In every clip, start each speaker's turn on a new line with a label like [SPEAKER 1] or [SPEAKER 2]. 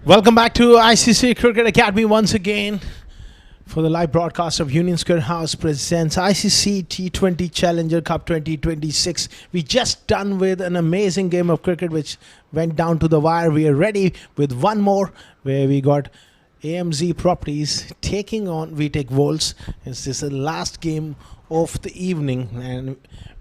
[SPEAKER 1] Welcome back to ICCA Cricket Academy once again for the live broadcast of Union Square House presents ICC T20 Challenger Cup 2026. We just done with an amazing game of cricket which went down to the wire. We are ready with one more where we got AMZ Properties taking on Vtac Volts. This is the last game of the evening, and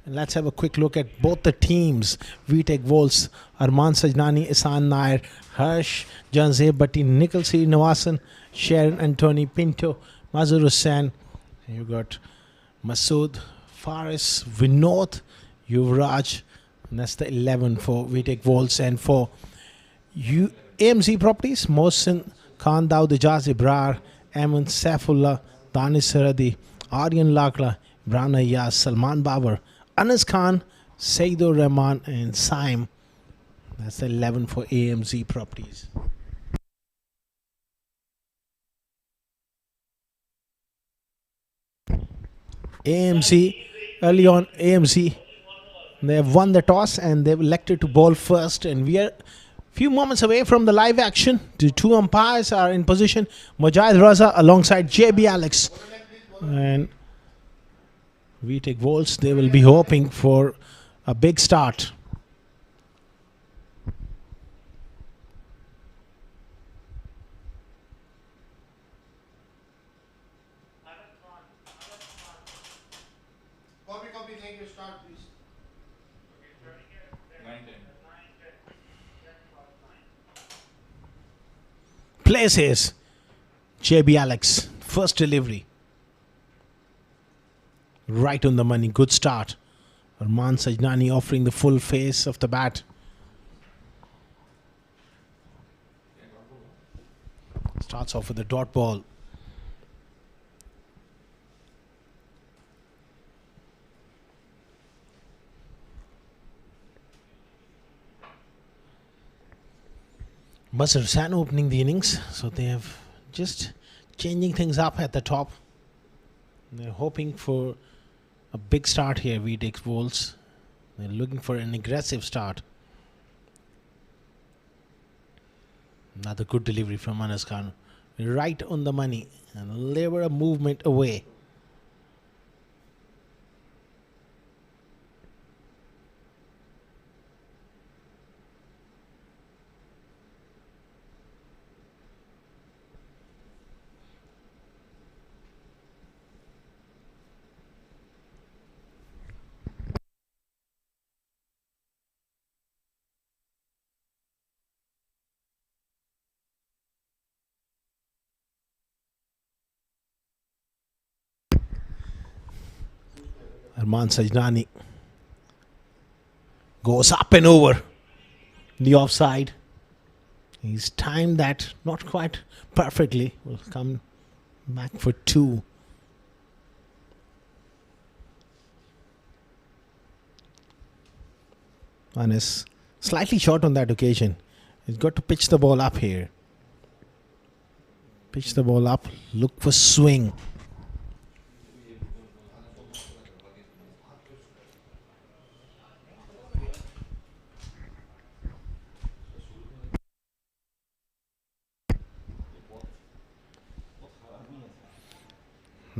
[SPEAKER 1] let's have a quick look at both the teams. Vtac Volts, Arman Sajnani, Isan Nair, Harsh, Janzeb Bhatti, Nikhil Srinivasan, Sharon Anthony Pinto, Mazhar Hussain. You got Masood, Faris, Vinod, Yuvraj. And that's the 11 for Vtac Volts. And for AMZ Properties, Mohsin Khan, Daud Ijaz Ibrar, Aman Saifullah, Danis Saradi, Aryan Lakla, Imran Ayyaz, Salman Babar, Anas Khan, Saidur Rahman, and Saim. That's the 11 for AMZ Properties. Early on, AMZ, they have won the toss and they've elected to bowl first. And we are a few moments away from the live action. The two umpires are in position. Mujahid Raza alongside JB Alex. And Vtac Volts, they will be hoping for a big start. Places JB Alex, first delivery. Right on the money, good start. Arman Sajnani offering the full face of the bat. Starts off with a dot ball. Mazhar Hussain opening the innings, so they have just changing things up at the top. They're hoping for a big start here, Vtac Volts. They're looking for an aggressive start. Another good delivery from Anas Khan. Right on the money, and they were a movement away. Arman Sajnani goes up and over the offside. He's timed that not quite perfectly. Will come back for two. And is slightly short on that occasion. He's got to pitch the ball up here. Pitch the ball up. Look for swing.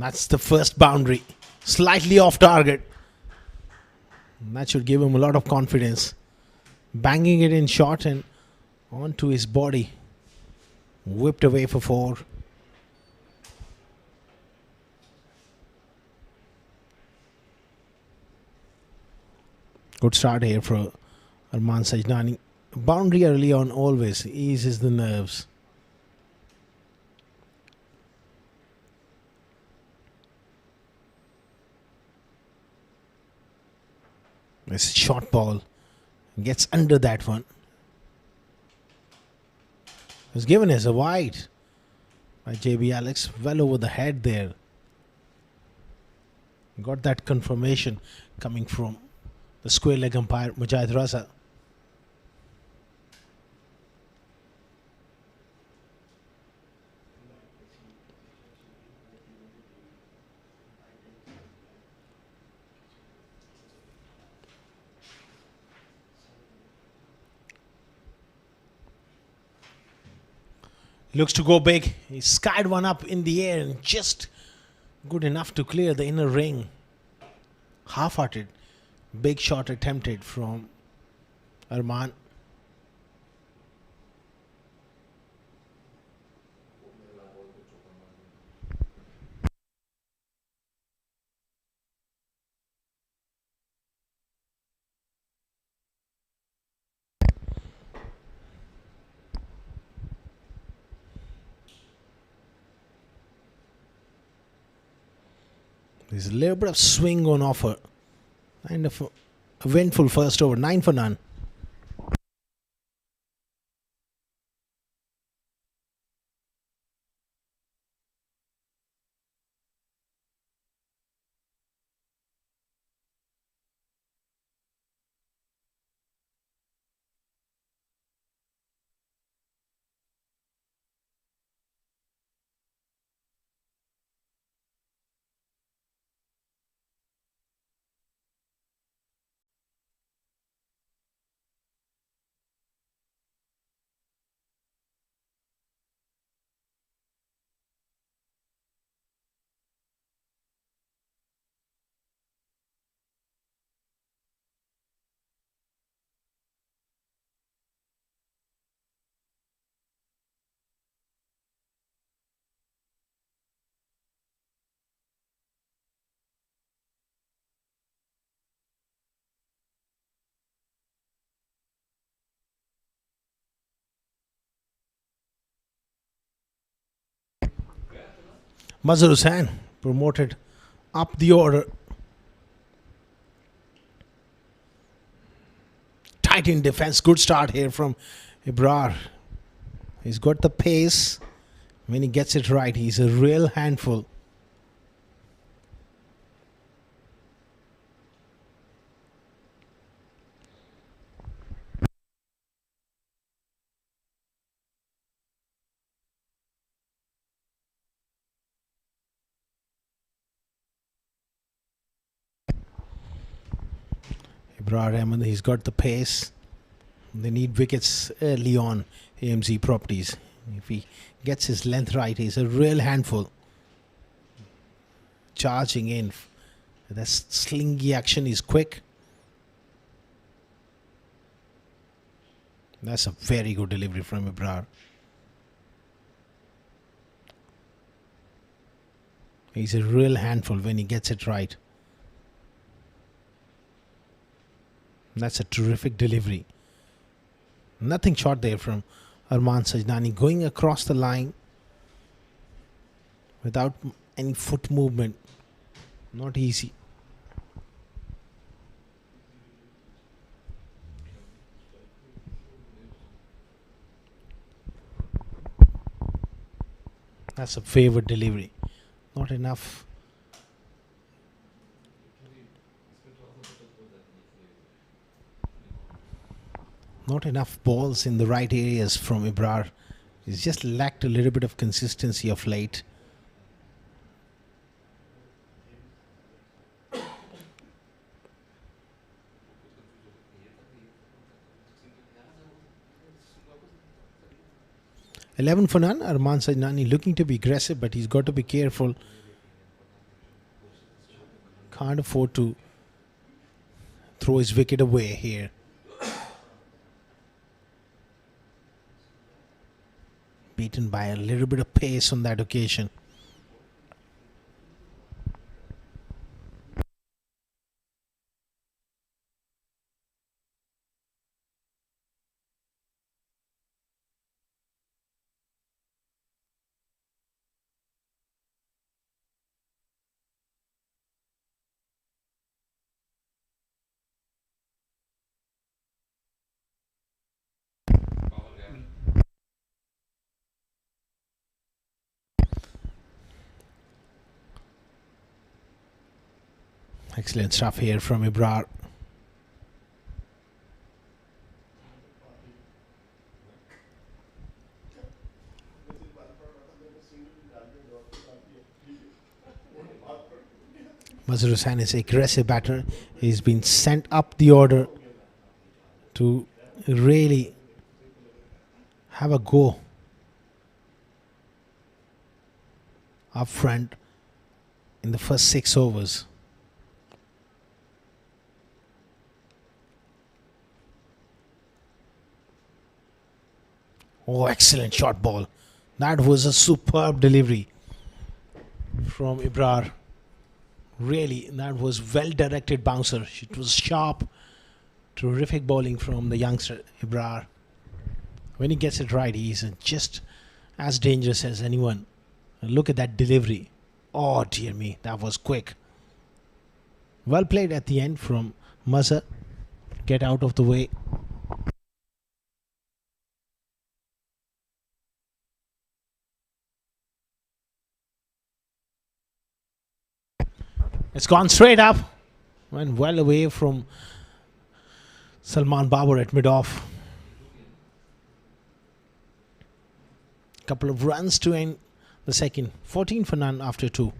[SPEAKER 1] That's the first boundary. Slightly off target. That should give him a lot of confidence. Banging it in short and onto his body. Whipped away for four. Good start here for Arman Sajnani. Boundary early on always eases the nerves. This short ball gets under that one. It's given as a wide by JB Alex, well over the head there. Got that confirmation coming from the square leg umpire Mujahid Raza. Looks to go big. He skied one up in the air and just good enough to clear the inner ring. Half-hearted. Big shot attempted from Arman. There's a little bit of swing on offer. Kind of a eventful first over. 9 for none. Mazhar Hussain promoted up the order. Tight in defense. Good start here from Ibrar. He's got the pace. When he gets it right, he's a real handful. Ibrar Ahmed, he's got the pace. They need wickets early on, AMZ properties. If he gets his length right, he's a real handful. Charging in. That slingy action is quick. That's a very good delivery from Ibrar. He's a real handful when he gets it right. That's a terrific delivery. Nothing short there from Arman Sajnani, going across the line without any foot movement. Not easy. That's a favored delivery. Not enough. Not enough balls in the right areas from Ibrar. He's just lacked a little bit of consistency of late. "11 for none." Arman Sajnani looking to be aggressive, but he's got to be careful. Can't afford to throw his wicket away here. Beaten by a little bit of pace on that occasion. Excellent stuff here from Ibrar. Mazhar Hussain is an aggressive batter. He's been sent up the order to really have a go up front in the first 6 overs. Oh, excellent short ball. That was a superb delivery from Ibrar. Really, that was well directed bouncer. It was sharp, terrific bowling from the youngster Ibrar. When he gets it right, he's just as dangerous as anyone. Look at that delivery. Oh dear me, that was quick. Well played at the end from Mazhar. Get out of the way. It's gone straight up. Went well away from Salman Babar at mid-off. Couple of runs to end the second. 14 for none after 2.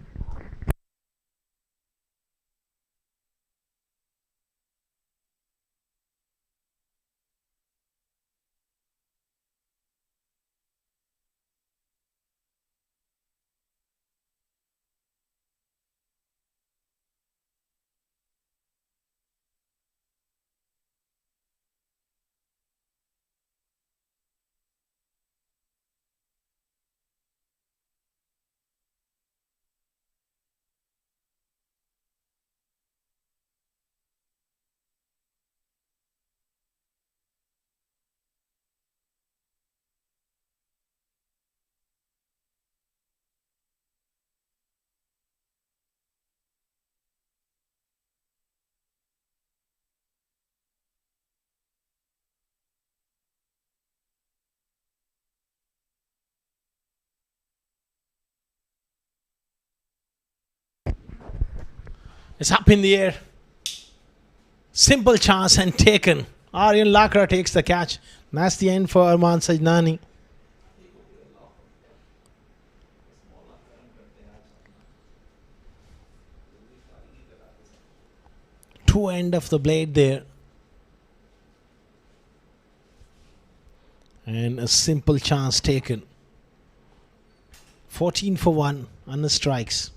[SPEAKER 1] It's up in the air. Simple chance and taken. Aryan Lakra takes the catch. That's the end for Arman Sajnani. Two end of the blade there. And a simple chance taken. 14 for 1 on the strikes.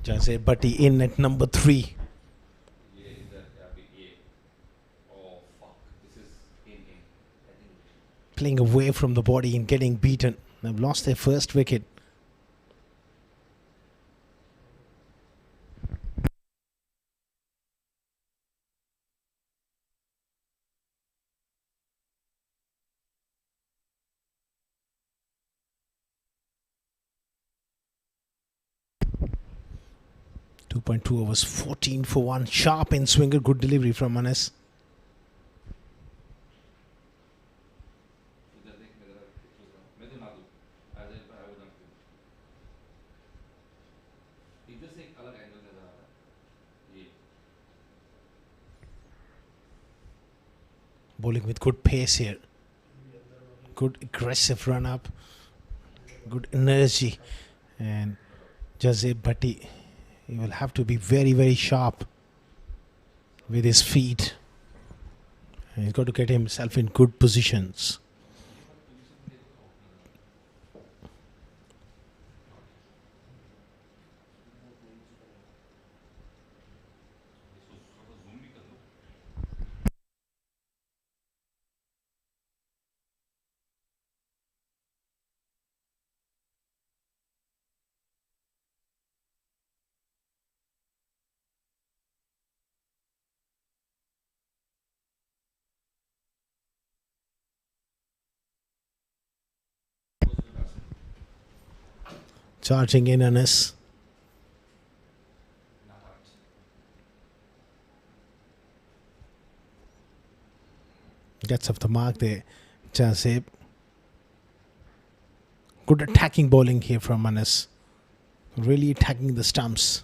[SPEAKER 1] Jose Bhatti in at number 3. Playing away from the body and getting beaten. They've lost their first wicket. .2 overs, 14 for 1. Sharp in swinger, good delivery from Manas. Bowling with good pace here. Good aggressive run up. Good energy. And Jose Bhatti, he will have to be very, very sharp with his feet He's got to get himself in good positions. Charging in on us. Gets off the mark there. Chasib. Good attacking bowling here from Anas. Really attacking the stumps.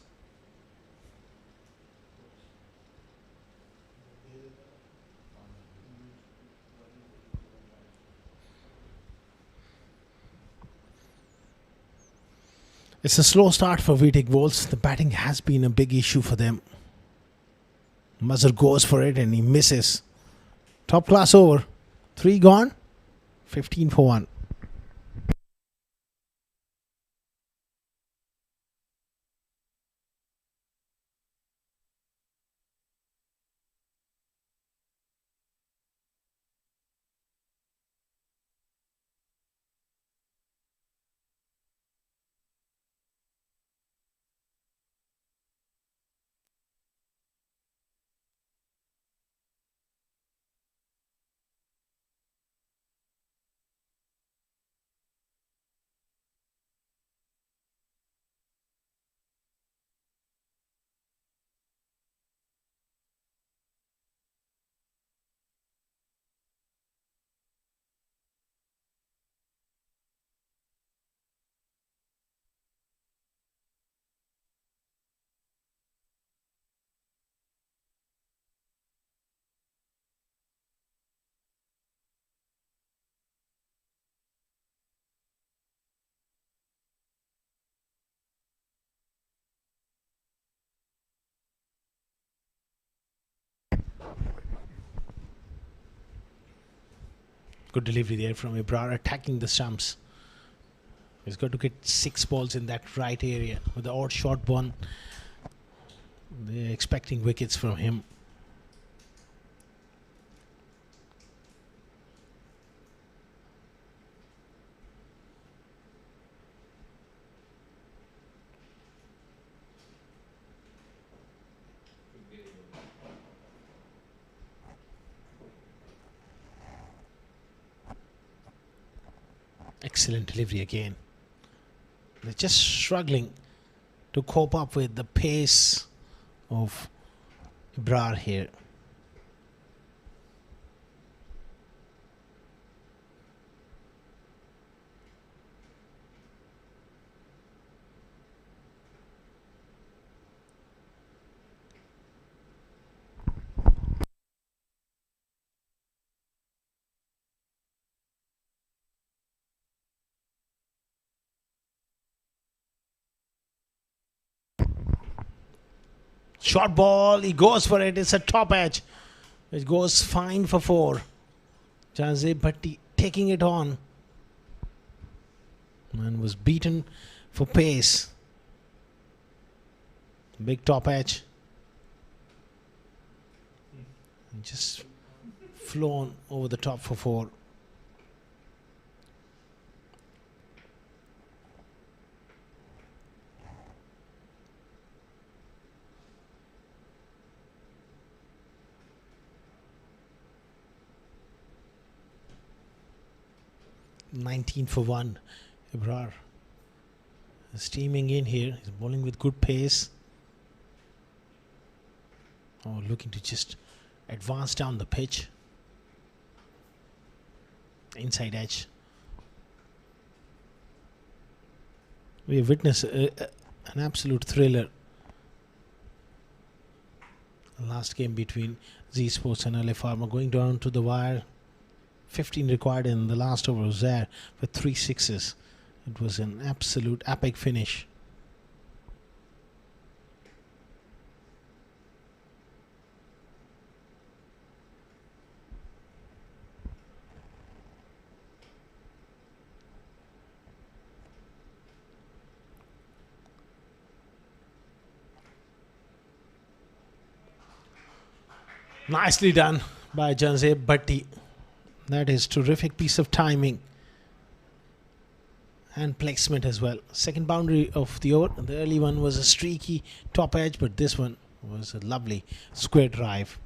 [SPEAKER 1] It's a slow start for Vtac bowls. The batting has been a big issue for them. Mazhar goes for it and he misses. Top class over. 3 gone. 15 for 1. Good delivery there from Ibrar, attacking the stumps. He's got to get 6 balls in that right area. With the odd short one, they're expecting wickets from him. Excellent delivery again. They're just struggling to cope up with the pace of Ibrar here. Short ball, he goes for it. It's a top edge. It goes fine for 4. Chazib Bhatti taking it on. Man was beaten for pace. Big top edge. And just flown over the top for 4. $19 for 1. Ibrar steaming in here. He's bowling with good pace. Oh, looking to just advance down the pitch. Inside edge. We have witnessed an absolute thriller. Last game between Z Sports and LA Farmer, going down to the wire. 15 required in the last over was there with 3 sixes. It was an absolute epic finish. Nicely done by Janze Bhatti. That is terrific piece of timing and placement as well. Second boundary of the over. The early one was a streaky top edge, but this one was a lovely square drive.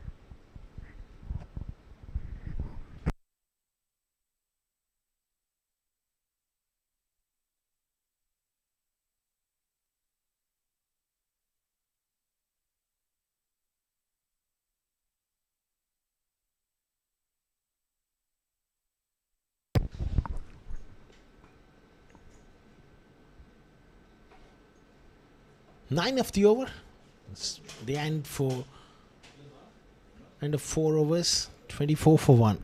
[SPEAKER 1] Nine of the over. It's the end of 4 overs. 24 for 1.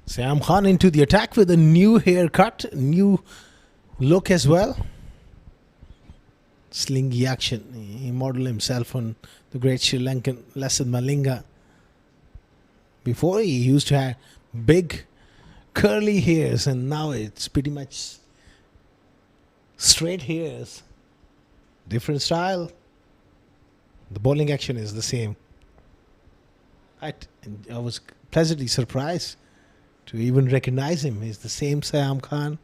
[SPEAKER 1] Sam Khan into the attack with a new haircut, new look as well. Slingy action. He modeled himself on the great Sri Lankan Lasith Malinga. Before he used to have big curly hairs, and now it's pretty much straight hairs. Different style. The bowling action is the same. I was pleasantly surprised to even recognize him. He's the same Sam Khan.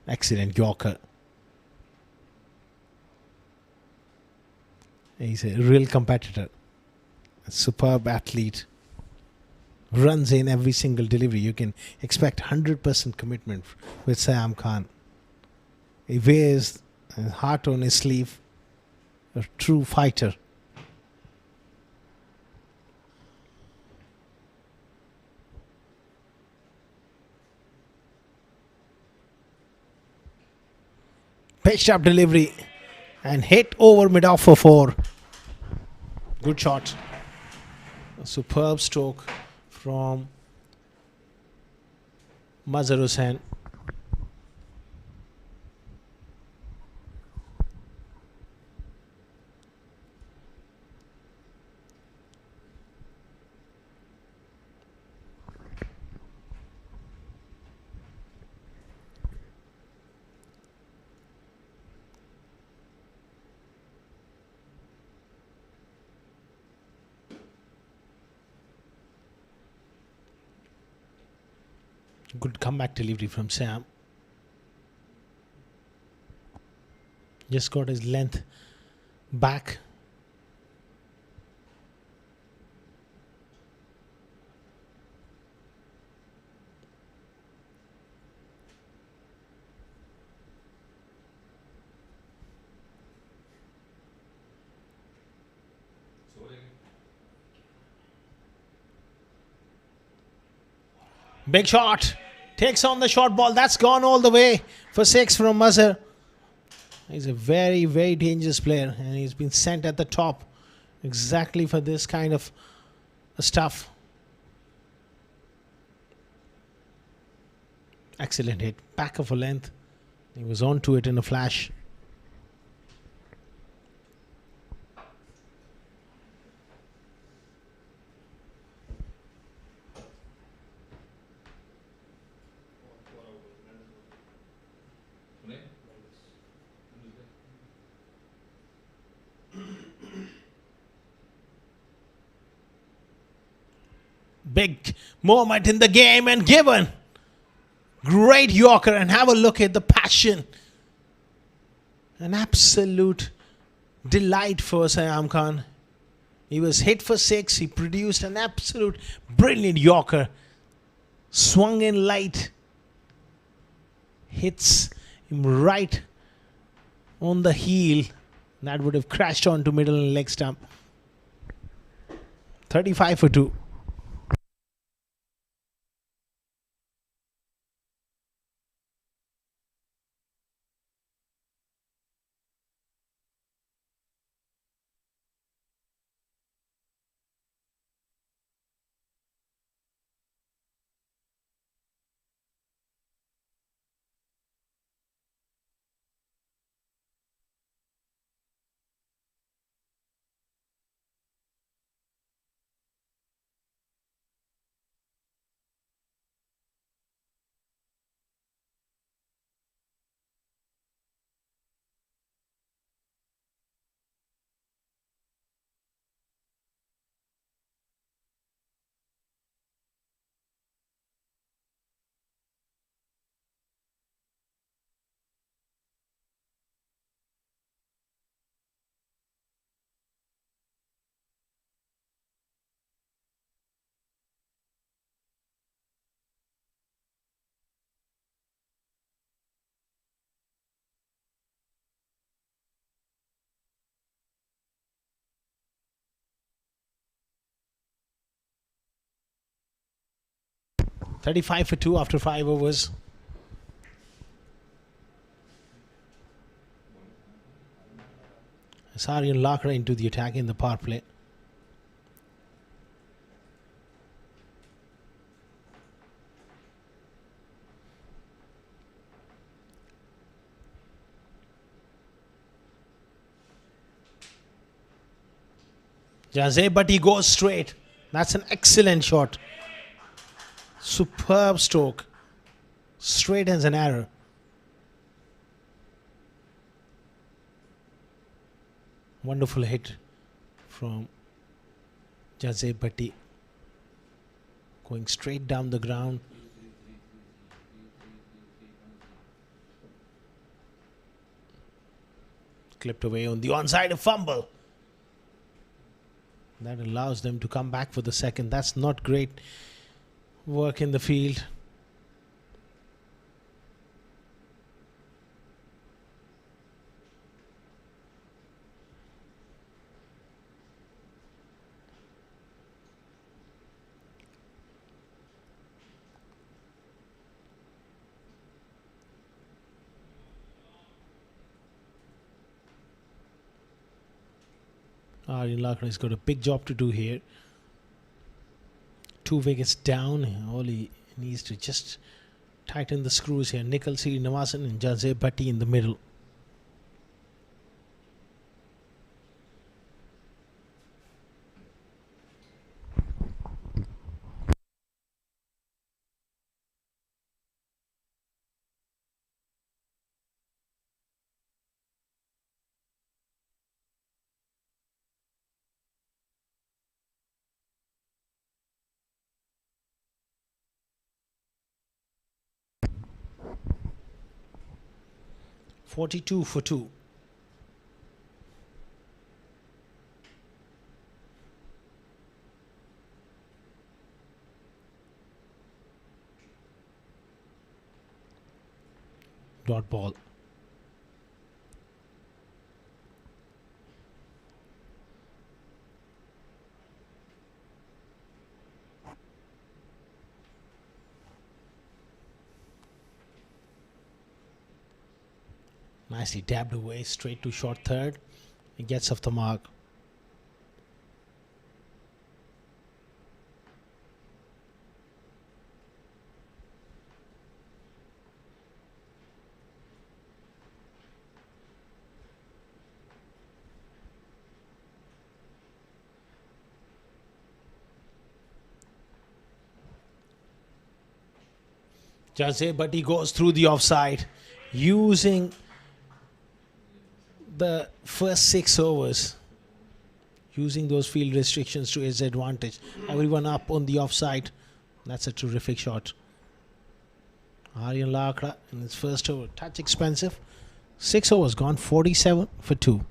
[SPEAKER 1] Excellent Yorker. He's a real competitor. A superb athlete. Runs in every single delivery. You can expect 100% commitment with Sam Khan. He wears his heart on his sleeve. A true fighter. Pitched up delivery and hit over mid-off for 4. Good shot. A superb stroke from Mazhar Hussain. Good comeback delivery from Sam. Just got his length back. Big shot. Takes on the short ball. That's gone all the way for 6 from Mazhar. He's a very, very dangerous player, and he's been sent at the top exactly for this kind of stuff. Excellent hit. Back of a length. He was on to it in a flash. Big moment in the game and given. Great Yorker, and have a look at the passion. An absolute delight for Sayam Khan. He was hit for 6. He produced an absolute brilliant Yorker. Swung in light. Hits him right on the heel. That would have crashed onto middle and leg stump. 35 for 2. $35 for 2 after 5 overs. Asarian Lakra into the attack in the power play. Jazay, but he goes straight. That's an excellent shot. Superb stroke. Straight as an arrow. Wonderful hit from Jazay Bhatti. Going straight down the ground. Clipped away on the onside, a fumble. That allows them to come back for the second. That's not great work in the field. Aryan Lakra has got a big job to do here. 2 wickets down. All he needs to just tighten the screws here. Nikhil Srinivasan and Jazay Bhatti in the middle. $42 for 2. Dot ball. Nicely dabbed away, straight to short third. He gets off the mark. Jazay, but he goes through the offside using the first 6 overs using those field restrictions to his advantage. Everyone up on the offside. That's a terrific shot. Aryan Lakra in his first over. Touch expensive. 6 overs gone. 47 for 2.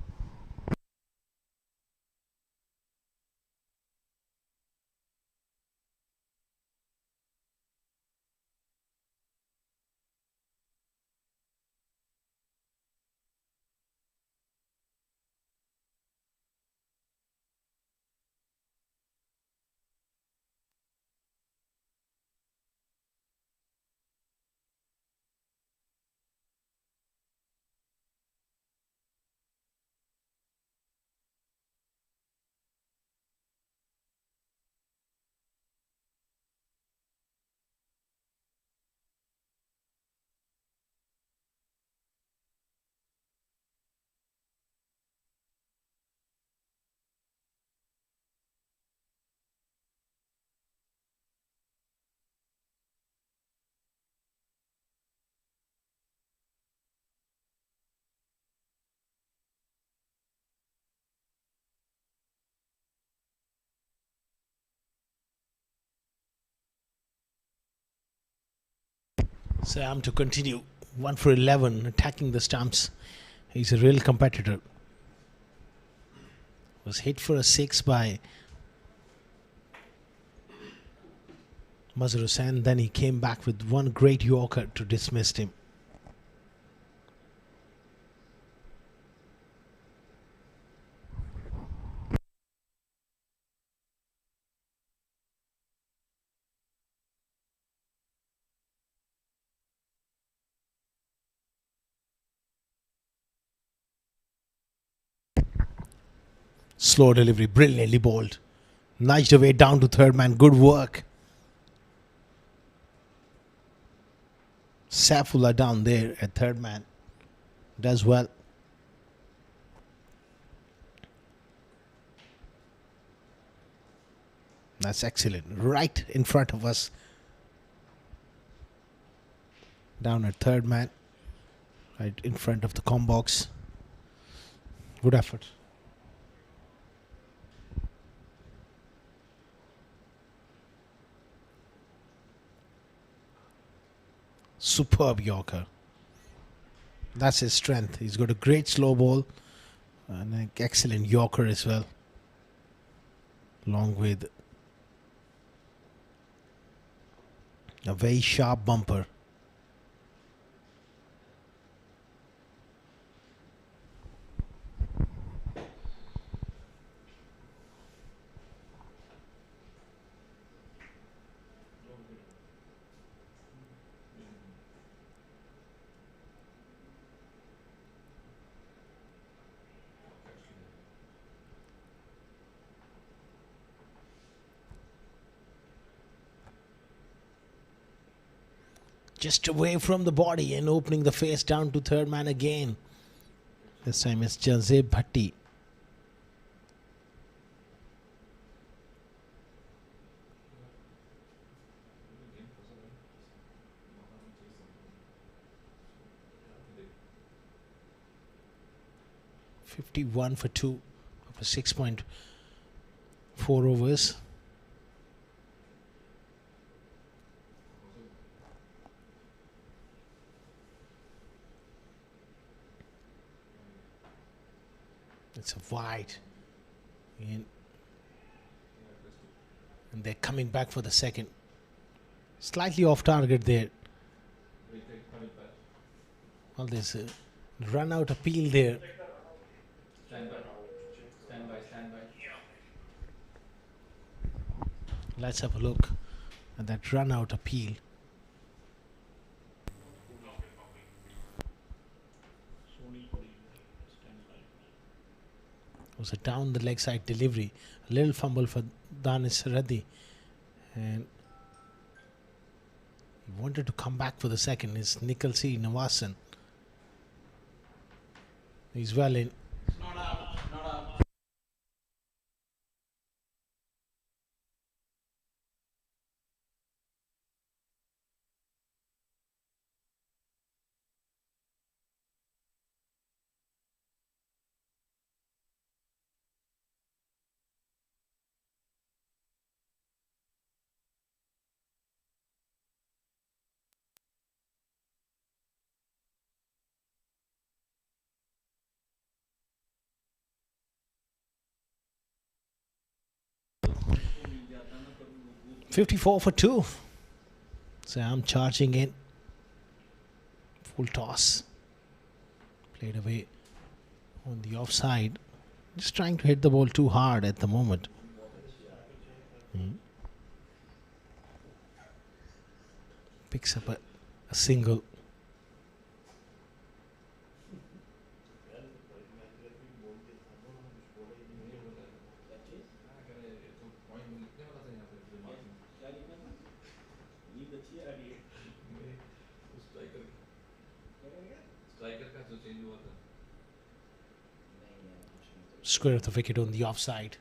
[SPEAKER 1] Sam to continue. 1 for 11. Attacking the stumps. He's a real competitor. Was hit for a 6 by Mazhar Hussain. Then he came back with one great Yorker to dismiss him. Slow delivery, brilliantly bowled. Nudged away down to third man. Good work. Saifullah down there at third man. Does well. That's excellent. Right in front of us. Down at third man. Right in front of the com box. Good effort. Superb Yorker. That's his strength. He's got a great slow ball and an excellent Yorker as well. Along with a very sharp bumper. Just away from the body and opening the face down to third man again. This time it's Jazeb Bhatti. (51 for 2) over 6.4 overs. It's a wide. And they're coming back for the second. Slightly off target there. Well, there's a run out appeal there.
[SPEAKER 2] Stand by.
[SPEAKER 1] Let's have a look at that run out appeal. It was a down the leg side delivery. A little fumble for Danis Reddy. And he wanted to come back for the second. It's Nikhil C. Navasan. He's well in.
[SPEAKER 2] Not out.
[SPEAKER 1] 54 for 2. So I'm charging in. Full toss. Played away on the offside. Just trying to hit the ball too hard at the moment. Picks up a single. Square of the wicket on the offside.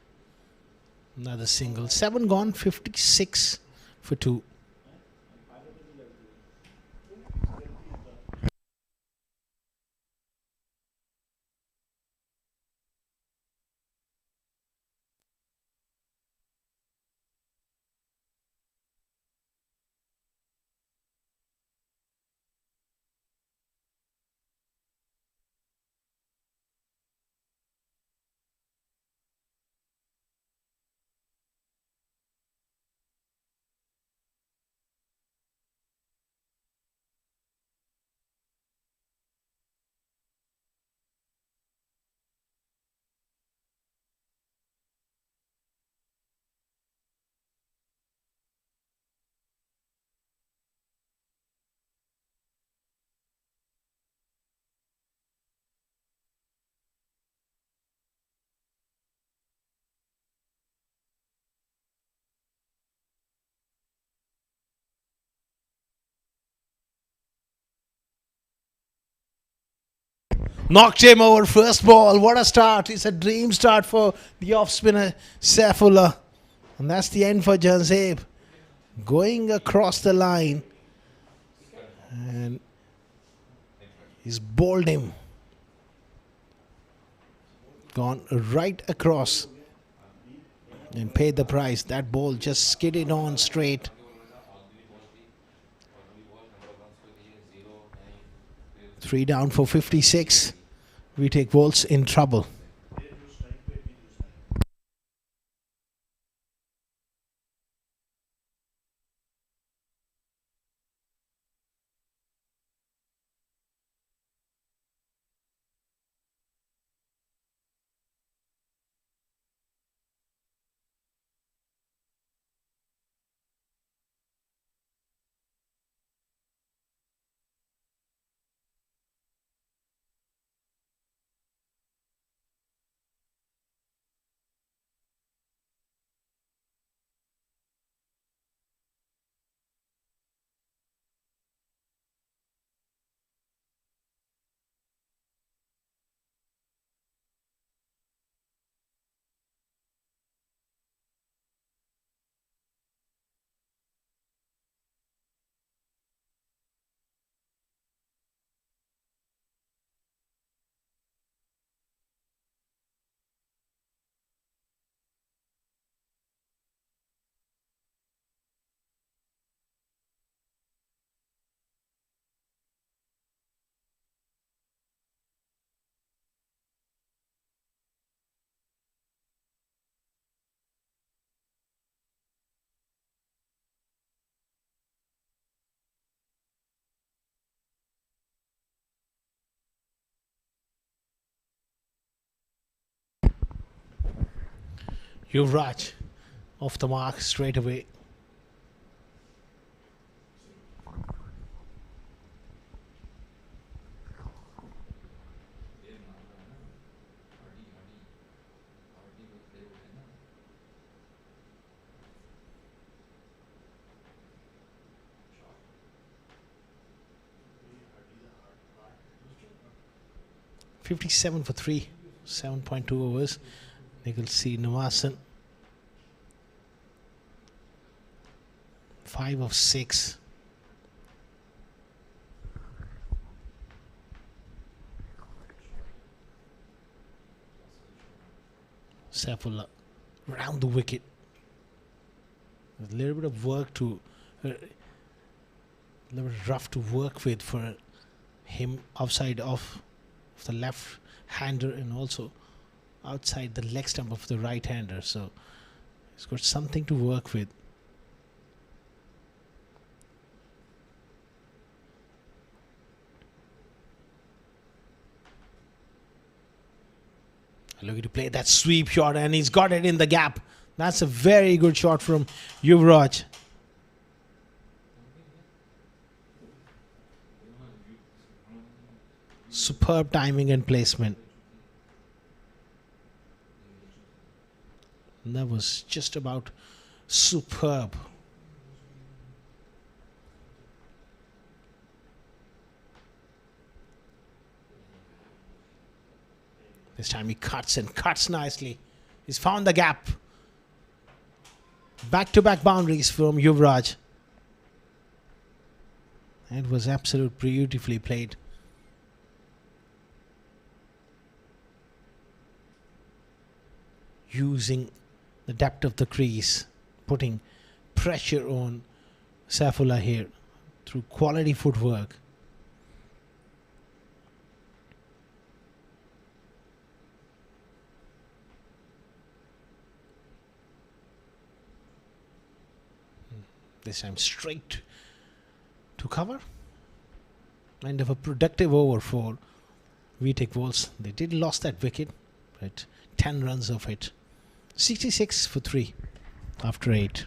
[SPEAKER 1] Another single. 7 gone, 56 for 2. Knocked him over first ball. What a start. It's a dream start for the off spinner Saifullah. And that's the end for Janzeb. Going across the line. And he's bowled him. Gone right across. And paid the price. That ball just skidded on straight. 3 down for 56. We take Wolves in trouble. Yuvraj off the mark straight away. $57 for 3, 7.2 overs. Nickel C. Navasan 5 of 6. Saifullah round the wicket. A little bit of work to, a little bit rough to work with for him outside of the left hander and also outside the leg stump of the right hander. So he's got something to work with. Looking to play that sweep shot, and he's got it in the gap. That's a very good shot from Yuvraj. Superb timing and placement. And that was just about superb. This time he cuts and cuts nicely. He's found the gap. Back-to-back boundaries from Yuvraj. It was absolutely beautifully played. Using the depth of the crease, putting pressure on Saifullah here through quality footwork. This time straight to cover. Kind of a productive over for Vtac Wolves. They did lost that wicket, but 10 runs of it. 66 for 3 after 8.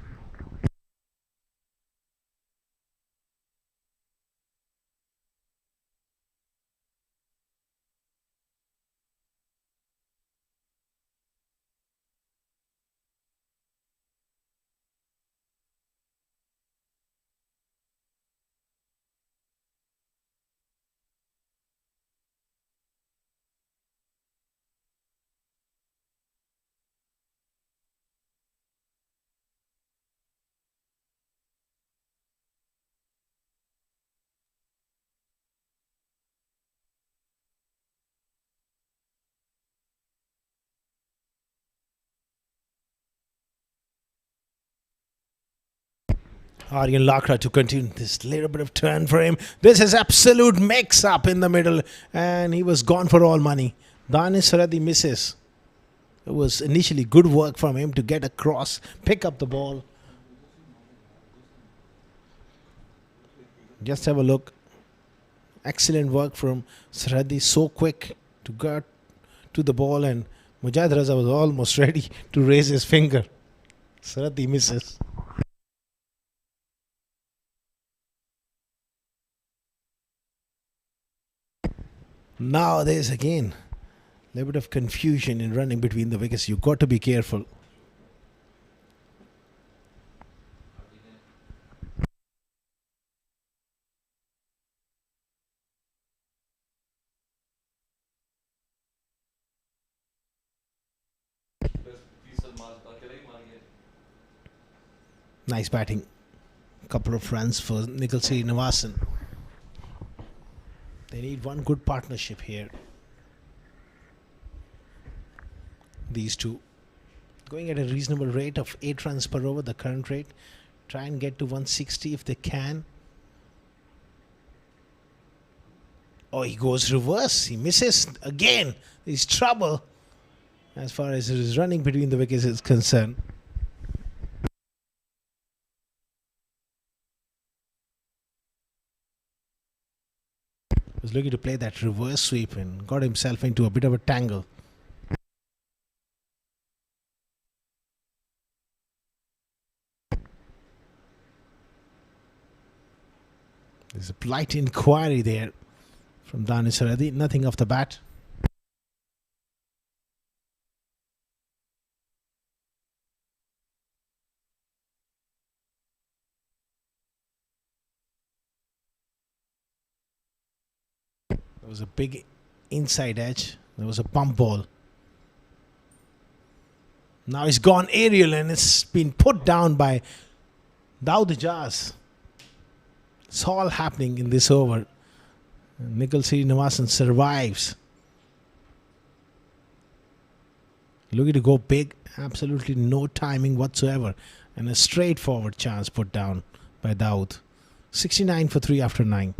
[SPEAKER 1] Aryan Lakra to continue this little bit of turn for him. This is absolute mix up in the middle, and he was gone for all money. Danish Saradi misses. It was initially good work from him to get across, pick up the ball. Just have a look. Excellent work from Saradi, so quick to get to the ball, and Mujahid Raza was almost ready to raise his finger. Saradi misses. Now there's again a little bit of confusion in running between the wickets. You've got to be careful. Nice batting. Couple of runs for Nikhil Srinivasan. They need one good partnership here. These two going at a reasonable rate of 8 runs per over, the current rate. Try and get to 160 if they can. Oh, he goes reverse. He misses again. There's trouble as far as his running between the wickets is concerned. Was looking to play that reverse sweep and got himself into a bit of a tangle. There's a polite inquiry there from Danish Saradi. Nothing off the bat. There was a big inside edge. There was a pump ball. Now he's gone aerial and it's been put down by Daud Ijaz. It's all happening in this over. Nikhil Srinivasan survives. Looking to go big. Absolutely no timing whatsoever. And a straightforward chance put down by Daud. 69 for 3 after 9.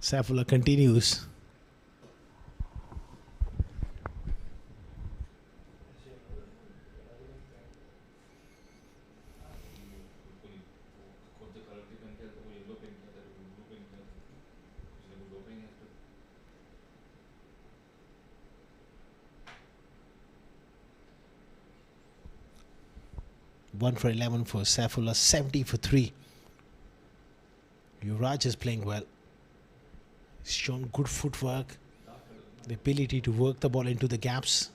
[SPEAKER 1] Saifullah continues. One for 11 for Saifullah, 70 for 3. Yuvraj is playing well. He's shown good footwork, the ability to work the ball into the gaps.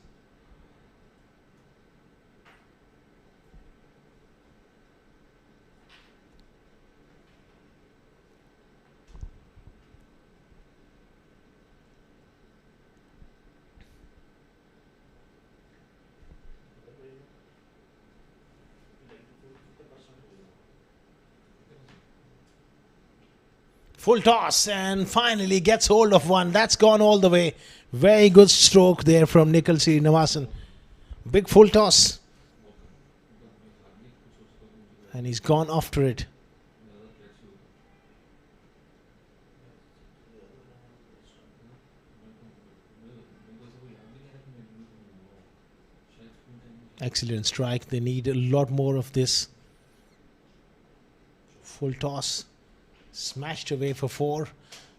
[SPEAKER 1] Full toss and finally gets hold of one. That's gone all the way. Very good stroke there from Nikhil Srinivasan. Big full toss. And he's gone after it. Excellent strike. They need a lot more of this. Full toss. Smashed away for 4.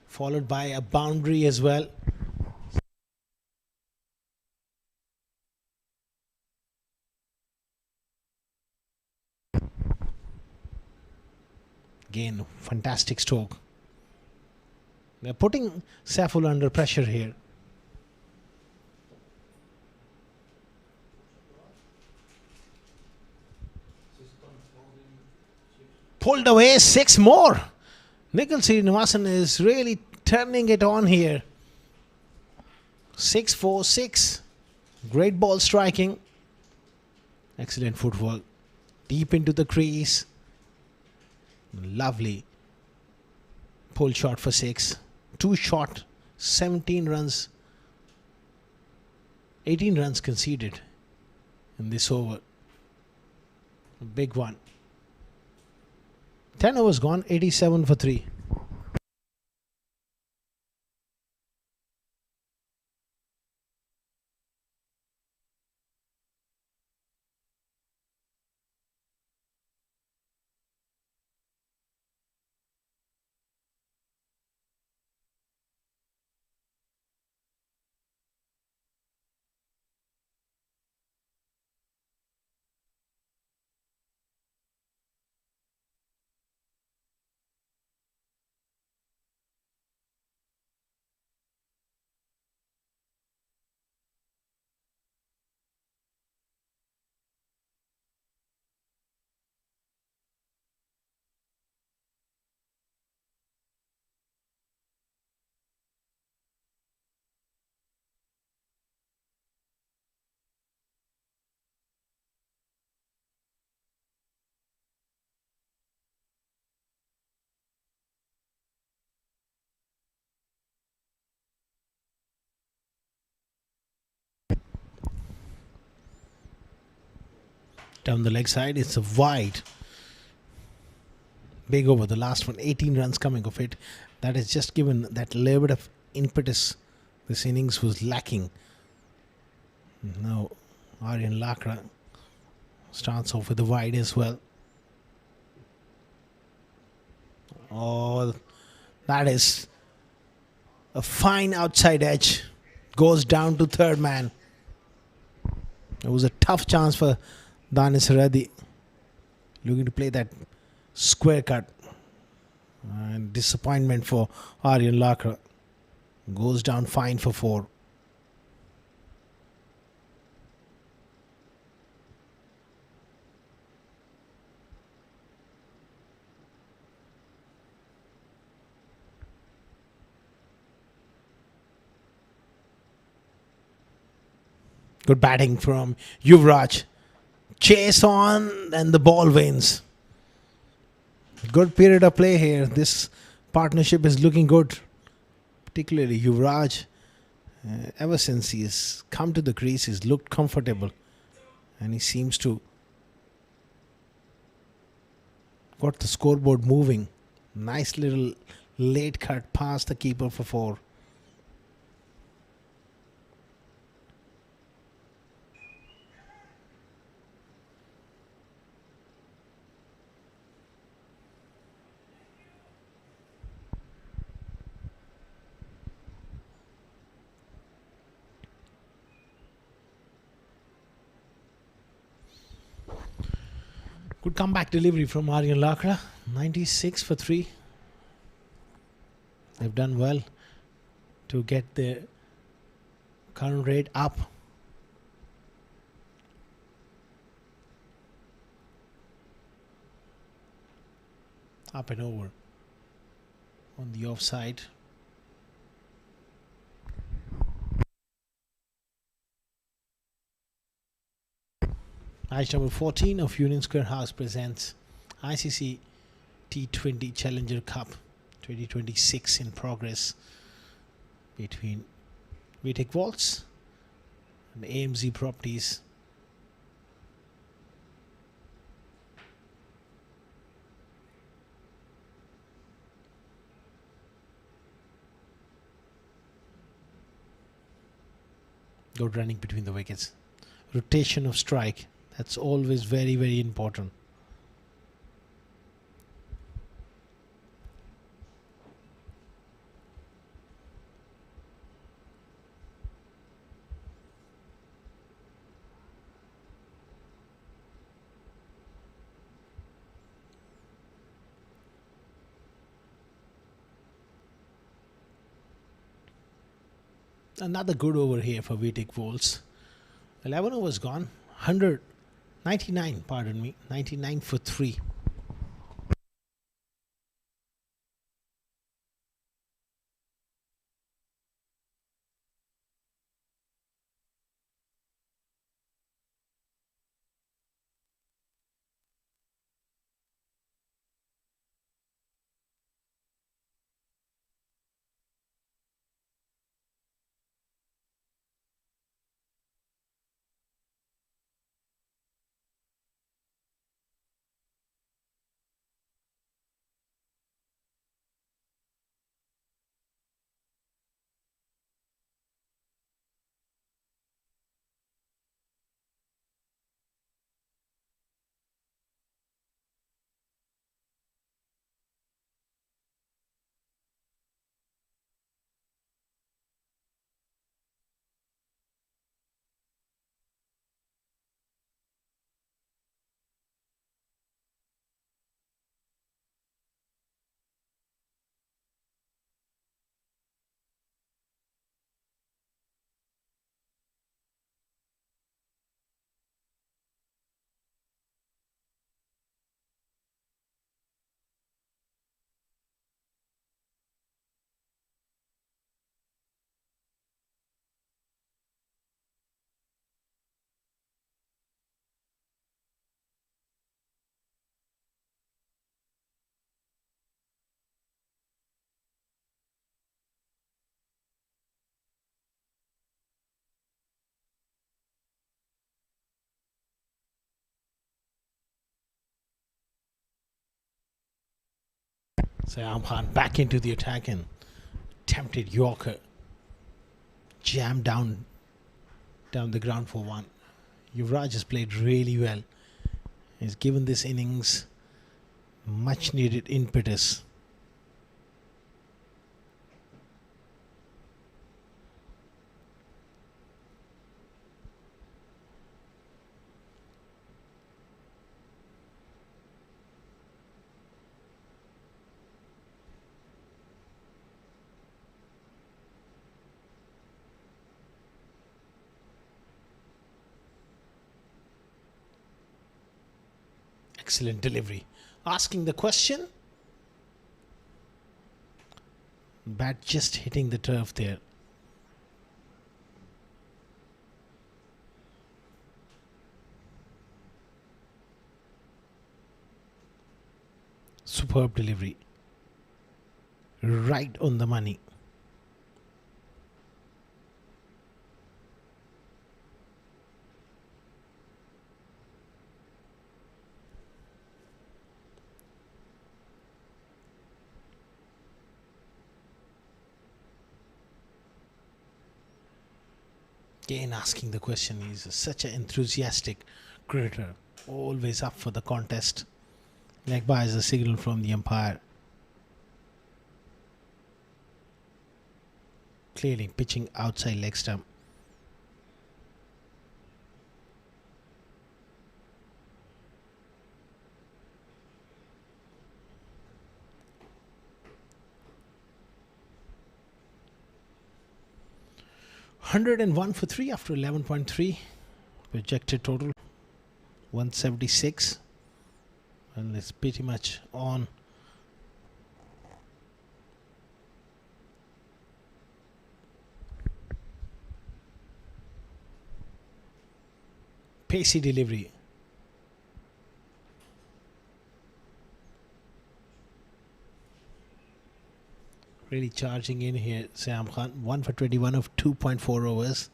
[SPEAKER 1] Followed by a boundary as well. Again, fantastic stroke. They're putting Saifullah under pressure here. Pulled away, 6 more. Nikhil Srinivasan is really turning it on here. 6-4-6. Great ball striking. Excellent footwork. Deep into the crease. Lovely. Pull shot for 6. 2 shot. 17 runs. 18 runs conceded in this over. A big one. 10 overs gone, 87 for 3. Down the leg side, it's a wide. Big over, the last one, 18 runs coming of it. That has just given that little bit of impetus this innings was lacking. Now, Aryan Lakra starts off with the wide as well. Oh, that is a fine outside edge. Goes down to third man. It was a tough chance for Danis Reddy, looking to play that square cut. And disappointment for Aryan Lakra. Goes down fine for 4. Good batting from Yuvraj. Chase on and the ball wins. Good period of play here. This partnership is looking good. Particularly Yuvraj. Ever since he's come to the crease, he's looked comfortable. And he seems to got the scoreboard moving. Nice little Late cut past the keeper for 4. Good comeback delivery from Aryan Lakra. 96 for 3. They've done well to get the current rate up. Up and over on the offside. Match number 14 of Union Square House presents ICC T20 Challenger Cup 2026 in progress between Vtac Vaults and AMZ Properties. Good running between the wickets. Rotation of strike. That's always very, very important. Another good over here for Vtac Vaults. 11 overs gone. 199, pardon me. 99 for 3. Sayam Khan back into the attack and attempted Yorker. Jammed down the ground for 1. Yuvraj has played really well. He's given this innings much needed impetus. Excellent delivery. Asking the question. Bat just hitting the turf there. Superb delivery. Right on the money. Again, asking the question. He's such an enthusiastic cricketer, always up for the contest. Leg by is a signal from the umpire. Clearly pitching outside leg stump. $101 for 3 after 11.3. Projected total 176. And it's pretty much on. Pacey delivery. Really charging in here, Sam Khan. 1 for 21 of 2.4 overs.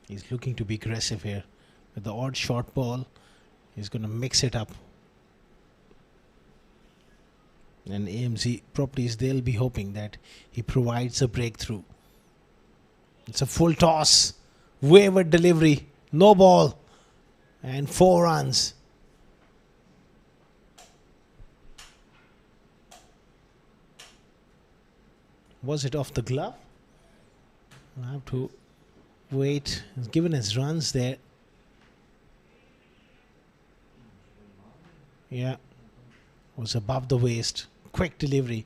[SPEAKER 1] He's looking to be aggressive here. With the odd short ball, he's going to mix it up. And AMZ properties, they'll be hoping that he provides a breakthrough. It's a full toss. Wayward delivery. No ball. And 4 runs. Was it off the glove? I have to wait. He's given his runs there. Yeah. Was above the waist. Quick delivery.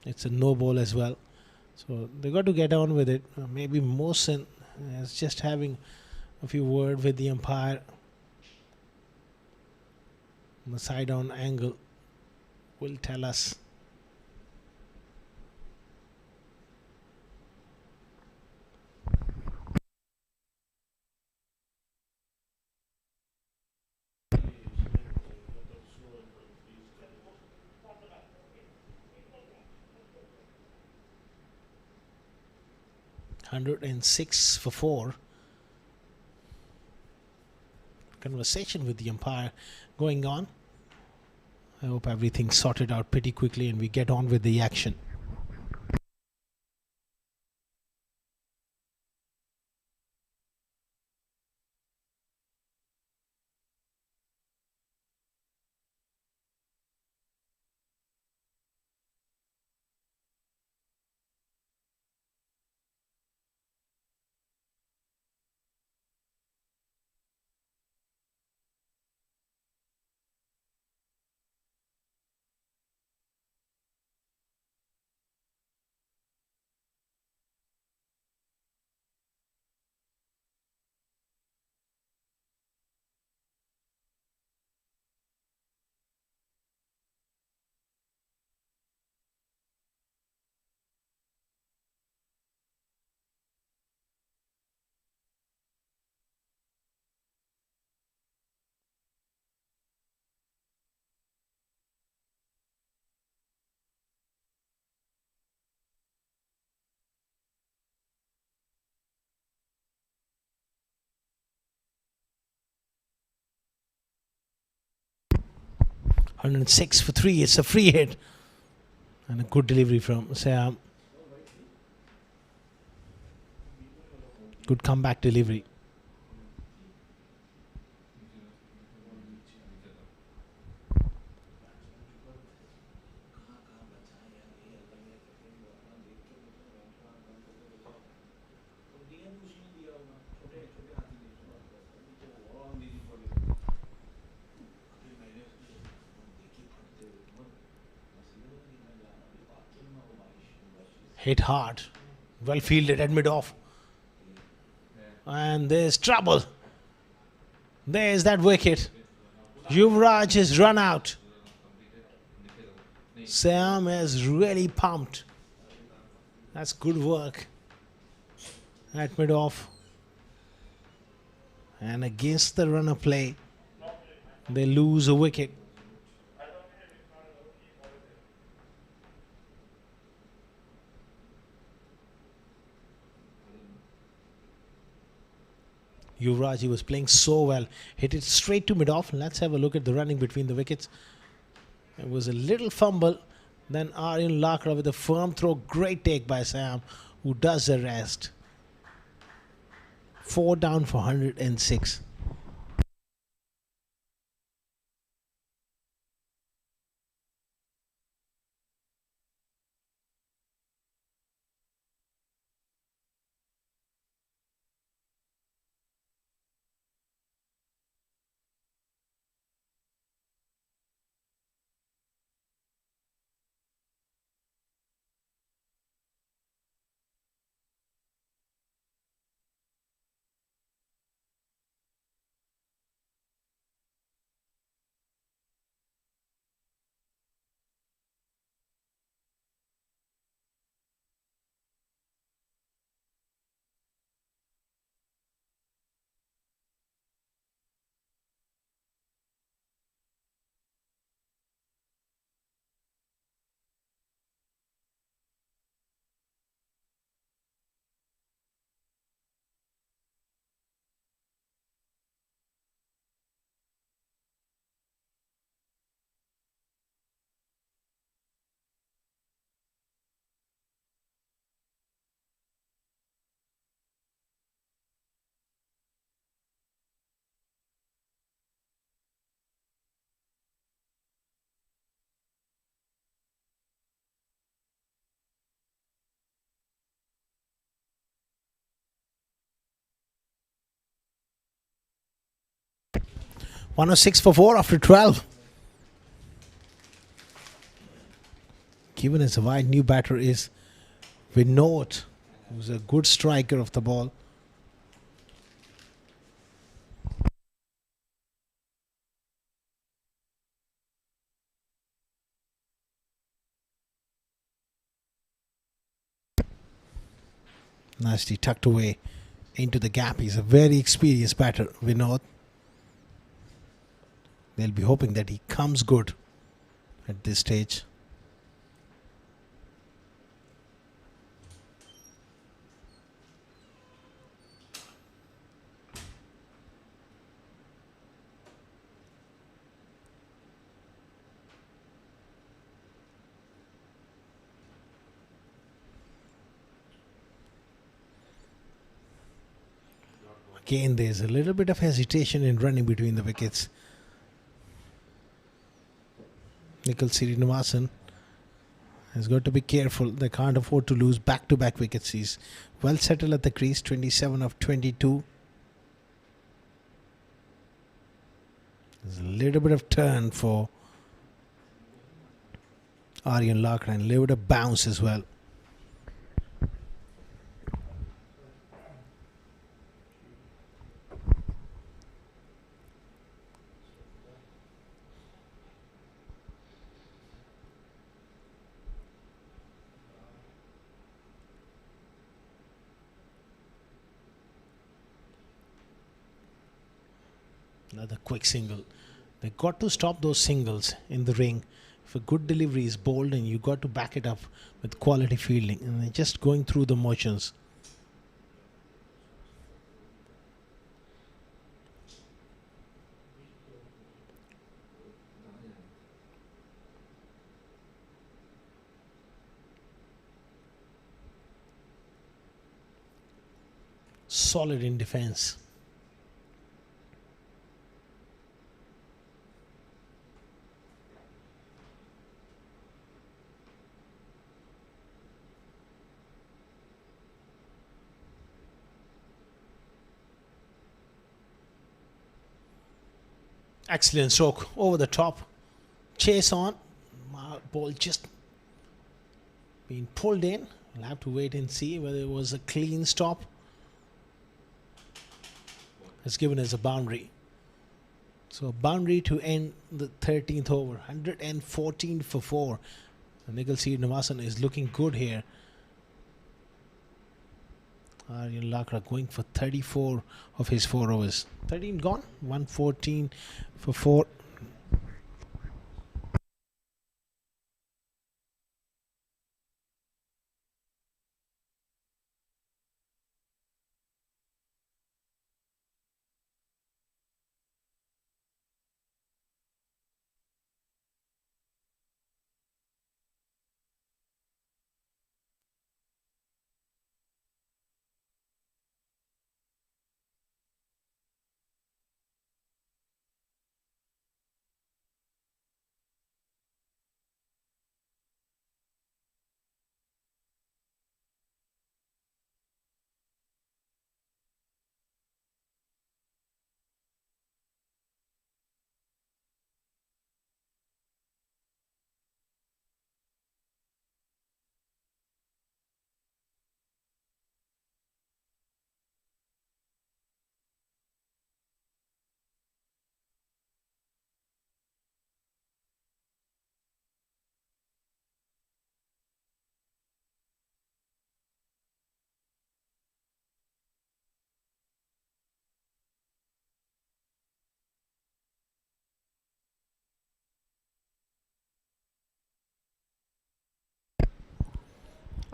[SPEAKER 1] It's a no ball as well. So they got to get on with it. Maybe Mohsen is just having a few words with the umpire. The side on angle will tell us. $106 for 4. Conversation with the umpire going on. I hope everything's sorted out pretty quickly and we get on with the action. $106 for 3. It's a free hit. And a good delivery from Sam. Good comeback delivery. Hit hard. Well fielded at mid-off. And there's trouble. There's that wicket. Yuvraj has run out. Sam is really pumped. That's good work. At mid-off. And against the runner play, they lose a wicket. Yuvraj, he was playing so well. Hit it straight to mid-off. Let's have a look at the running between the wickets. It was a little fumble. Then Aryan Lakra with a firm throw. Great take by Sam, who does the rest. 4 down for 106. One 106 for 4 after 12. Given as a wide new batter is Vinod, who's a good striker of the ball. Nicely tucked away into the gap. He's a very experienced batter, Vinod. They'll be hoping that he comes good at this stage. Again, there's a little bit of hesitation in running between the wickets. Nikhil Srinivasan has got to be careful. They can't afford to lose back-to-back wickets. He's well settled at the crease, 27 of 22. There's a little bit of turn for Aryan Lakra and a little bit of bounce as well. Another quick single. They got to stop those singles in the ring. If a good delivery is bold, and you got to back it up with quality fielding, and they're just going through the motions. Solid in defense. Excellent stroke over the top. Chase on. Ball just being pulled in. We'll have to wait and see whether it was a clean stop. It's given as a boundary. So a boundary to end the 13th over. 114 for 4. Nikhil Srinivasan is looking good here. Aryan Lakra going for 34 of his 4 overs. 13 gone. 114 for 4.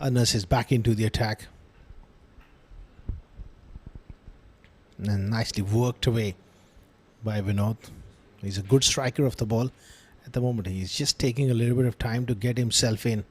[SPEAKER 1] Anas is back into the attack. And nicely worked away by Vinod. He's a good striker of the ball. At the moment, he's just taking a little bit of time to get himself in.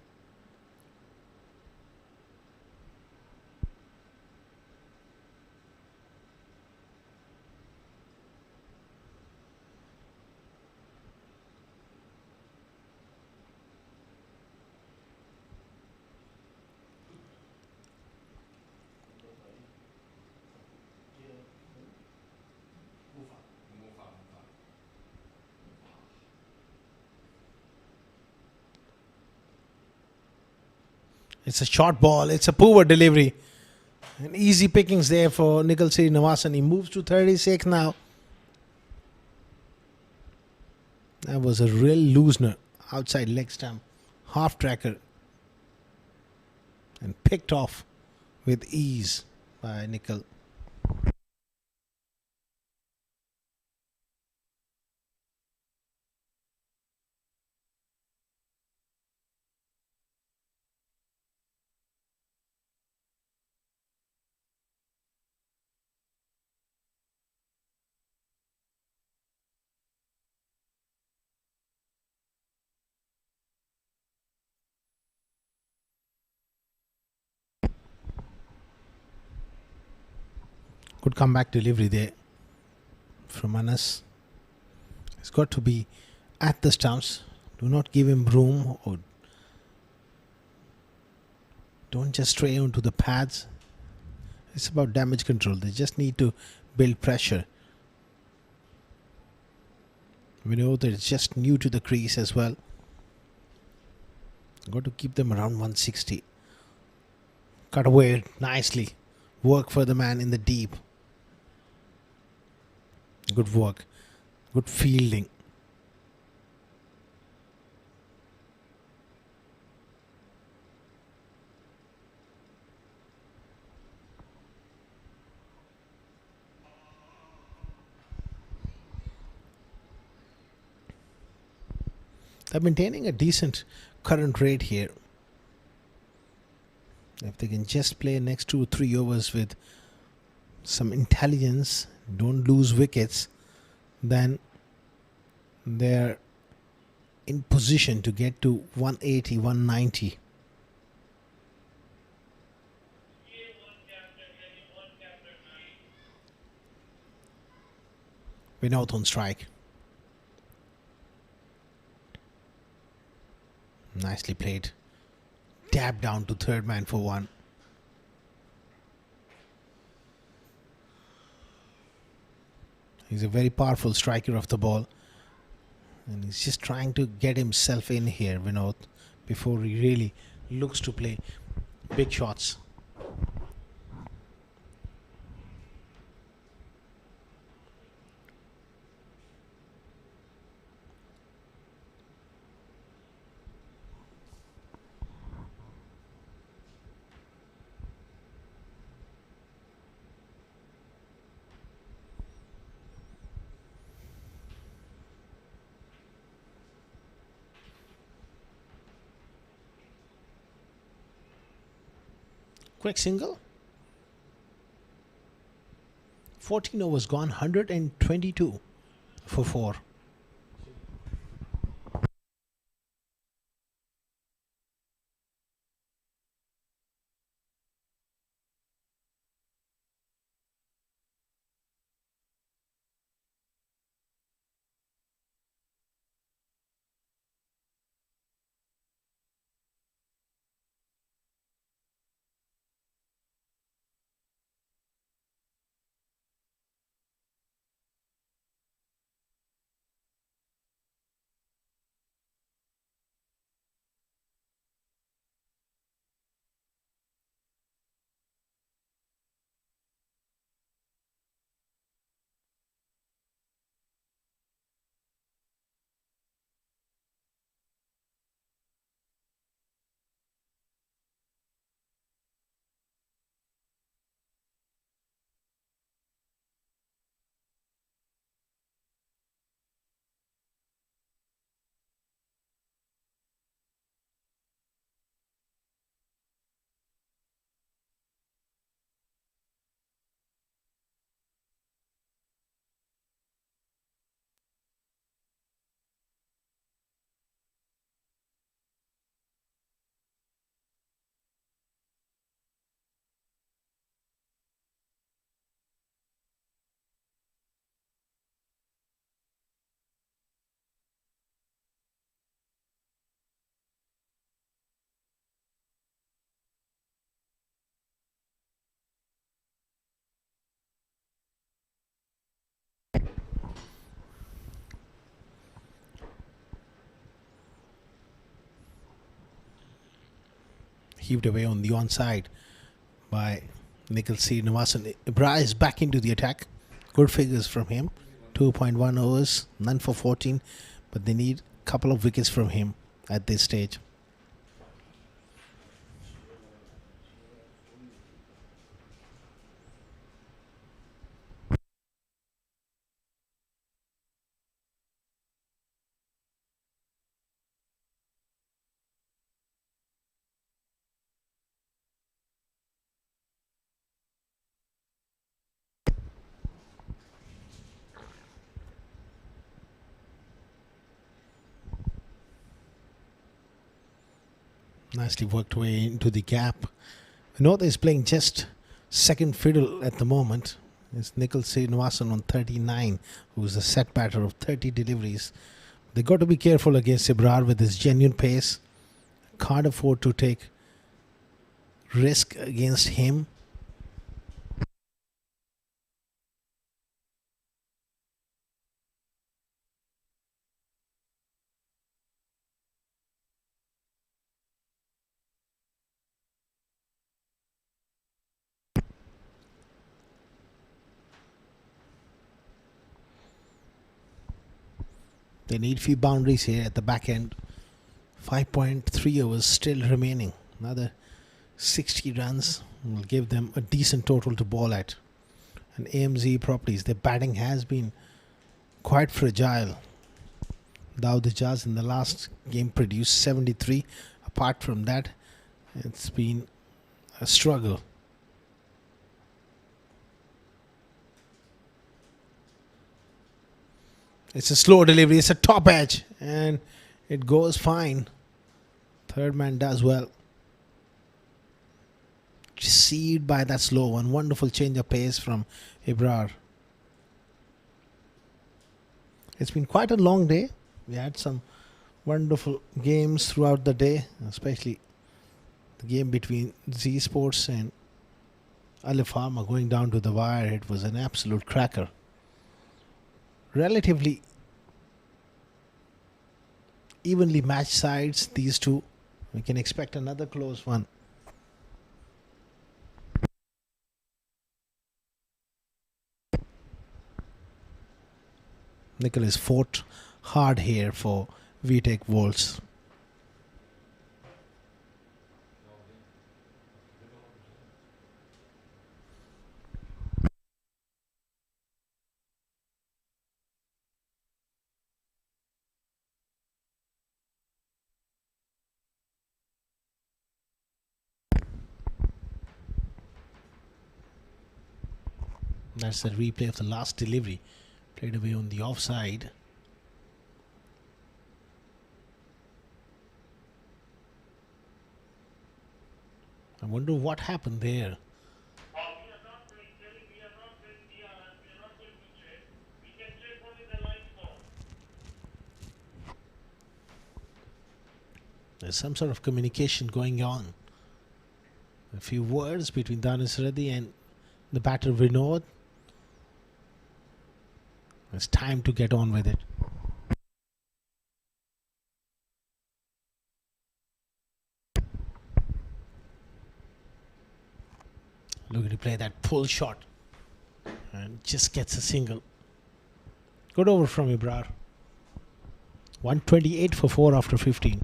[SPEAKER 1] It's a short ball. It's a poor delivery. And easy pickings there for Nikhil Srinivasan. He moves to 36 now. That was a real loosener. Outside leg stump. Half tracker. And picked off with ease by Nikhil. Good comeback delivery there from Anas. It's got to be at the stumps. Do not give him room, or don't just stray onto the pads. It's about damage control. They just need to build pressure. We know that it's just new to the crease as well. Got to keep them around 160. Cut away nicely. Work for the man in the deep. Good work. Good fielding. They're maintaining a decent current rate here. If they can just play next 2 or 3 overs with some intelligence, don't lose wickets, then they're in position to get to 180, 190. Vinod on strike. Nicely played. Dab down to third man for 1. He's a very powerful striker of the ball. And he's just trying to get himself in here, Vinod, before he really looks to play big shots. Quick single. 14 overs gone, 122 for 4. heaved away on the onside by Nikhil Srinivasan. Ibra is back into the attack. Good figures from him. 2.1 overs, none for 14, but they need a couple of wickets from him at this stage. Nicely worked way into the gap. Vinod is playing just second fiddle at the moment. It's Nikhil Srinivasan on 39, who's a set batter of 30 deliveries. They got to be careful against Ibrar with his genuine pace. Can't afford to take risk against him. They need few boundaries here at the back end. 5.3 overs still remaining. Another 60 runs will give them a decent total to ball at. And AMZ properties, their batting has been quite fragile. Daud Ijaz in the last game produced 73. Apart from that, it's been a struggle. It's a slow delivery. It's a top edge. And it goes fine. Third man does well. Deceived by that slow one. Wonderful change of pace from Ibrar. It's been quite a long day. We had some wonderful games throughout the day. Especially the game between Z Sports and Alif Harma going down to the wire. It was an absolute cracker. Relatively evenly matched sides, these two. We can expect another close one. Nicholas fought hard here for Vtac Wolves. That's the replay of the last delivery. Played away on the offside. I wonder what happened there. There's some sort of communication going on. A few words between Danis Reddy and the batter Vinod. It's time to get on with it. Looking to play that pull shot. And just gets a single. Good over from Ibrar. 128 for 4 after 15.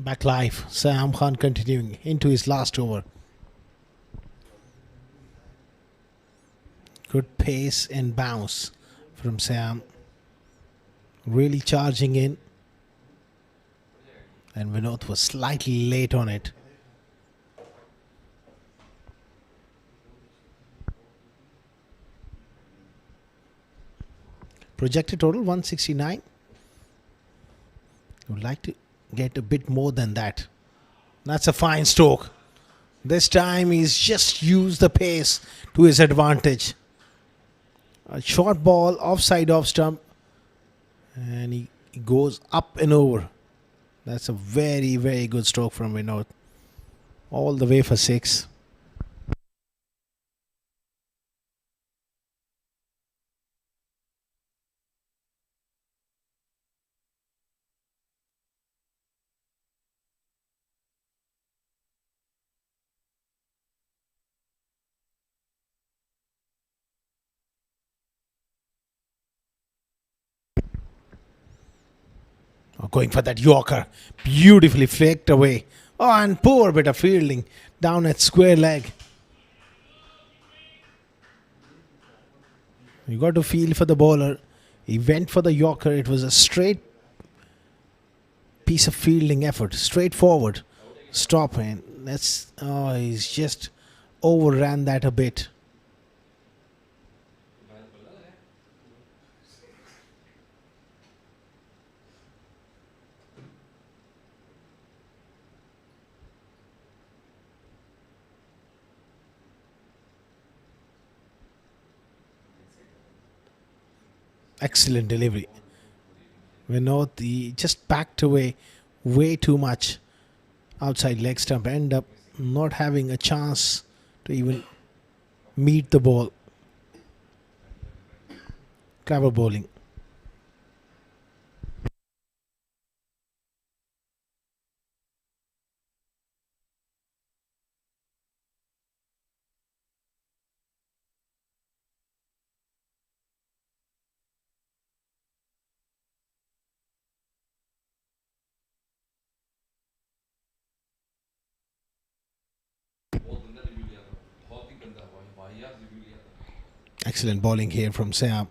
[SPEAKER 1] Back live. Sam Khan continuing into his last over. Good pace and bounce from Sam. Really charging in. And Vinod was slightly late on it. Projected total 169. Would like to get a bit more than that. That's a fine stroke. This time he's just used the pace to his advantage. A short ball offside off stump. And he goes up and over. That's a very, very good stroke from Vinod. All the way for 6. Going for that Yorker. Beautifully flicked away. Oh, and poor bit of fielding down at square leg. You got to feel for the bowler. He went for the Yorker. It was a straight piece of fielding effort. Straightforward. Stop. And that's. Oh, he's just overran that a bit. Excellent delivery. Vinod, he just backed away way too much outside leg stump. End up not having a chance to even meet the ball. Clever bowling. Excellent bowling here from Sam.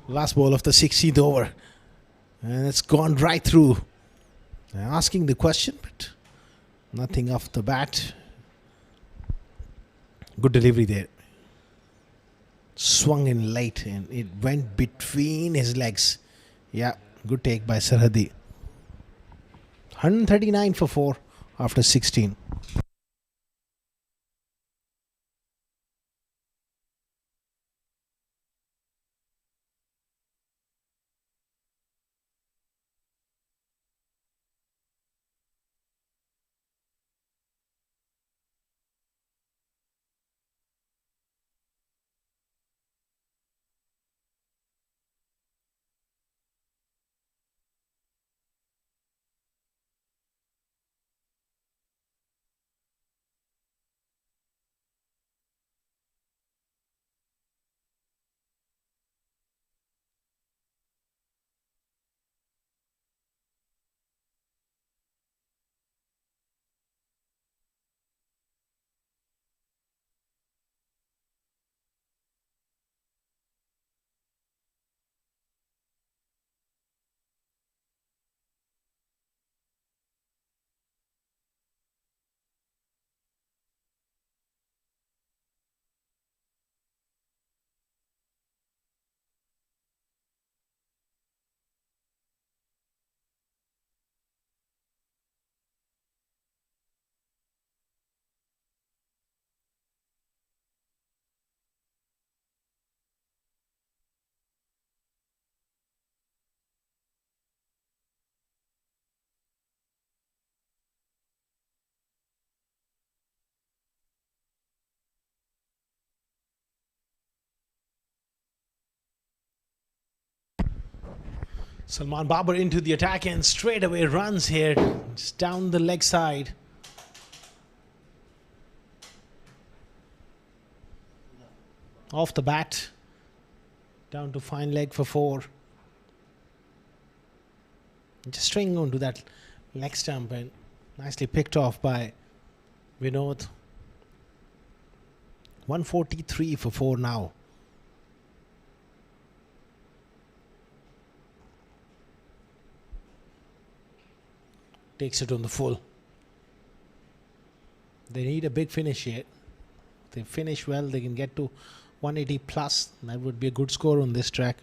[SPEAKER 1] Last ball of the 16th over. And it's gone right through. Asking the question, but nothing off the bat. Good delivery there. Swung in late and it went between his legs. Yeah, good take by Sarhadi. 139 for 4 after 16. Salman Babar into the attack and straight away runs here. Just down the leg side. Off the bat. Down to fine leg for 4. Just stringing onto that leg stump and nicely picked off by Vinod. 143 for 4 now. Takes it on the full. They need a big finish here. If they finish well, they can get to 180 plus. That would be a good score on this track.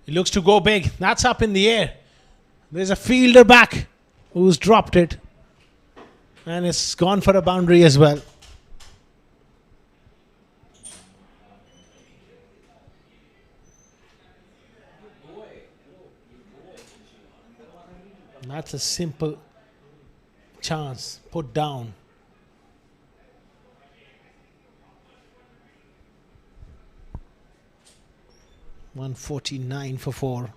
[SPEAKER 1] It looks to go big. That's up in the air. There's a fielder back who's dropped it. And it's gone for a boundary as well. That's a simple chance. Put down. $149 for 4.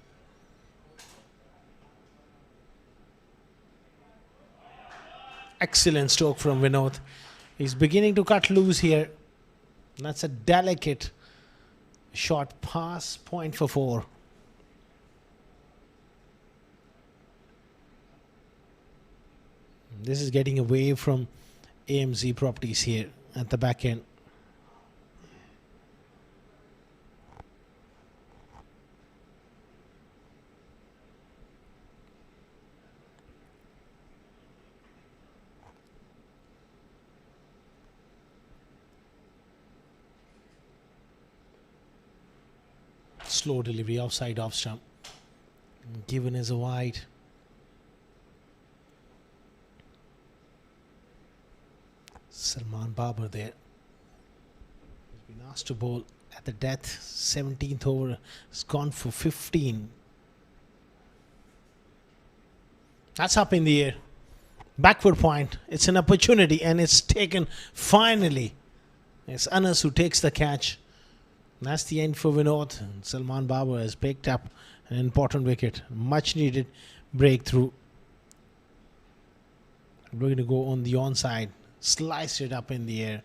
[SPEAKER 1] Excellent stroke from Vinod. He's beginning to cut loose here. That's a delicate short pass. Point for 4. This is getting away from AMZ properties here at the back end. Slow delivery offside off stump. Given as a wide. Salman Babar there. He's been asked to bowl at the death. 17th over. It's gone for 15. That's up in the air. Backward point. It's an opportunity and it's taken finally. It's Anas who takes the catch. That's the end for Vinod. And Salman Babar has picked up an important wicket. Much needed breakthrough. We're going to go on the onside. Sliced it up in the air.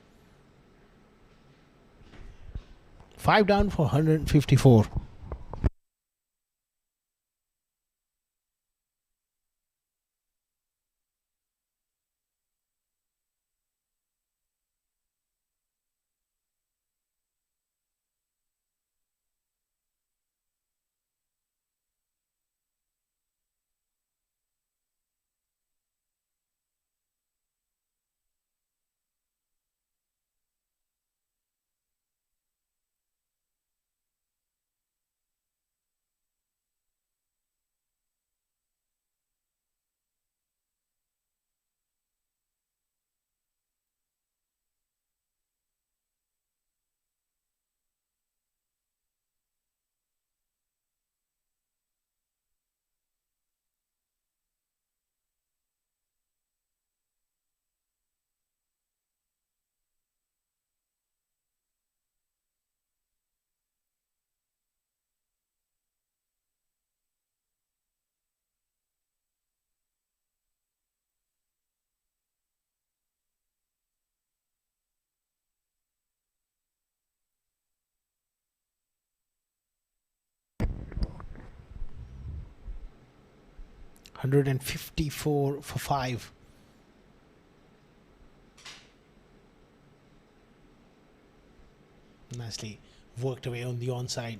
[SPEAKER 1] 5 down for 154. $154 for 5. Nicely worked away on the onside.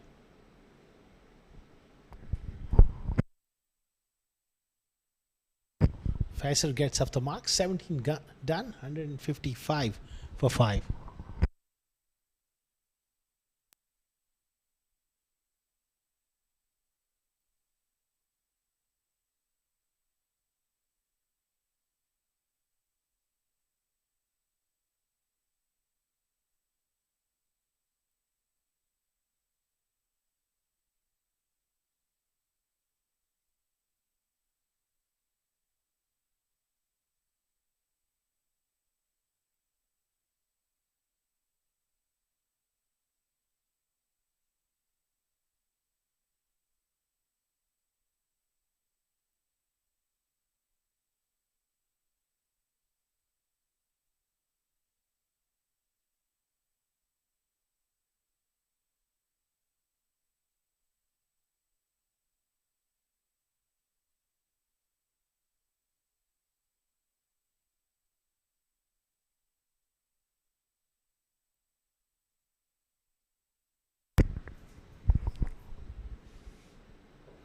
[SPEAKER 1] Faisal gets off the mark. 17 done. 155 for 5.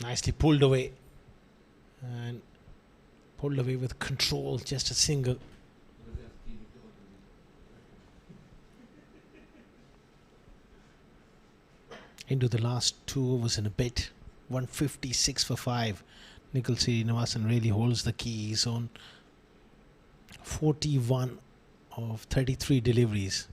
[SPEAKER 1] Nicely pulled away. And pulled away with control. Just a single. Into the last 2 overs in a bit. 156 for 5. Nikhil Srinivasan really holds the key. He's on 41 of 33 deliveries.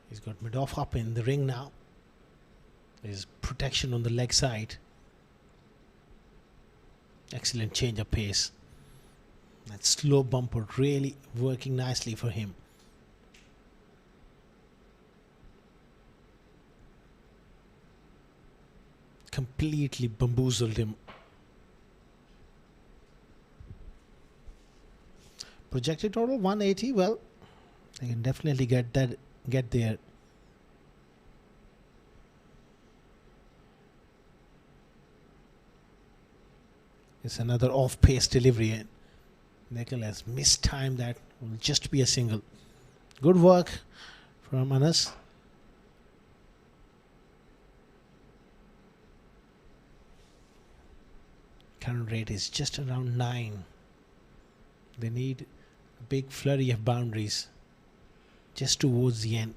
[SPEAKER 1] He's got mid-off up in the ring now. There's protection on the leg side. Excellent change of pace. That slow bumper really working nicely for him. Completely bamboozled him. Projected total 180. Well, they can definitely get there. It's another off-pace delivery, and Nikhil has mistimed that. Will just be a single. Good work from Anas. Current rate is just around 9. They need a big flurry of boundaries just towards the end.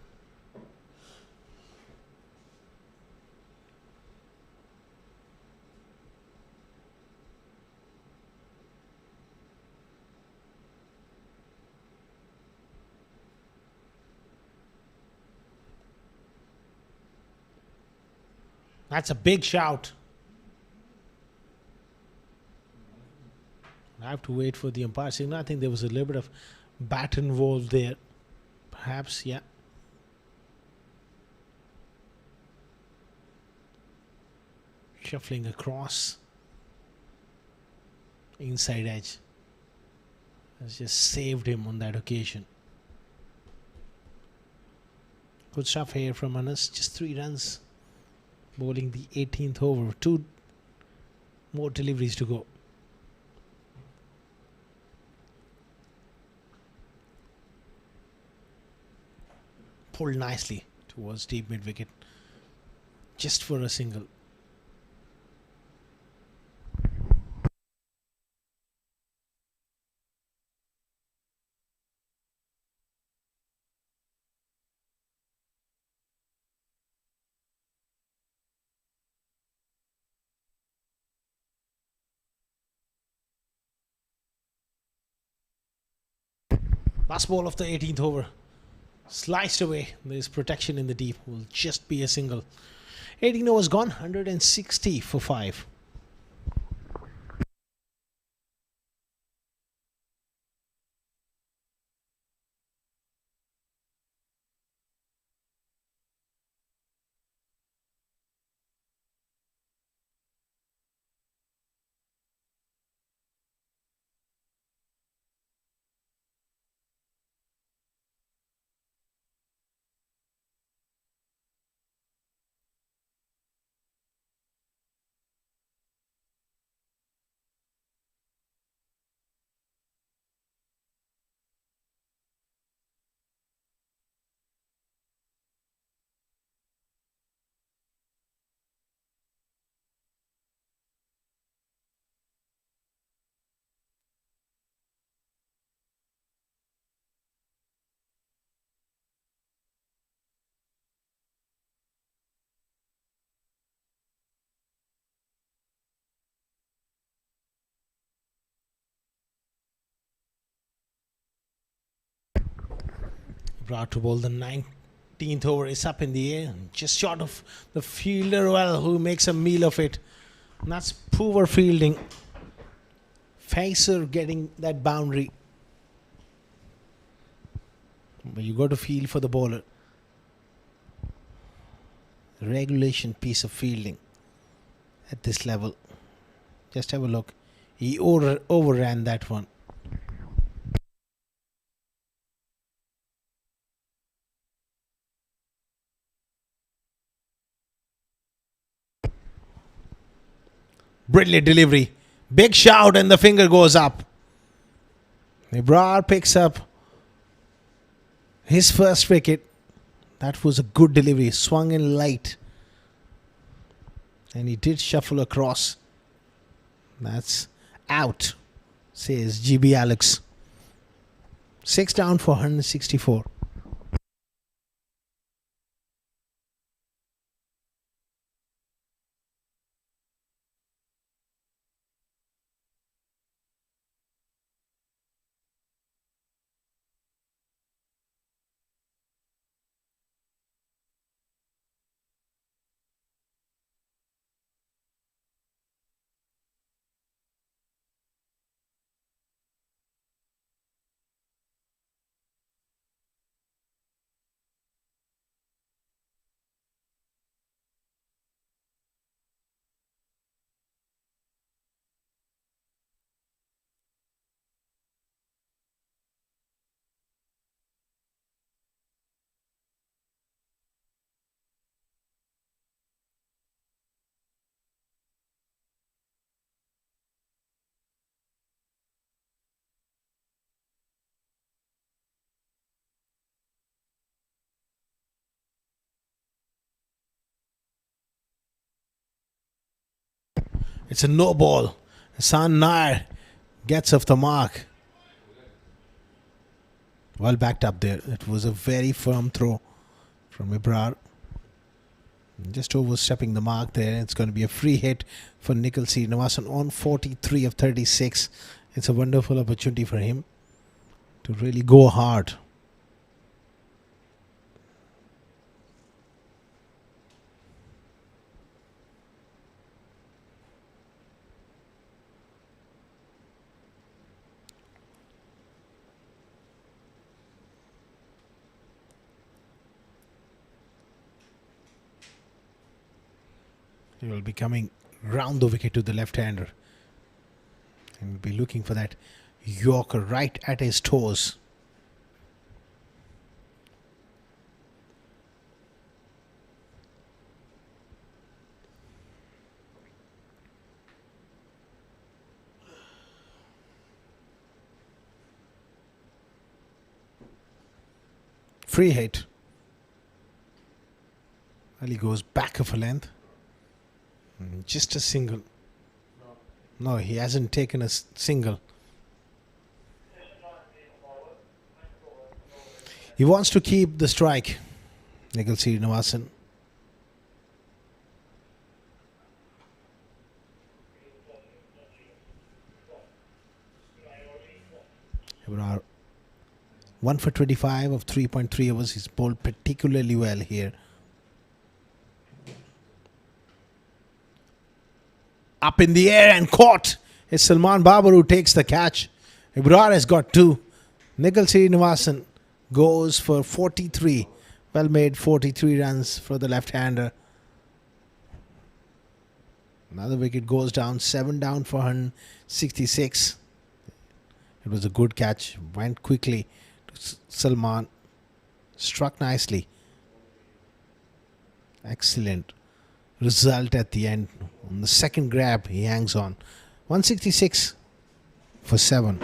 [SPEAKER 1] That's a big shout. I have to wait for the umpire signal. I think there was a little bit of bat involved there. Perhaps, yeah. Shuffling across. Inside edge. Has just saved him on that occasion. Good stuff here from Anas. Just 3 runs. Bowling the 18th over. 2 more deliveries to go. Pulled nicely towards deep mid wicket. Just for a single. Last ball of the 18th over. Sliced away. There's protection in the deep. Will just be a single. 18 overs gone. 160 for 5. Brought to bowl the 19th over is up in the air. Just short of the fielder, well, who makes a meal of it. And that's poor fielding. Facer getting that boundary. But you got to feel for the bowler. regulation piece of fielding at this level. Just have a look. He overran that one. Brilliant delivery. Big shout and the finger goes up. Ebrar picks up his first wicket. That was a good delivery. Swung in light. And he did shuffle across. That's out, says GB Alex. 6 down for 164. It's a no ball. Hassan Nair gets off the mark. Well backed up there. It was a very firm throw from Ebrar. Just overstepping the mark there. It's going to be a free hit for Nikhil Srinivasan on 43 of 36. It's a wonderful opportunity for him to really go hard. He will be coming round the wicket to the left-hander. And will be looking for that Yorker right at his toes. Free hit. Well, he goes back of a length. Just a single. No, he hasn't taken a single. He wants to keep the strike, Nikhil Srinivasan. Ebrar 1 for 25 of 3.3 overs. He's bowled particularly well here. Up in the air and caught. It's Salman Babar who takes the catch. Ebrar has got 2. Nikhil Srinivasan goes for 43. Well made 43 runs for the left-hander. Another wicket goes down. 7 down for 166. It was a good catch. Went quickly to Salman. Struck nicely. Excellent result at the end. On the second grab, he hangs on. 166 for 7.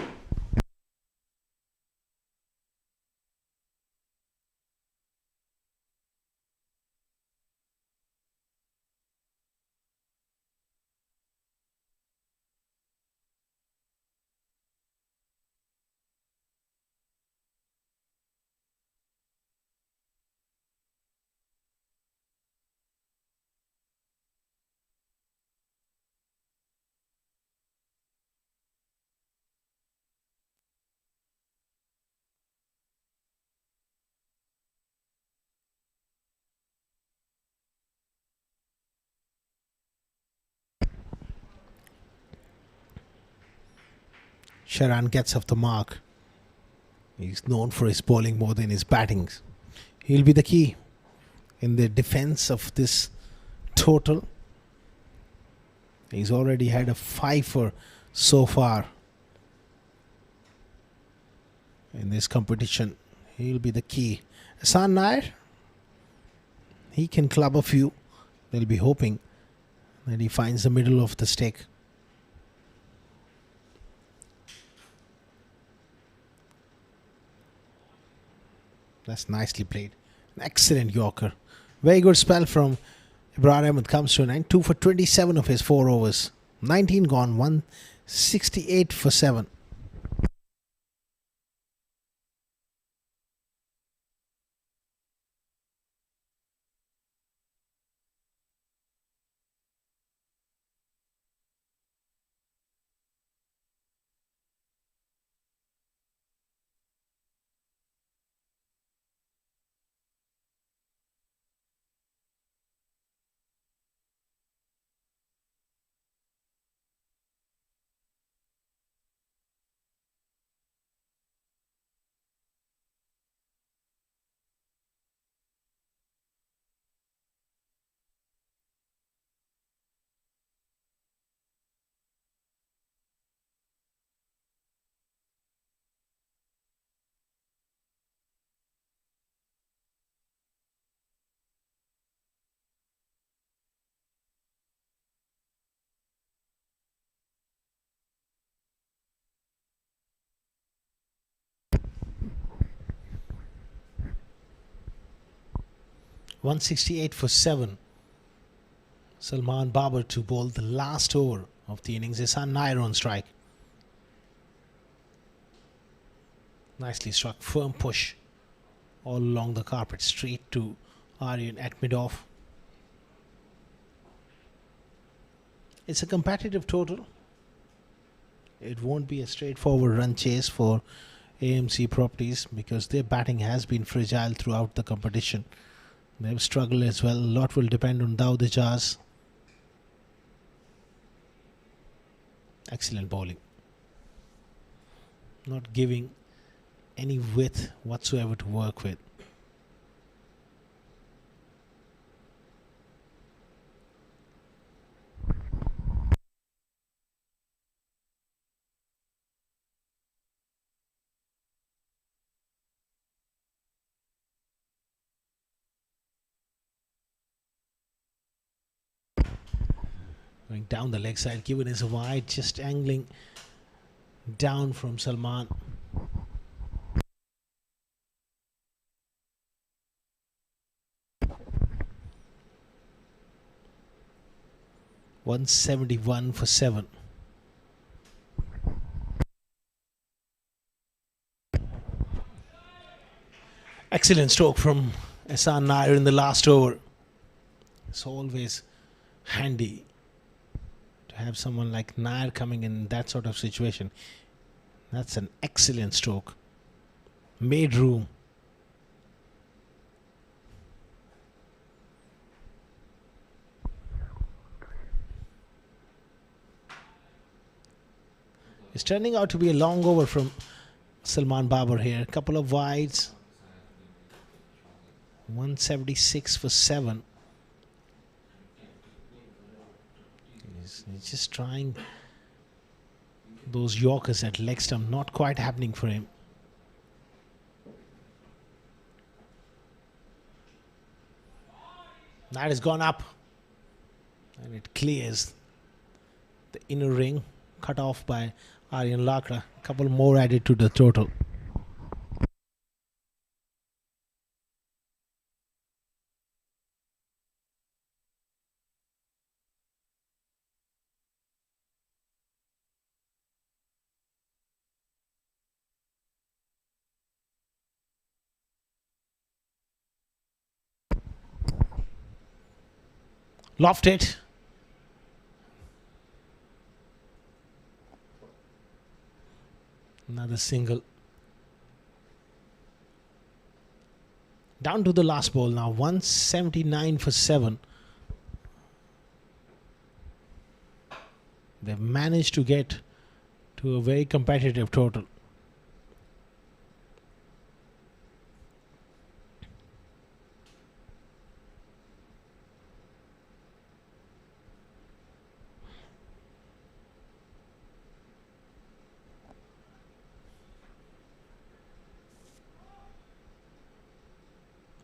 [SPEAKER 1] Sharan gets off the mark. He's known for his bowling more than his batting. He'll be the key in the defense of this total. He's already had a 5-for so far in this competition. He'll be the key. Hasan Nair, he can club a few. They'll be hoping that he finds the middle of the stake. That's nicely played. An excellent Yorker. Very good spell from Ibrahim Ahmed comes to an end. 2 for 27 of his 4 overs. 19 gone, 168 for 7. .168 for 7. Salman Babar to bowl the last over of the innings. Hasan Nair on strike. Nicely struck. Firm push all along the carpet. Straight to Aryan Akhmedov. It's a competitive total. It won't be a straightforward run chase for AMC Properties because their batting has been fragile throughout the competition. They've struggled as well. A lot will depend on Dawood Ijaz. Excellent bowling. Not giving any width whatsoever to work with. Going down the leg side, given is a wide, just angling down from Salman. .171 for 7. Excellent stroke from Hasan Nair in the last over. It's always handy to have someone like Nair coming in that sort of situation. That's an excellent stroke. Made room. It's turning out to be a long over from Salman Babar here. A couple of wides. 176 for 7. He's just trying those Yorkers at leg stump. Not quite happening for him. That has gone up. And it clears the inner ring. Cut off by Aryan Lakra. A couple more added to the total. Lofted. Another single. Down to the last ball now. 179 for 7. They've managed to get to a very competitive total.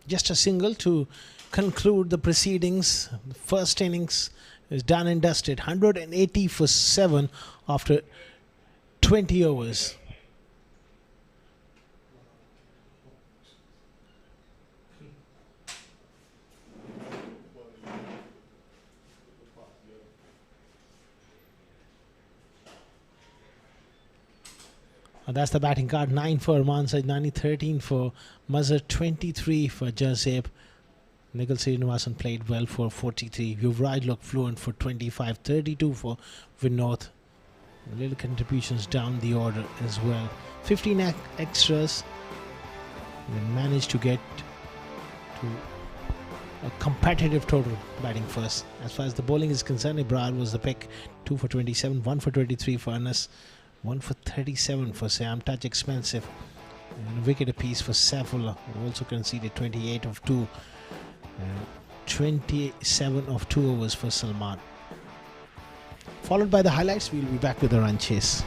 [SPEAKER 1] Just a single to conclude the proceedings. The first innings is done and dusted. 180 for 7 after 20 overs. That's the batting card. 9 for Mansaj, 13 for Mazhar, 23 for Jazeb. Nikhil Srinivasan played well for 43. Yuvraj looked fluent for 25. 32 for Vinod. Little contributions down the order as well. 15 extras. They managed to get to a competitive total batting first. As far as the bowling is concerned, Ibrahim was the pick. 2 for 27, 1 for 23 for Anas, 1 for 37 for Sam. Touch expensive. And a wicket apiece for Saifullah, who also conceded 28 of 2. 27 of 2 overs for Salman. Followed by the highlights, we'll be back with the run chase.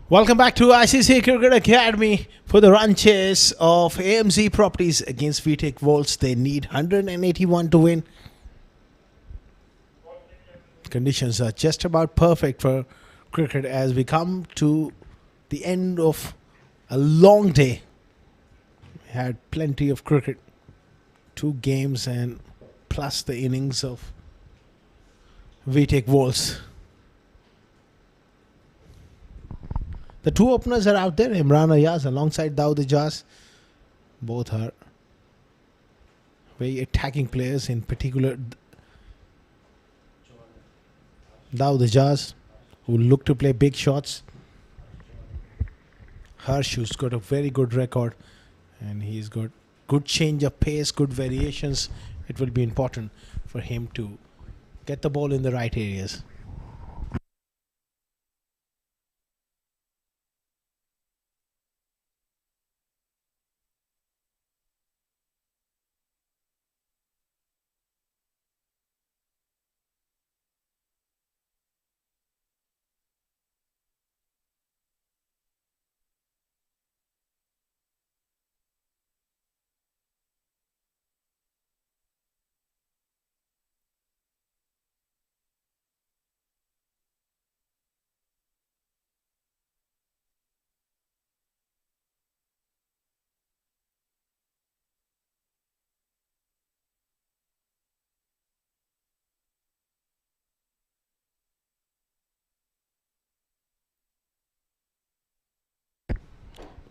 [SPEAKER 1] Welcome back to ICCA Cricket Academy for the run chase of AMZ Properties against Vtac Volts. They need 181 to win. Conditions are just about perfect for cricket as we come to the end of a long day. We had plenty of cricket, 2 games and plus the innings of Vtac Volts. The two openers are out there, Imran Ayaz alongside Dawood Ijaz. Both are very attacking players, in particular Dawood Ijaz, who look to play big shots. Harsh, who's got a very good record, and he's got good change of pace, good variations. It will be important for him to get the ball in the right areas.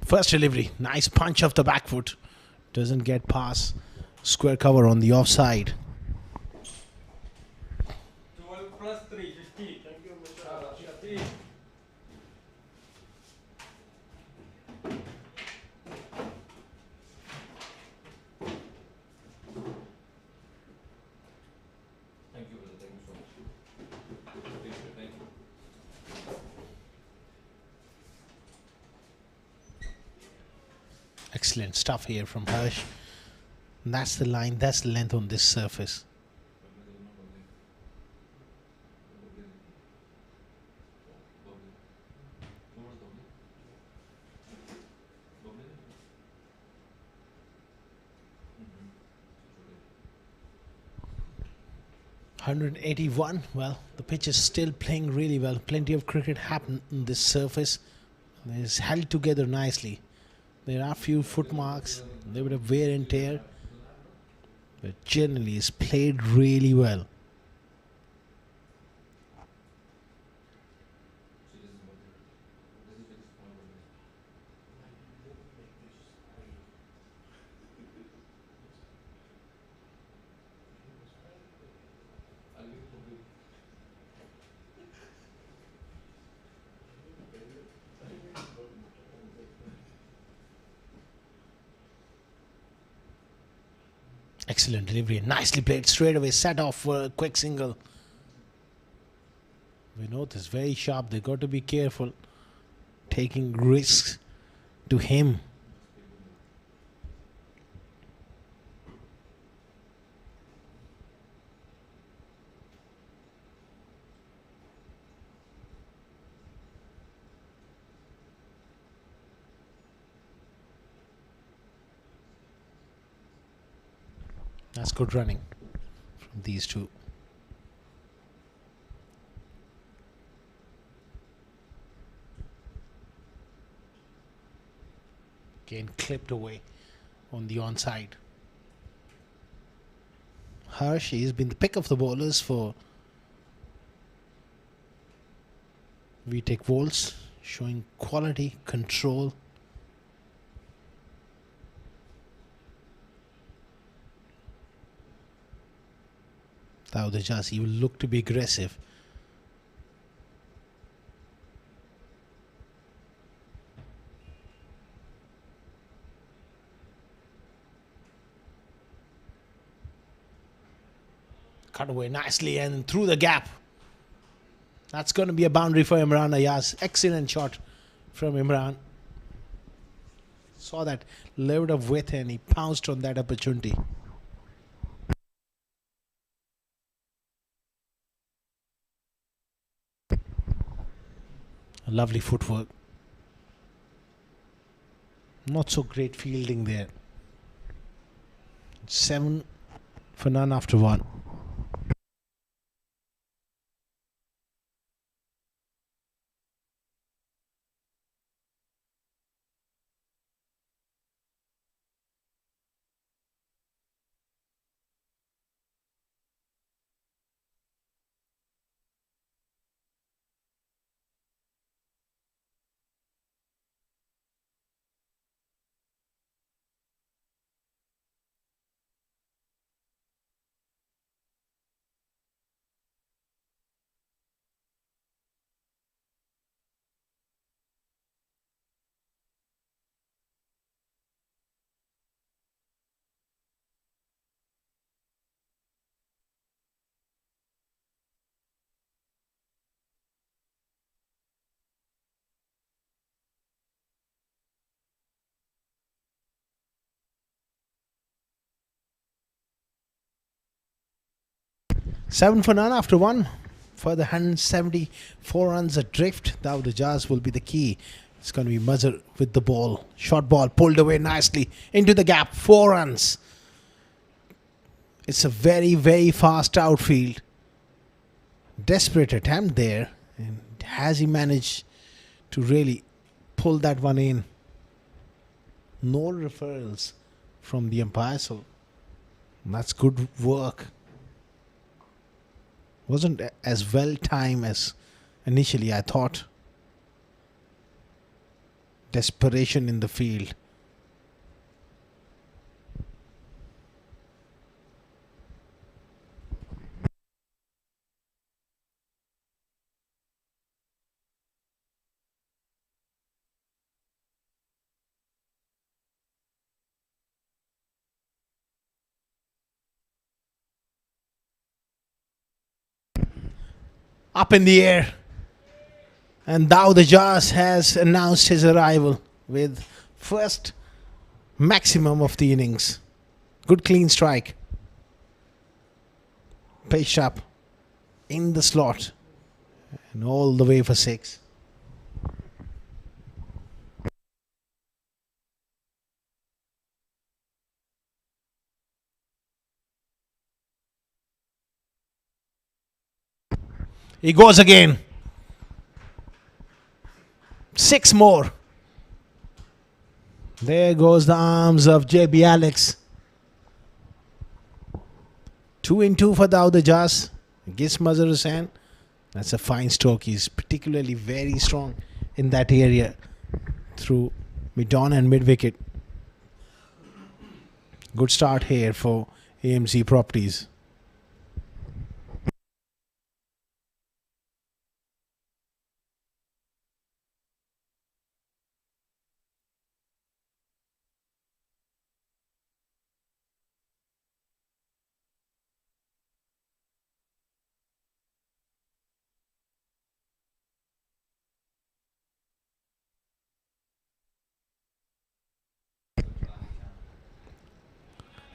[SPEAKER 1] First delivery, nice punch off the back foot. Doesn't get past square cover on the offside.
[SPEAKER 2] 12 plus 3, 15. Thank you, Mr. 15. Thank you, brother. Thank you so much. Thank you.
[SPEAKER 1] Excellent stuff here from Harsh. That's the line, that's the length on this surface. .181. Well, the pitch is still playing really well. Plenty of cricket happened on this surface. It's held together nicely. There are a few foot marks, a little bit of wear and tear, but generally it's played really well. Excellent delivery, nicely played straight away, set off for a quick single. Vinod is very sharp, they got to be careful taking risks to him. That's good running from these two. Again clipped away on the onside. Harsh, he's been the pick of the bowlers for Vtac Volts, showing quality, control. Dawood Ijaz, he will look to be aggressive. Cut away nicely and through the gap. That's going to be a boundary for Imran Ayaz. Excellent shot from Imran. Saw that little bit of width and he pounced on that opportunity. Lovely footwork. Not so great fielding there. 7 for none after 1. Seven for none after 1. Further 174 runs adrift. Now the Jazz will be the key. It's going to be Muzzer with the ball. Short ball pulled away nicely into the gap. 4 runs. It's a very, very fast outfield. Desperate attempt there. And has he managed to really pull that one in? No referrals from the umpire, so that's good work. Wasn't as well timed as initially I thought. Desperation in the field. Up in the air. And now the Jazz has announced his arrival with first maximum of the innings. Good clean strike. Pitched up in the slot. And all the way for 6. He goes again. 6 more. There goes the arms of JB Alex. 2-2 for the Jazz. Gives Mazhar Hussain. That's a fine stroke. He's particularly very strong in that area through mid-on and mid-wicket. Good start here for AMZ Properties.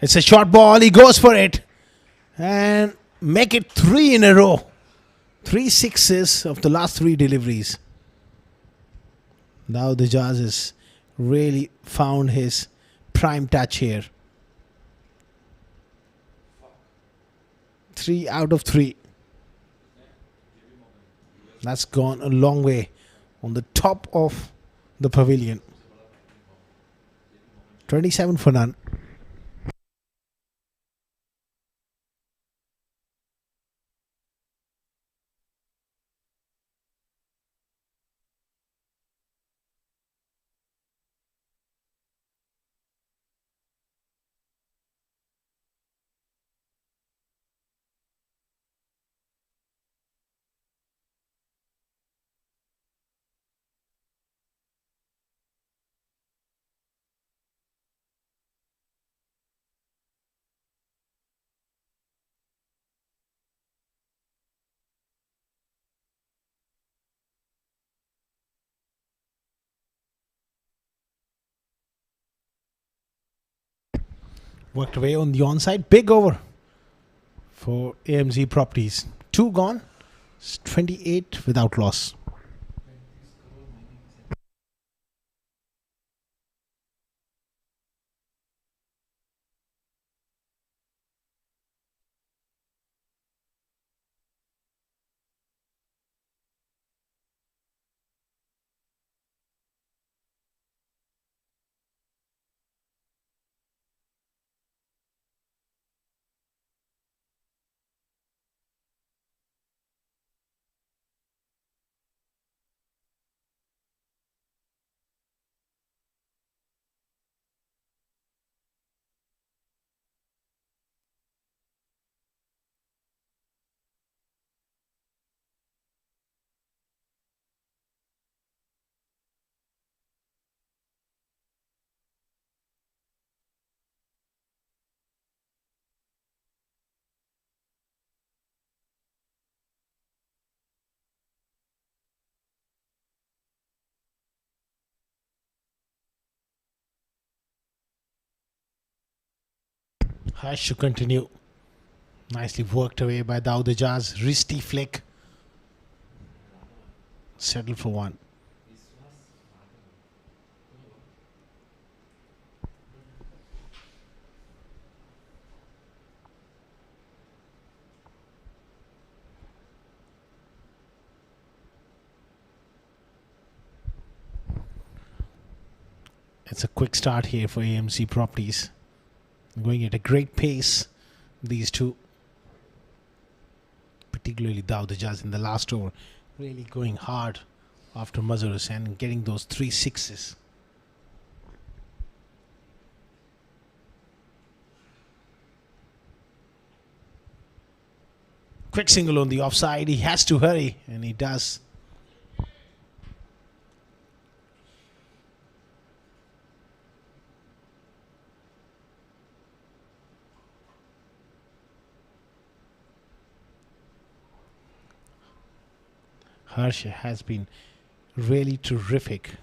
[SPEAKER 1] It's a short ball. He goes for it. And make it 3 in a row. 3 sixes of the last 3 deliveries. Now the Jazz has really found his prime touch here. 3 out of 3. That's gone a long way on the top of the pavilion. 27 for none. Worked away on the onside. Big over for AMZ Properties. 2 gone. It's 28 without loss. Has to continue. Nicely worked away by Daud Ejaz. Wristy flick. Settle for one. It's a quick start here for AMZ Properties. Going at a great pace, these two. Particularly Daud Ejaz in the last over. Really going hard after Mazhar Hussain and getting those 3 sixes. Quick single on the offside. He has to hurry, and he does. Harsh has been really terrific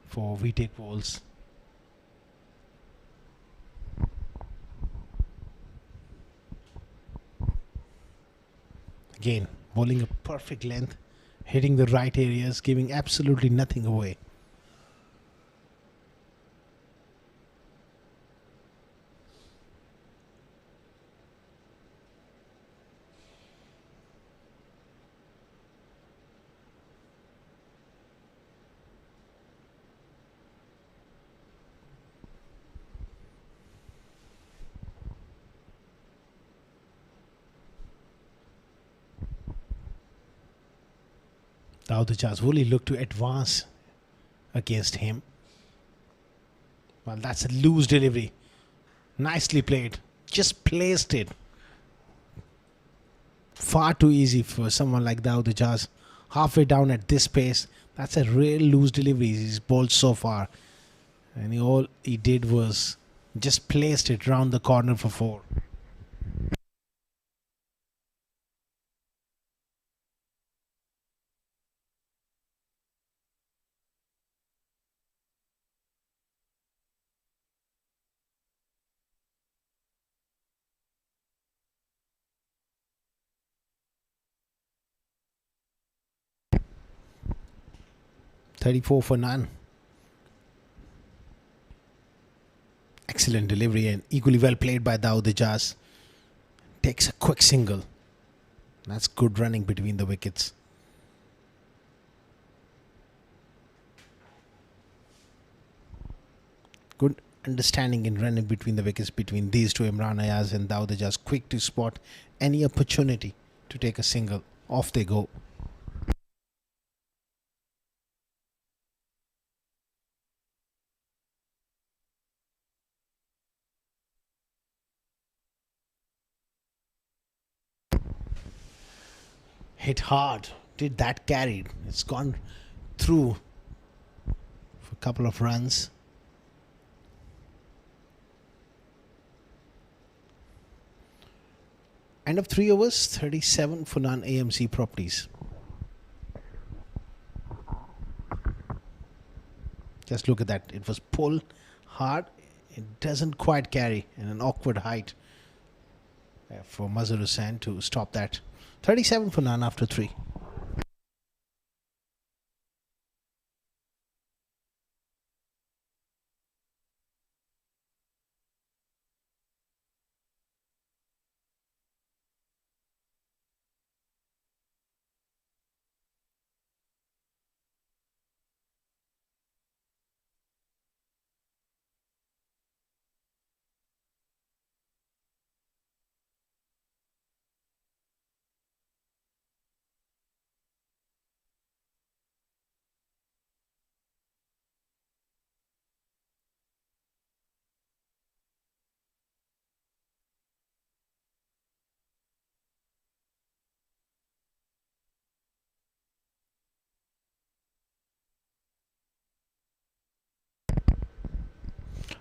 [SPEAKER 1] for Vtac balls. Again, bowling a perfect length, hitting the right areas, giving absolutely nothing away. Daud Ejaz really looked to advance against him. Well, that's a loose delivery. Nicely played. Just placed it. Far too easy for someone like Daud Ejaz. Halfway down at this pace, that's a real loose delivery he's bowled so far. And all he did was just placed it round the corner for 4. .34 for none. Excellent delivery and equally well played by Daud Ejaz. Takes a quick single. That's good running between the wickets. Good understanding in running between the wickets between these two, Imran Ayaz and Daud Ejaz. Quick to spot any opportunity to take a single. Off they go. Hit hard. Did that carry? It's gone through for a couple of runs. End of 3 overs, 37 for none. AMZ Properties. Just look at that. It was pulled hard. It doesn't quite carry in an awkward height for Mazhar Hussain to stop that. 37 for none after 3.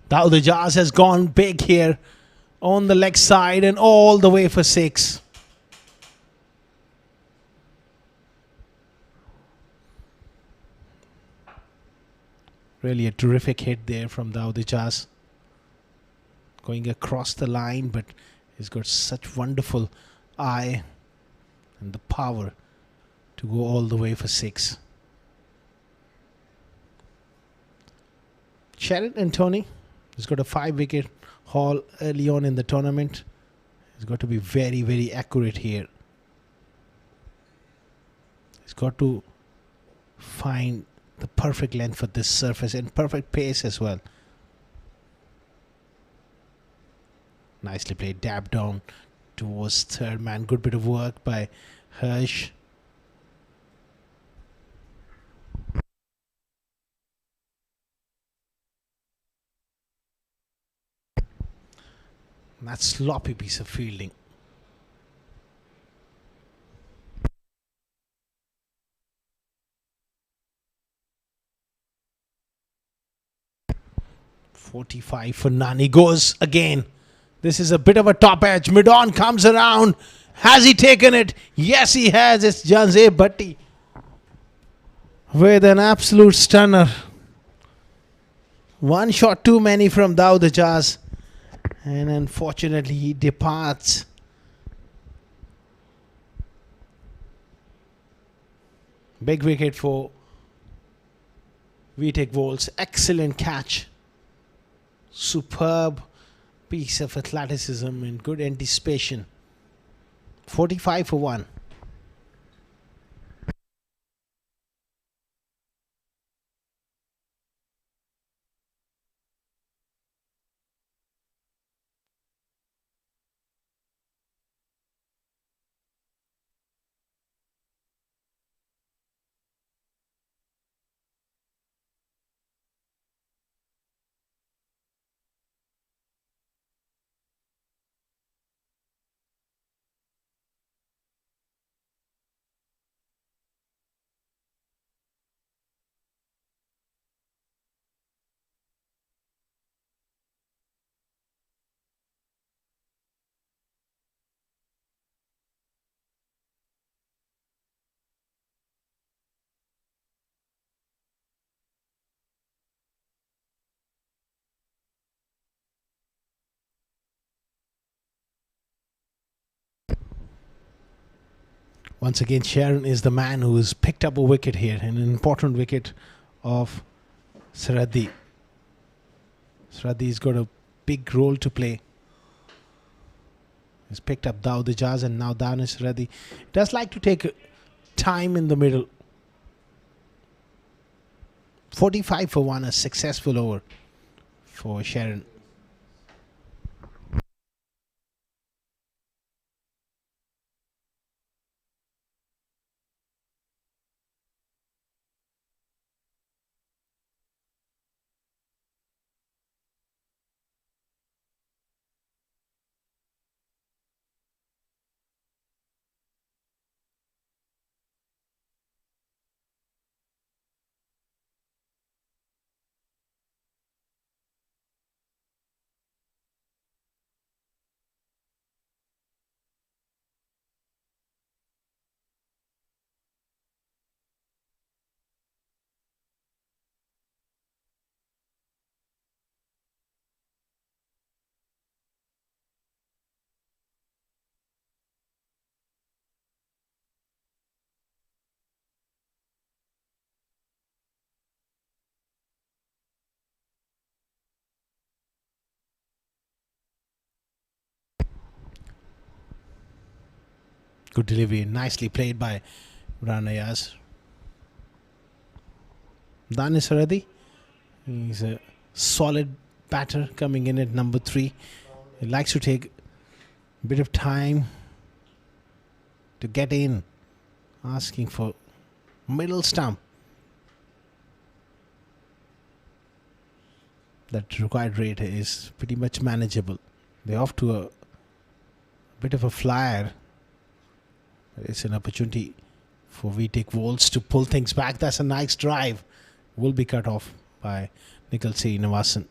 [SPEAKER 1] Daud Ejaz has gone big here on the leg side and all the way for 6. Really a terrific hit there from Daud Ejaz. going across the line, but he's got such wonderful eye and the power to go all the way for 6. Sharon and Tony has got a 5-wicket haul early on in the tournament. He's got to be very, very accurate here. He's got to find the perfect length for this surface and perfect pace as well. Nicely played. Dab down towards third man. Good bit of work by Hirsch. That sloppy piece of fielding. .45 for Nani. Goes again. This is a bit of a top edge. Mid-on comes around. Has he taken it? Yes, he has. It's Janze Bhatti with an absolute stunner. One shot too many from Daud Ajaz. And unfortunately, he departs. Big wicket for Vtac Volts. Excellent catch. Superb piece of athleticism and good anticipation. 45 for 1. Once again, Sharon is the man who has picked up a wicket here, an important wicket of Saradhi. Saradhi's got a big role to play. He's picked up Daud Ajaz and now Danish Saradhi. Does like to take time in the middle. 45 for 1, a successful over for Sharon. Good delivery, nicely played by Ranayas. Danish Saradhi, he's a solid batter coming in at number 3. He likes to take a bit of time to get in, asking for middle stump. That required rate is pretty much manageable. They're off to a bit of a flyer. It's an opportunity for Vtac Volts to pull things back. That's a nice drive. Will be cut off by Nikhil Srinivasan.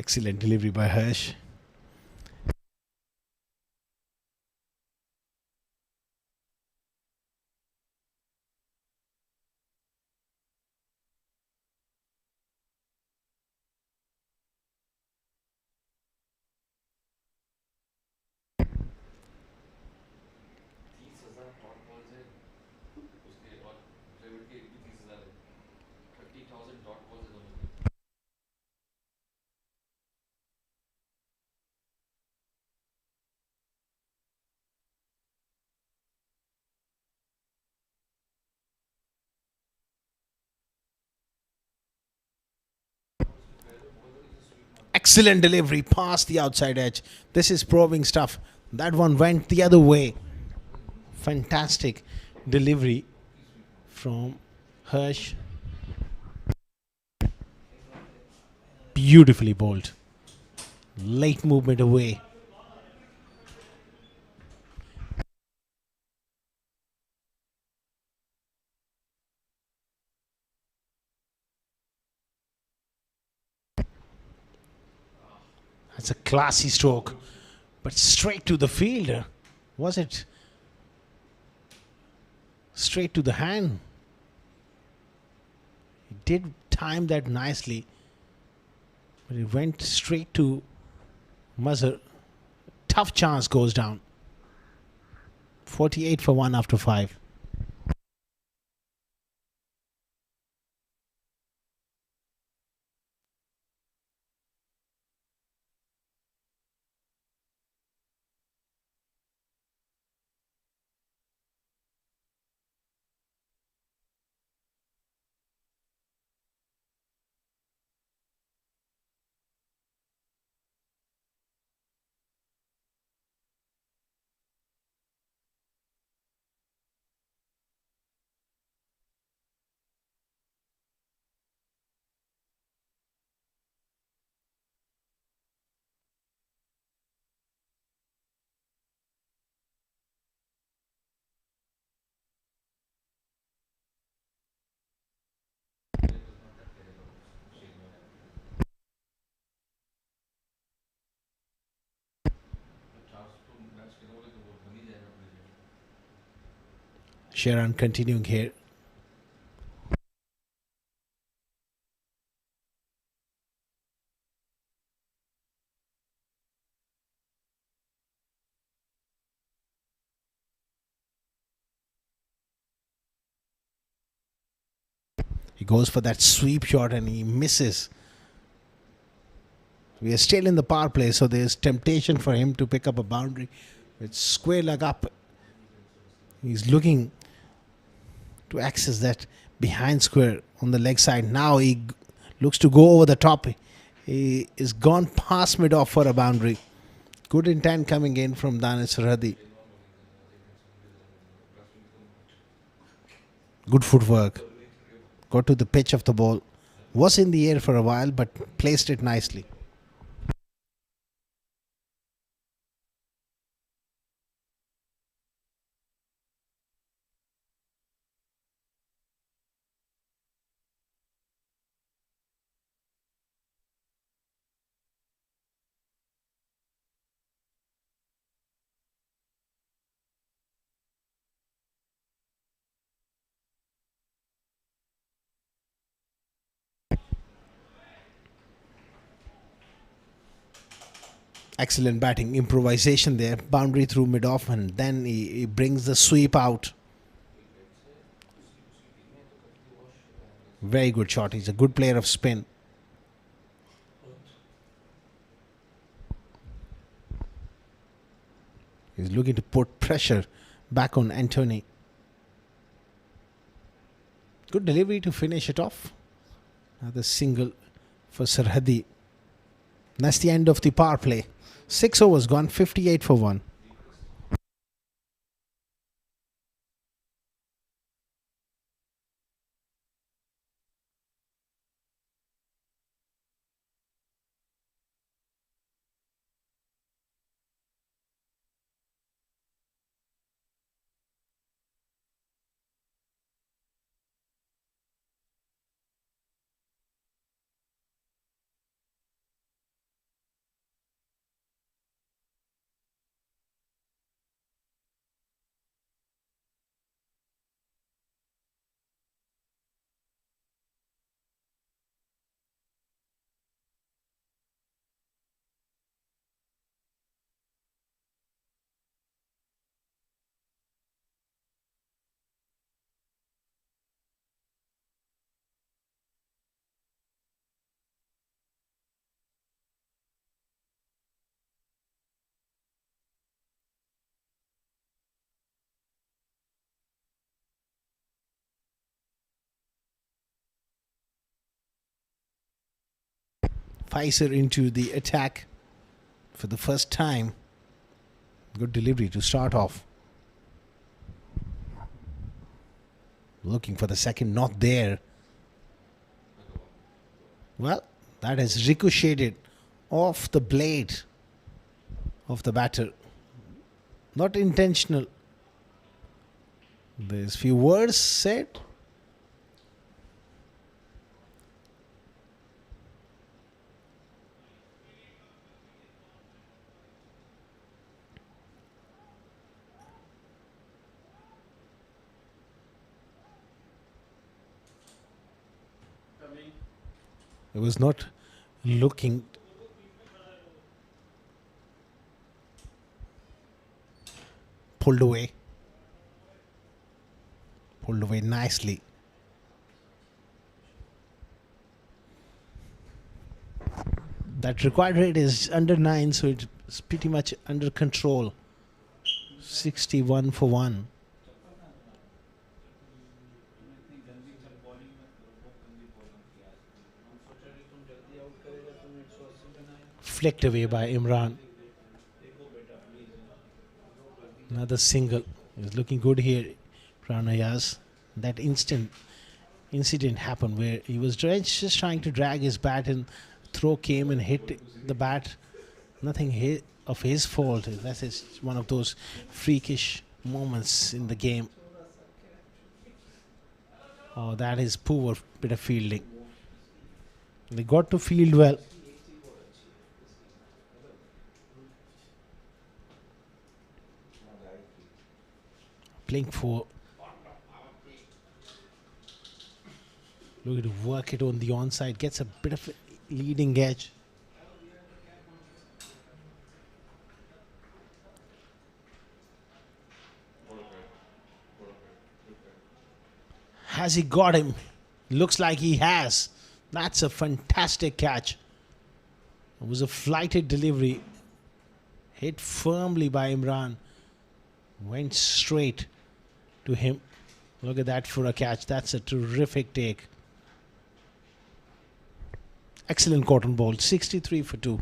[SPEAKER 1] Excellent delivery by Hirsch. Excellent delivery past the outside edge. This is probing stuff. That one went the other way. Fantastic delivery from Hirsch. Beautifully bowled. Late movement away. That's a classy stroke. But straight to the fielder. Was it straight to the hand? He did time that nicely. But it went straight to Muzzer. Tough chance goes down. 48 for 1 after 5. Sharon continuing here. He goes for that sweep shot and he misses. We are still in the power play, so there's temptation for him to pick up a boundary. It's square leg up. He's looking to access that behind square on the leg side. Now he looks to go over the top. He is gone past mid off for a boundary. Good intent coming in from Danish Sarhadi. Good footwork. Got to the pitch of the ball. Was in the air for a while, but placed it nicely. Excellent batting, improvisation there. Boundary through mid off, and then he brings the sweep out. Very good shot. He's a good player of spin. He's looking to put pressure back on Anthony. Good delivery to finish it off. Another single for Sarhadi. That's the end of the power play. 6 overs gone, 58 for 1. Pfizer into the attack for the first time. Good delivery to start off. Looking for the second, not there. Well, that has ricocheted off the blade of the batter. Not intentional. There's few words said. It was not looking. Pulled away. Pulled away nicely. That required rate is under 9, so it's pretty much under control. 61 for 1. Flicked away by Imran. Another single. He's looking good here, Pranayas. That incident happened where he was just trying to drag his bat and throw came and hit the bat. Nothing of his fault. That is one of those freakish moments in the game. Oh, that is poor bit of fielding. They got to field well. Playing for. Looking to work it on the onside. Gets a bit of a leading edge. Has he got him? Looks like he has. That's a fantastic catch. It was a flighted delivery. Hit firmly by Imran. Went straight to him. Look at that for a catch. That's a terrific take. Excellent cotton ball. 63 for 2.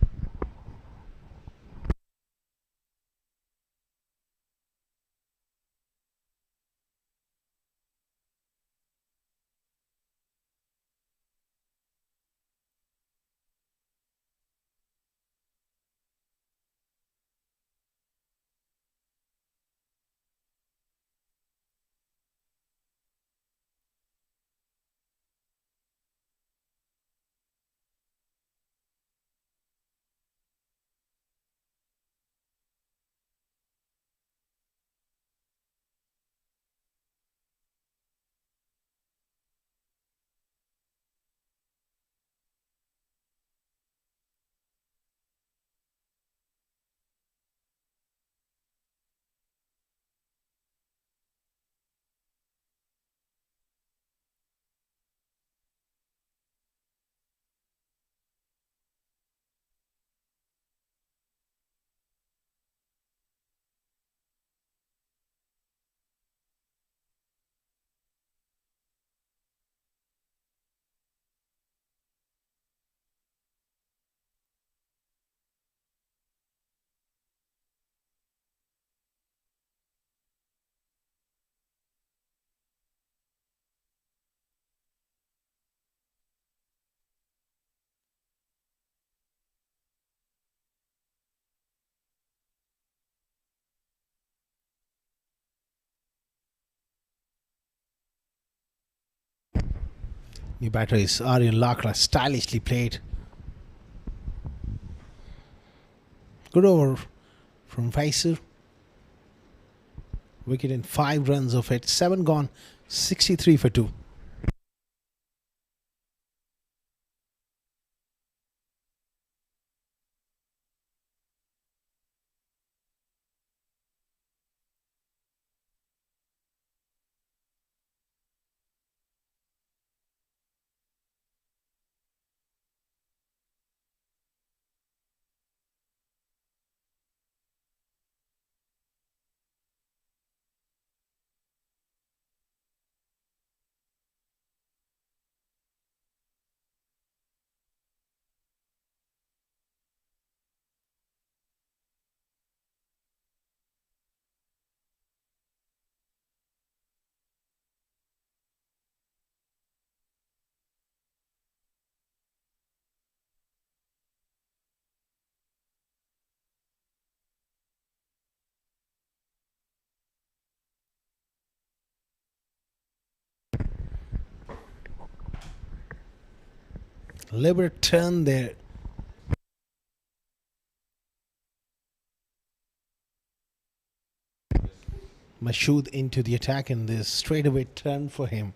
[SPEAKER 1] New batter is Aryan Lakra. Stylishly played. Good over from Pfizer. Wicket in 5 runs of it. 7 gone. 63 for 2. Deliberate turn there. Mashood into the attack, and this straightaway turn for him.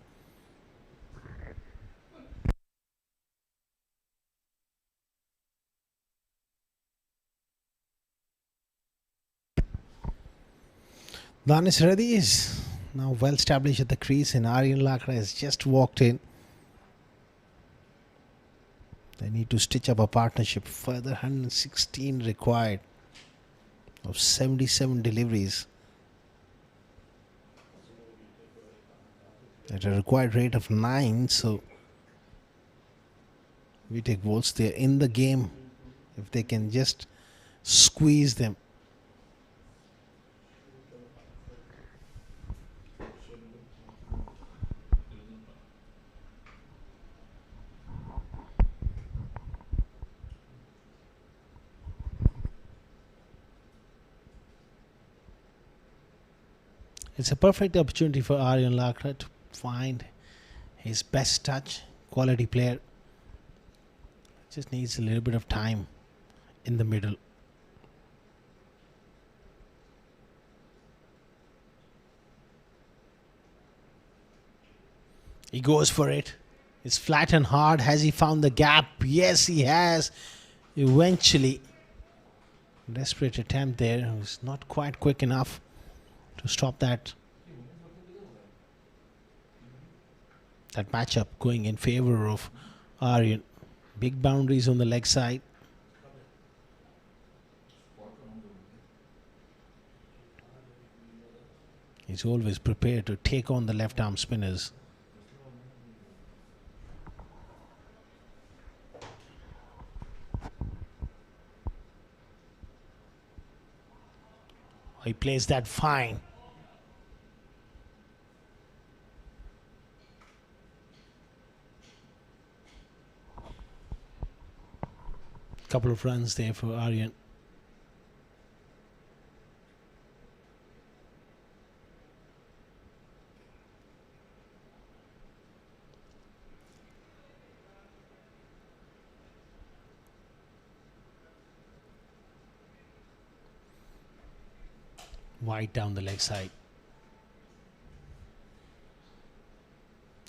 [SPEAKER 1] Danis Reddy is now well established at the crease, and Aryan Lakra has just walked in. They need to stitch up a partnership. Further 116 required of 77 deliveries at a required rate of 9. So Vtac Volts, they're in the game if they can just squeeze them. It's a perfect opportunity for Aryan Lakra to find his best touch. Quality player. Just needs a little bit of time in the middle. He goes for it. It's flat and hard. Has he found the gap? Yes, he has. Eventually. Desperate attempt there. It was not quite quick enough to stop that matchup going in favor of Aryan. Big boundaries on the leg side. He's always prepared to take on the left arm spinners. He plays that fine. Couple of runs there for Aryan. Wide down the leg side.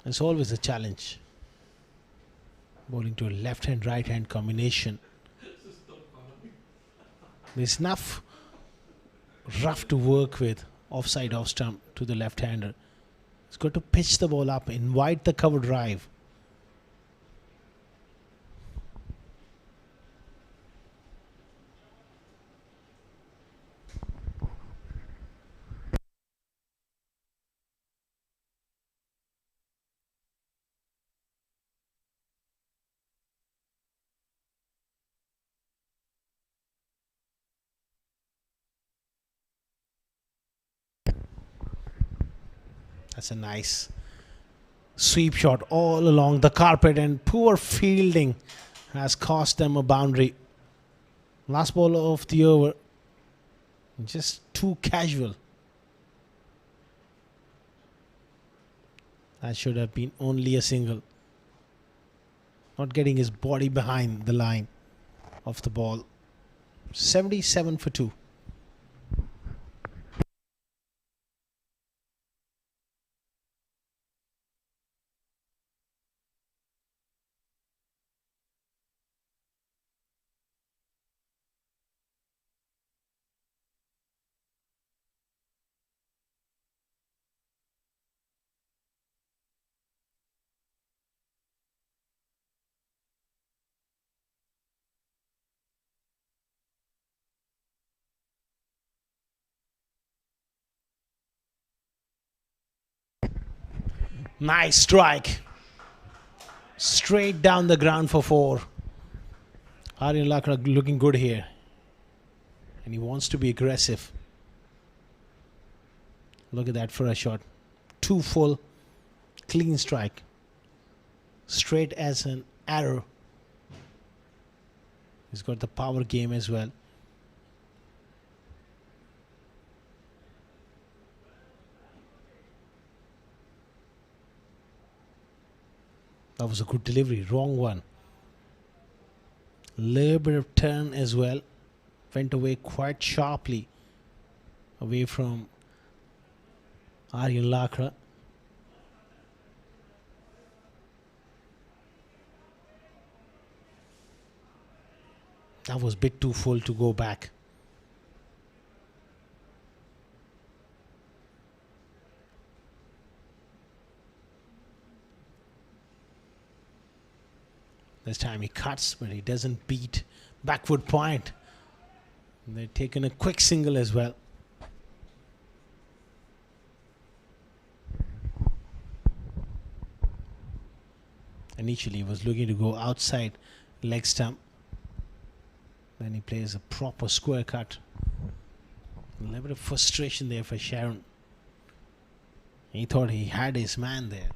[SPEAKER 1] It's always a challenge. Bowling to a left hand, right hand combination. There's enough rough to work with. Offside off stump to the left hander. He's got to pitch the ball up, invite the cover drive. That's a nice sweep shot all along the carpet, and poor fielding has cost them a boundary. Last ball of the over. Just too casual. That should have been only a single. Not getting his body behind the line of the ball. 77 for 2. Nice strike. Straight down the ground for 4. Aryan Lakra looking good here. And he wants to be aggressive. Look at that for a shot. 2 full. Clean strike. Straight as an arrow. He's got the power game as well. That was a good delivery. Wrong one. Little bit of turn as well. Went away quite sharply away from Aryan Lakra. That was a bit too full to go back. This time he cuts, but he doesn't beat backward point. And they've taken a quick single as well. Initially he was looking to go outside leg stump. Then he plays a proper square cut. A little bit of frustration there for Sharon. He thought he had his man there.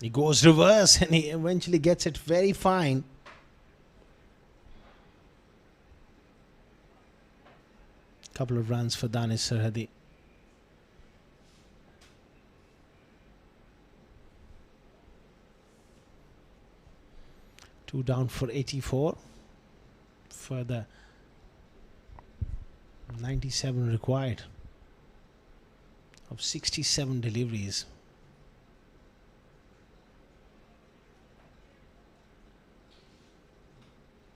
[SPEAKER 1] He goes reverse and he eventually gets it very fine. Couple of runs for Danish Sarhadi. Two down for 84. Further 97 required of 67 deliveries.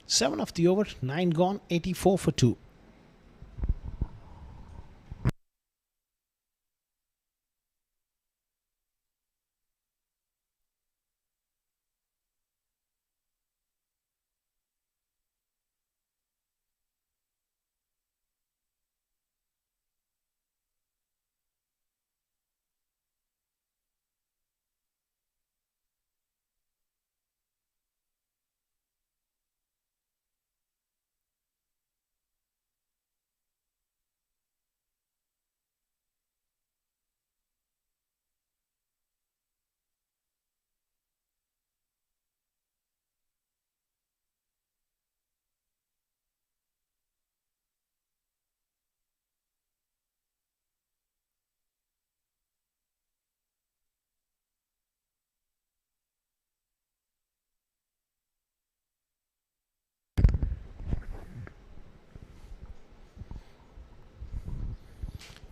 [SPEAKER 1] 7 of the over, 9 gone, 84 for 2.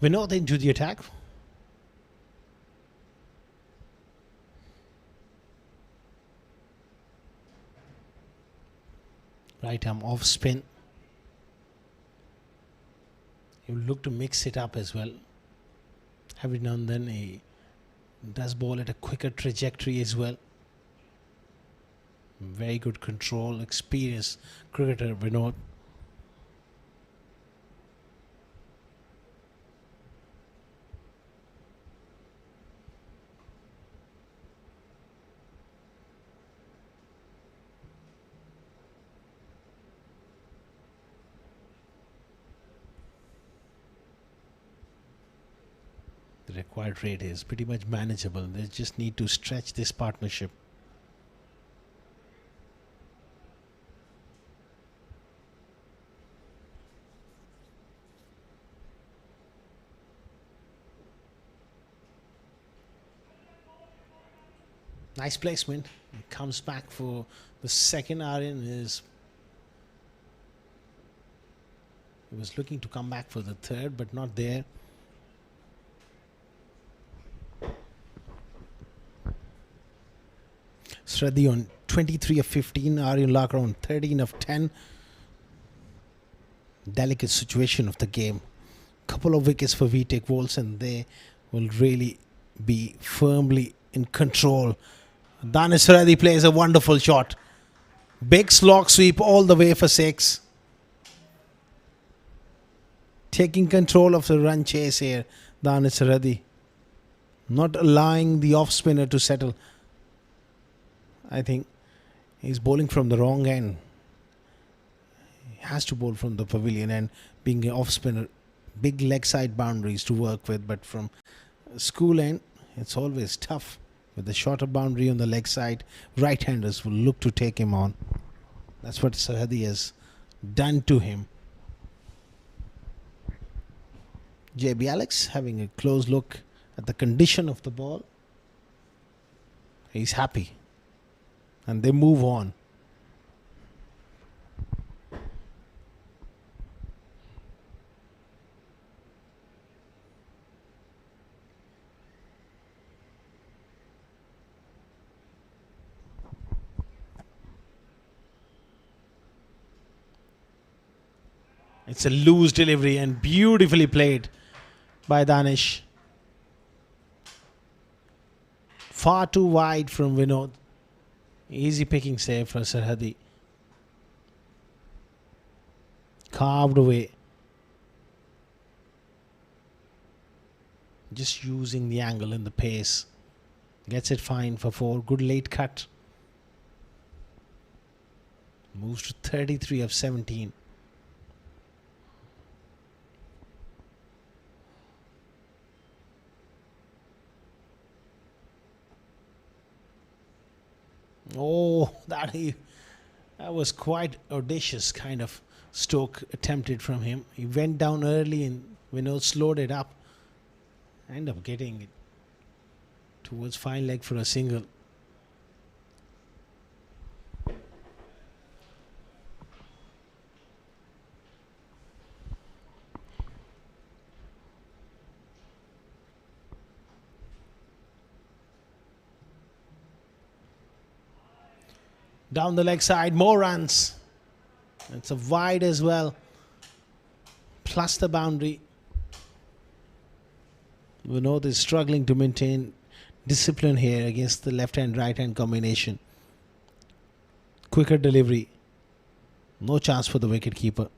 [SPEAKER 1] Vinod into the attack. Right arm off spin. You look to mix it up as well. Every now and then he does ball at a quicker trajectory as well. Very good control, experienced cricketer Vinod. The required rate is pretty much manageable. They just need to stretch this partnership. Nice placement. He comes back for the second Aryan. He was looking to come back for the third, but not there. Shraddhi on 23 of 15, Aryan Lakra on 13 of 10. Delicate situation of the game. Couple of wickets for Vtac Wolves and they will really be firmly in control. Danish Shraddhi plays a wonderful shot. Big slog sweep all the way for 6. Taking control of the run chase here, Danish Shraddhi. Not allowing the off spinner to settle. I think he's bowling from the wrong end. He has to bowl from the pavilion and being an off spinner, big leg side boundaries to work with, but from school end, it's always tough. With the shorter boundary on the leg side, right-handers will look to take him on. That's what Sarhadi has done to him. JB Alex having a close look at the condition of the ball. He's happy. And they move on. It's a loose delivery and beautifully played by Danish. Far too wide from Vinod. Easy picking save for Sarhadi. Carved away. Just using the angle and the pace. Gets it fine for 4. Good late cut. Moves to 33 of 17. Oh, that was quite audacious kind of stroke attempted from him. He went down early and Vinod slowed it up. End up getting it towards fine leg for a single. Down the leg side, more runs. It's a wide as well. Plus the boundary. Vinod is struggling to maintain discipline here against the left-hand, right-hand combination. Quicker delivery. No chance for the wicket-keeper.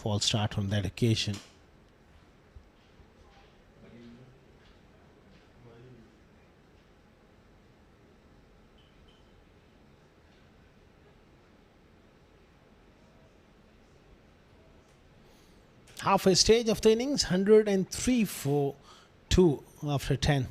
[SPEAKER 1] False start on that occasion. Halfway stage of the innings, 103 for 2 after 10.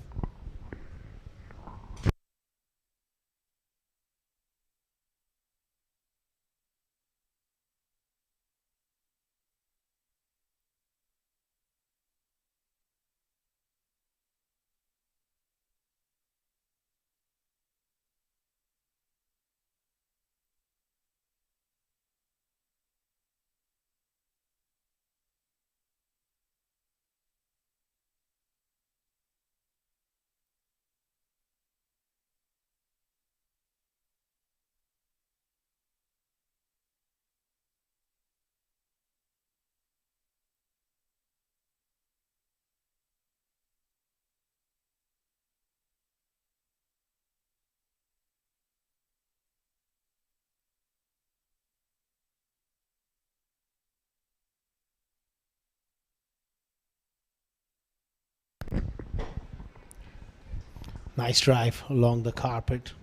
[SPEAKER 1] Nice drive along the carpet.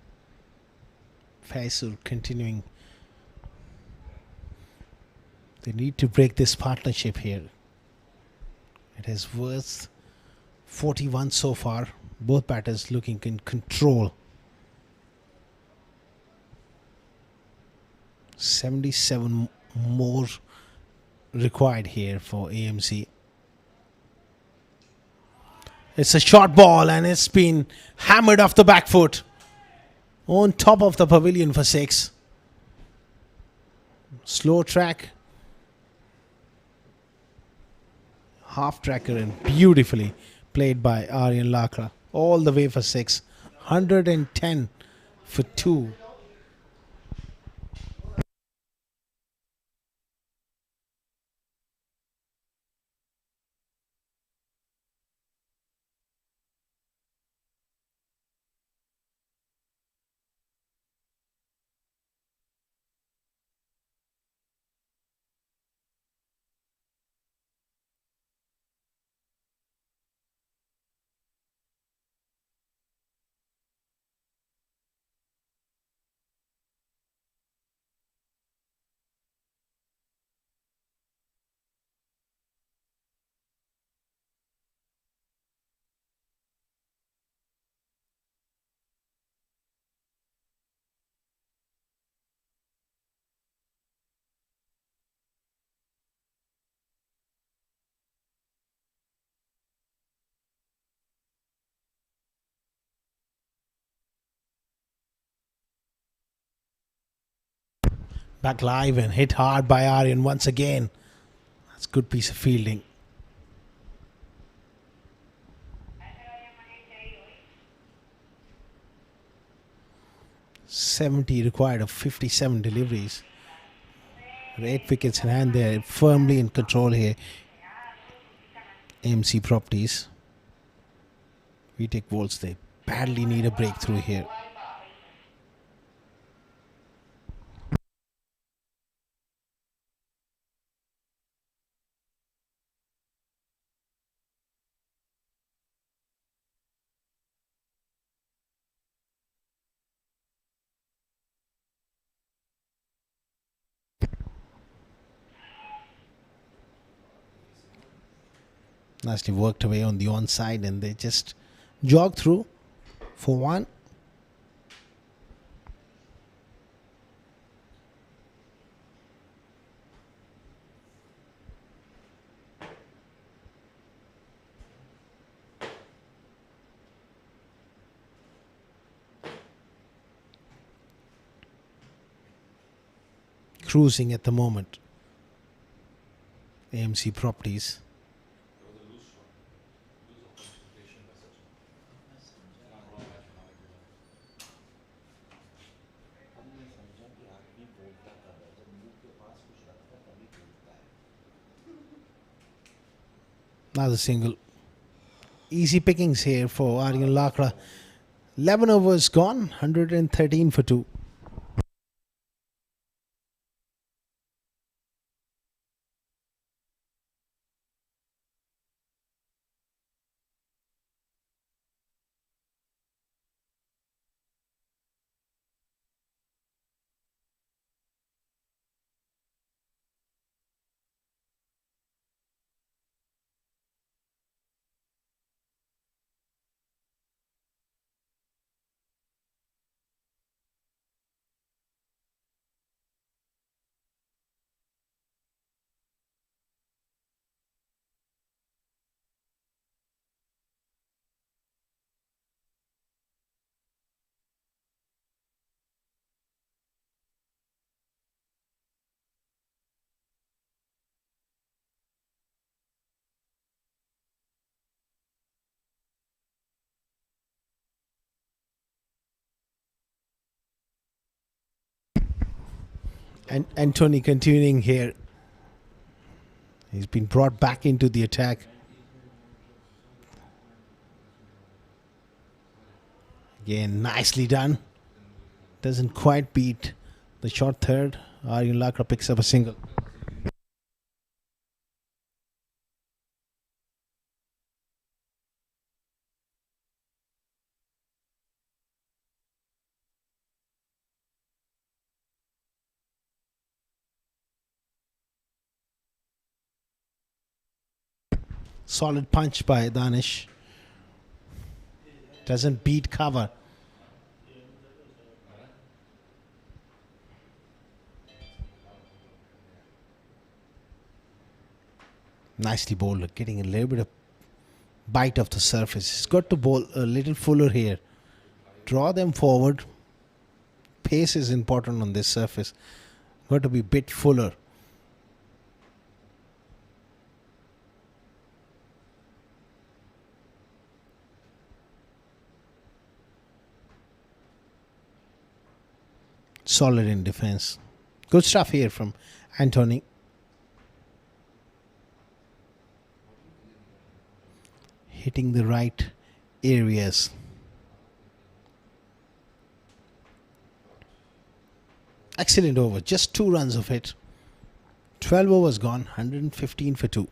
[SPEAKER 1] Faisal continuing. They need to break this partnership here. It is worth 41 so far. Both batters looking in control. 77 more required here for AMZ. It's a short ball and it's been hammered off the back foot. On top of the pavilion for 6. Slow track. Half tracker and beautifully played by Aryan Lakra. All the way for 6. 110 for 2. Back live and hit hard by Aryan once again. That's a good piece of fielding. 70 required of 57 deliveries. 8 wickets in hand there, firmly in control here. AMC Properties. Vtac Volts, they badly need a breakthrough here. Nicely worked away on the onside and they just jog through for one. Cruising at the moment. AMC Properties. Another single. Easy pickings here for Aryan Lakra. 11 overs gone, 113 for 2. And Anthony continuing here. He's been brought back into the attack. Again, nicely done. Doesn't quite beat the short third. Aryan Lakra picks up a single. Solid punch by Danish. Doesn't beat cover. Nicely bowled, getting a little bit of bite of the surface. He's got to bowl a little fuller here. Draw them forward. Pace is important on this surface. Got to be a bit fuller. Solid in defense. Good stuff here from Anthony. Hitting the right areas. Excellent over. Just 2 runs of it. 12 overs gone. 115 for 2.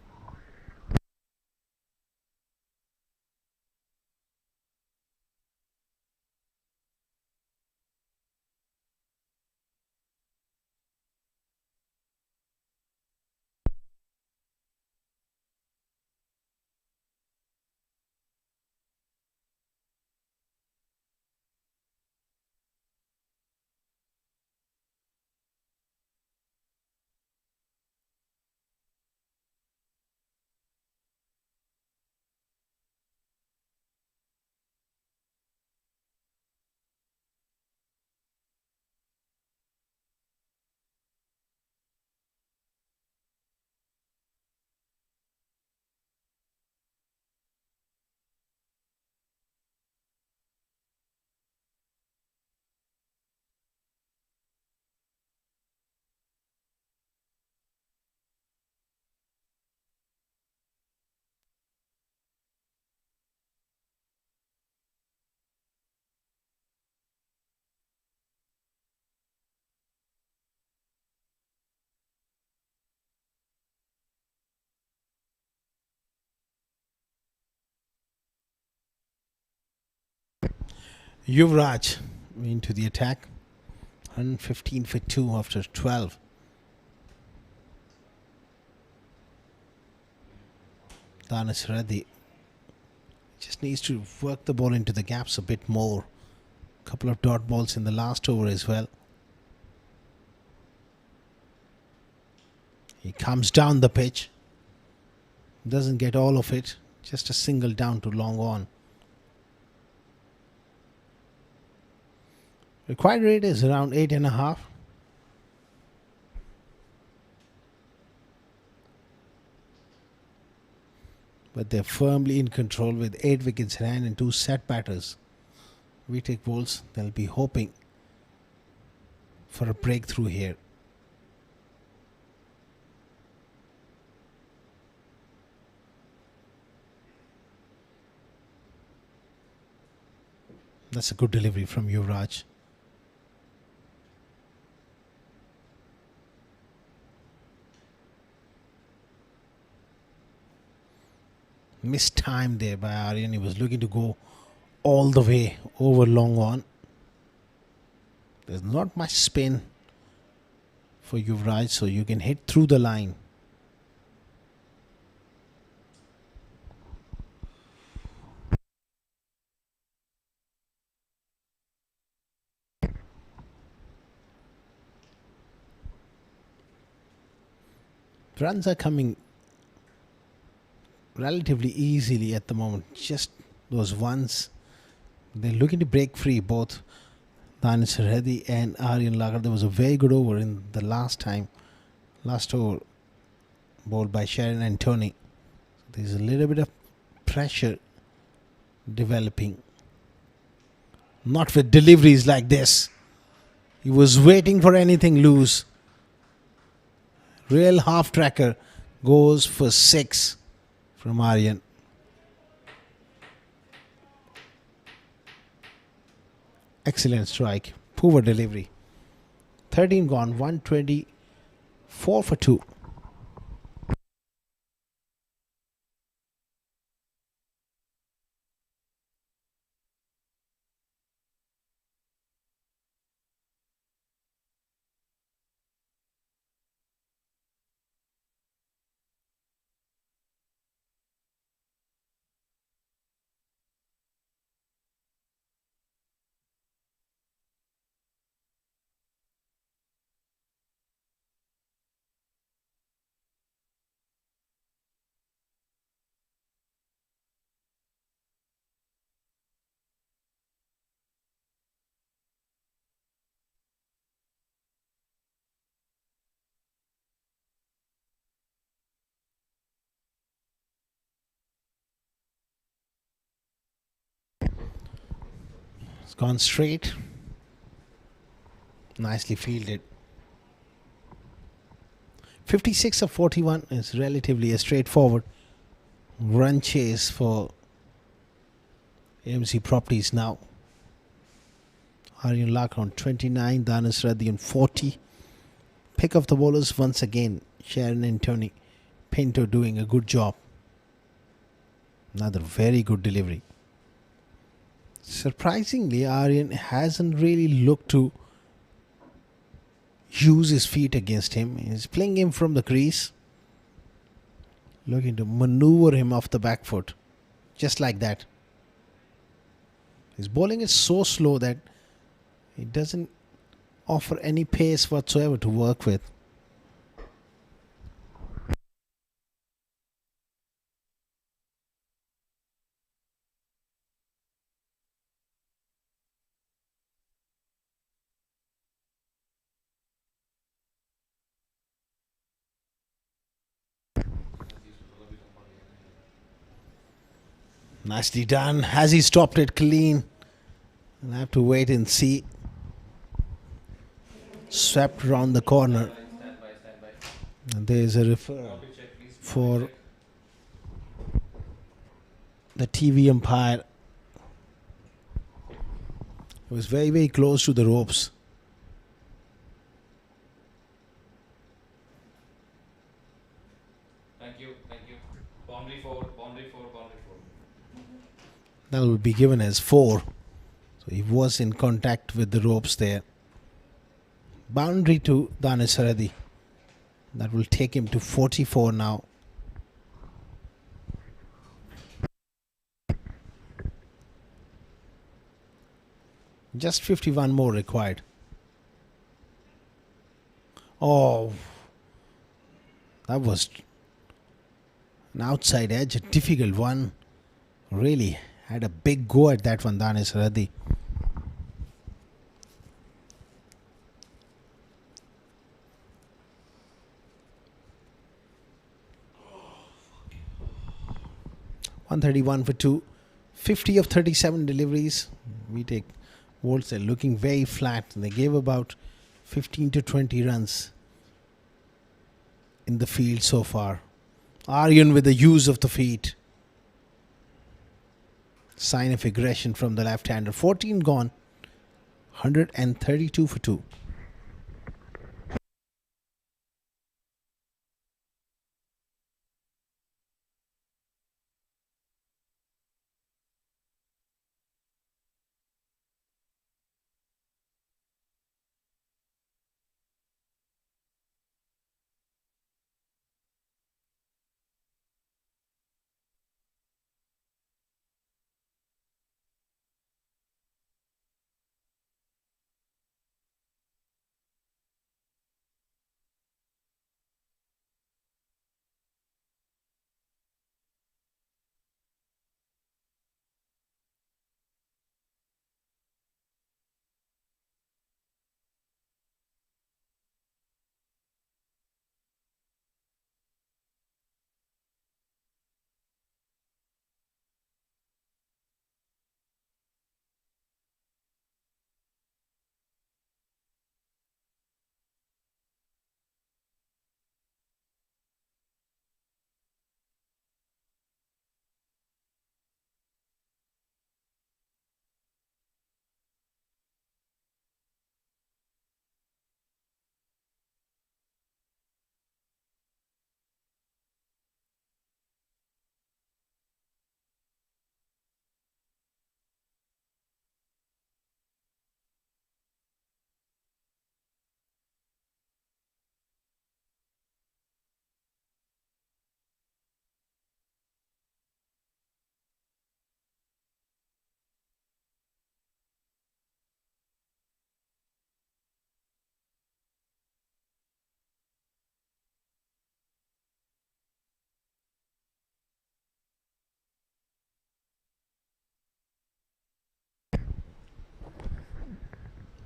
[SPEAKER 1] Yuvraj into the attack. 115 for 2 after 12. Danis Reddy just needs to work the ball into the gaps a bit more. Couple of dot balls in the last over as well. He comes down the pitch. Doesn't get all of it. Just a single down to long on. Required rate is around 8.5. But they're firmly in control with 8 wickets in hand and 2 set batters. Vtac bowls, they'll be hoping for a breakthrough here. That's a good delivery from Yuvraj. Missed time there by Aryan. He was looking to go all the way over long on. There's not much spin for Yuvraj, so you can hit through the line. Runs are coming relatively easily at the moment. Just those ones. They're looking to break free, both Danis Reddy and Aryan Lagar. There was a very good over in the last over bowled by Sharon and Tony. There's a little bit of pressure developing. Not with deliveries like this. He was waiting for anything loose. Real half tracker goes for 6 from Aryan. Excellent strike. Poor delivery. 13 gone. 124 for 2. It's gone straight. Nicely fielded. 56 of 41 is relatively a straightforward run chase for AMZ Properties now. Aryan Lagar on 29, Danis Reddy on 40. Pick of the bowlers once again. Sharon and Tony Pinto doing a good job. Another very good delivery. Surprisingly, Aryan hasn't really looked to use his feet against him. He's playing him from the crease, looking to maneuver him off the back foot, just like that. His bowling is so slow that it doesn't offer any pace whatsoever to work with. Nicely done. Has he stopped it clean? I'll have to wait and see. Swept around the corner. And there is a referral for the TV umpire. It was very, very close to the ropes.
[SPEAKER 2] Thank you. Boundary 4.
[SPEAKER 1] That will be given as 4. So He was in contact with the ropes there. Boundary to Danis Haradi. That will take him to 44 now. Just 51 more required. Oh, that was an outside edge, a difficult one. Really had a big go at that one, Danis Haradi. .131 for 2. 50 of 37 deliveries. We take Wolves. They're looking very flat. They gave about 15 to 20 runs in the field so far. Aryan with the use of the feet. Sign of aggression from the left-hander. 14 gone. 132 for 2.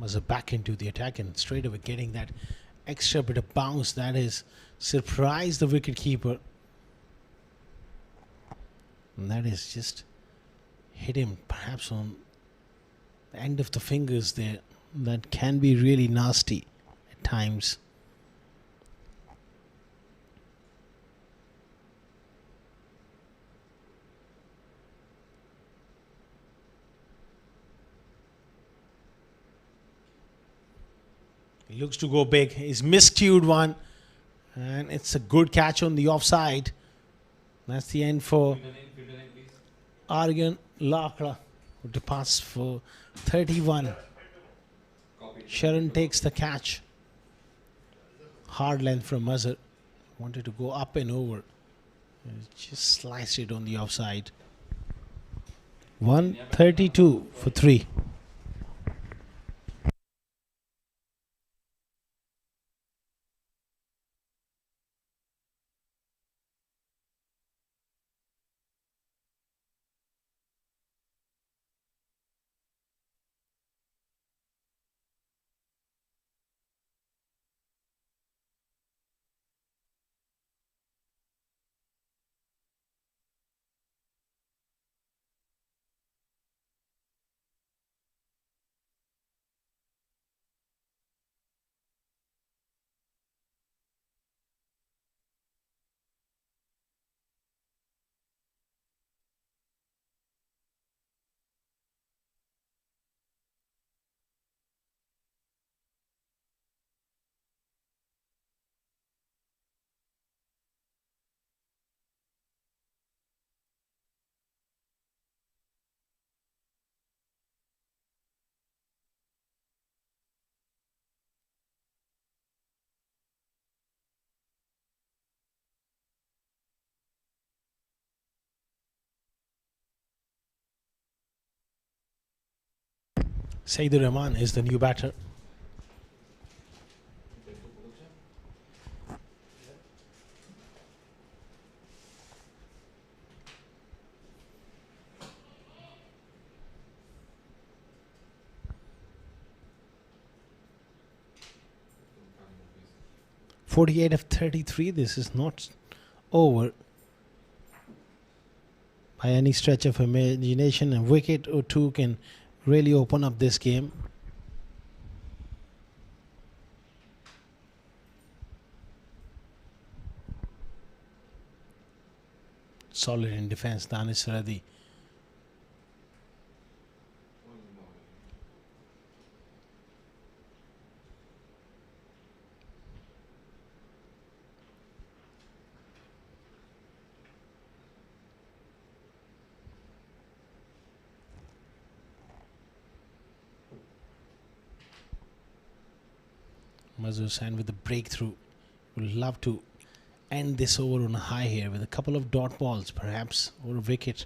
[SPEAKER 1] Was back into the attack and straight away getting that extra bit of bounce that is surprised the wicket keeper. And that is just hit him perhaps on the end of the fingers there. That can be really nasty at times. He looks to go big. He's miscued one. And it's a good catch on the offside. That's the end for Aryan Lakra, who departs for 31. Sharon takes the catch. Hard length from Mazhar. Wanted to go up and over. Just sliced it on the offside. 132 for 3. Saidur Rahman is the new batter.
[SPEAKER 2] Intento production.
[SPEAKER 1] 48 of 33. This is not over by any stretch of imagination. A wicket or two can really open up this game. Solid in defense, Danish Reddy. Mazhar Hussain with the breakthrough. Would love to end this over on a high here with a couple of dot balls, perhaps, or a wicket.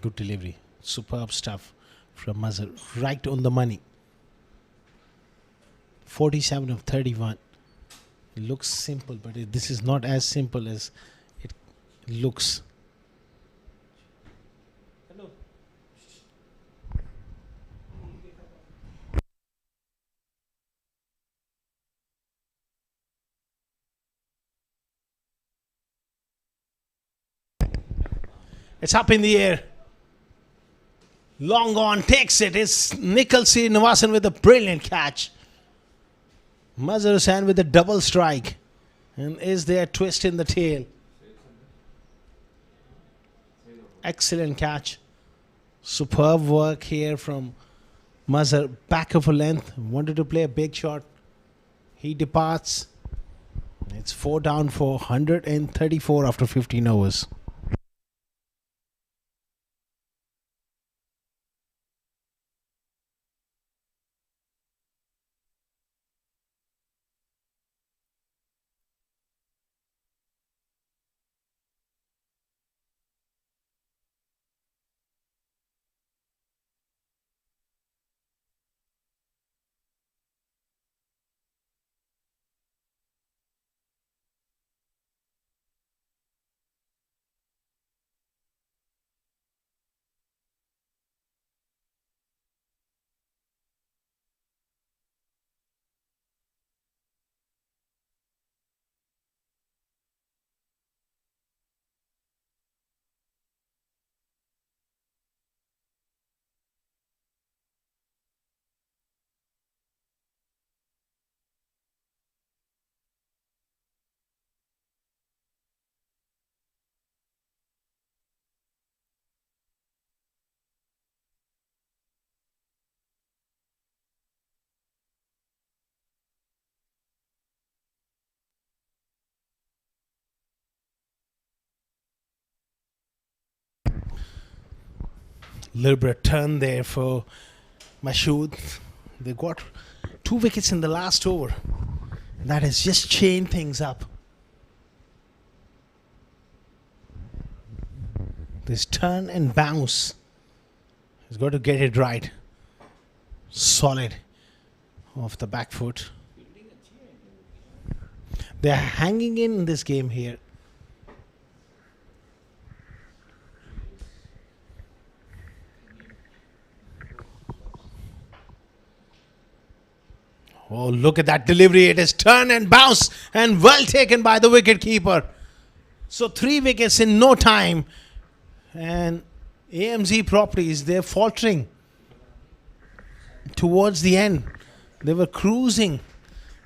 [SPEAKER 1] Good delivery. Superb stuff from Mazhar. Right on the money. 47 of 31. It looks simple, but this is not as simple as it looks. It's up in the air. Long on, takes it. It's Nikhil Srinivasan with a brilliant catch. Mazhar Hussain with a double strike. And is there a twist in the tail? Excellent catch. Superb work here from Mazhar. Back of a length. Wanted to play a big shot. He departs. It's 4 down for 134 after 15 overs. Little bit of turn there for Mashood. They got 2 wickets in the last over. That has just changed things up. This turn and bounce. He's got to get it right. Solid off the back foot. They're hanging in this game here. Oh, look at that delivery. It is turn and bounce and well taken by the wicket keeper. So 3 wickets in no time. And AMZ properties, they're faltering towards the end. They were cruising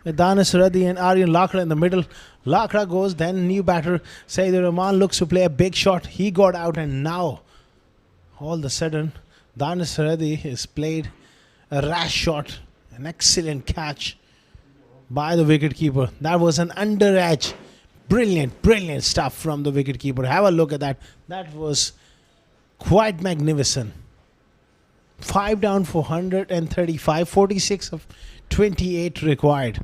[SPEAKER 1] with Danis Reddy and Aryan Lakra in the middle. Lakra goes, then new batter. Saidur Rahman looks to play a big shot. He got out, and now, all of a sudden, Danis Reddy has played a rash shot. An excellent catch by the wicketkeeper. That was an under edge. Brilliant, brilliant stuff from the wicketkeeper. Have a look at that. That was quite magnificent. 5 down for 135. 46 of 28 required.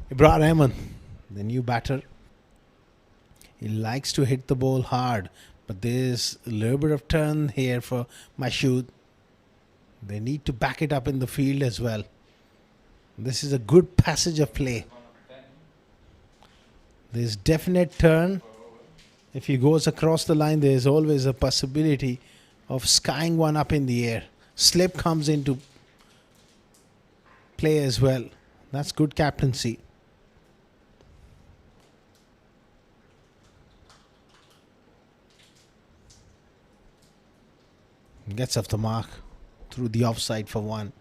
[SPEAKER 1] Ibrahim Ahmed, the new batter. He likes to hit the ball hard, but there's a little bit of turn here for Mashood. They need to back it up in the field as well. This is a good passage of play. There's definite turn. If he goes across the line, there's always a possibility of skying one up in the air. Slip comes into play as well. That's good captaincy. Gets off the mark through the offside for one.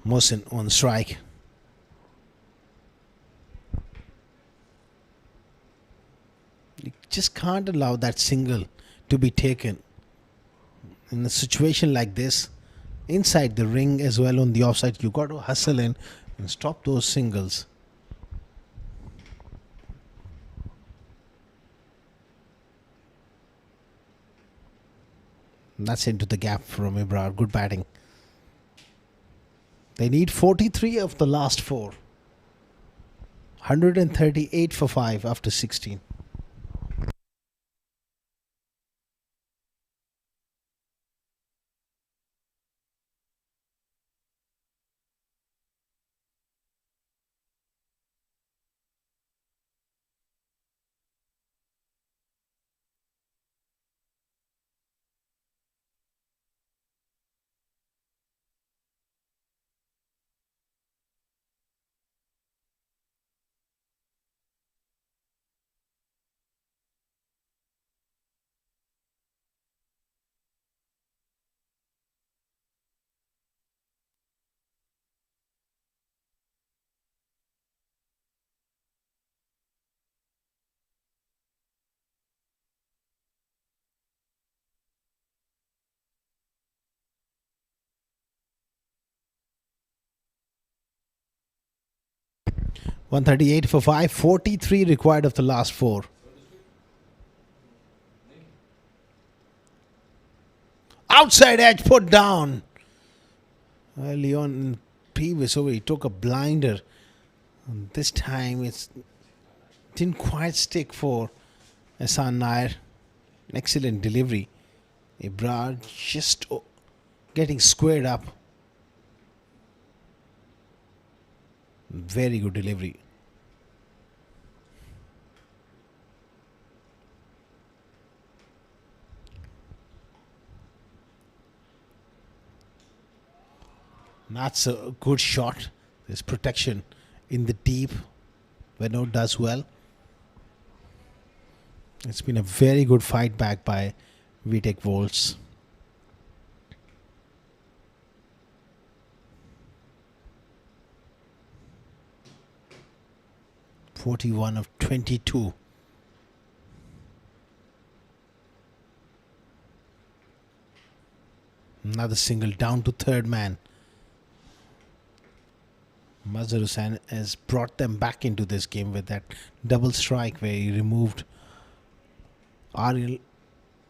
[SPEAKER 1] Mohsin on strike. You just can't allow that single to be taken in a situation like this. Inside the ring as well on the offside, you got to hustle in and stop those singles. That's into the gap from Ibrar. Good batting. They need 43 of the last 4. 138 for 5 after 16. .138 for 5, 43 required of the last 4. Outside edge put down. Early on in previous over, he took a blinder. And this time it didn't quite stick for Ehsan Nair. An excellent delivery. Ibrar just getting squared up. Very good delivery. That's a good shot. There's protection in the deep. Venot does well. It's been a very good fight back by Vtac Volts. .41 of 22. Another single down to third man. Mazhar Hussain has brought them back into this game with that double strike where he removed Ariel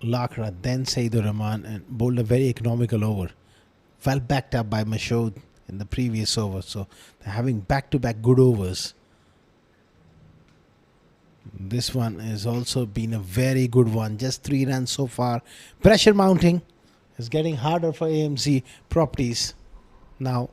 [SPEAKER 1] Lakra, then Saidur Rahman, and bowled a very economical over. Well backed up by Mashoud in the previous over. So they're having back-to-back good overs. This one has also been a very good one. Just 3 runs so far. Pressure mounting. It's getting harder for AMZ properties now.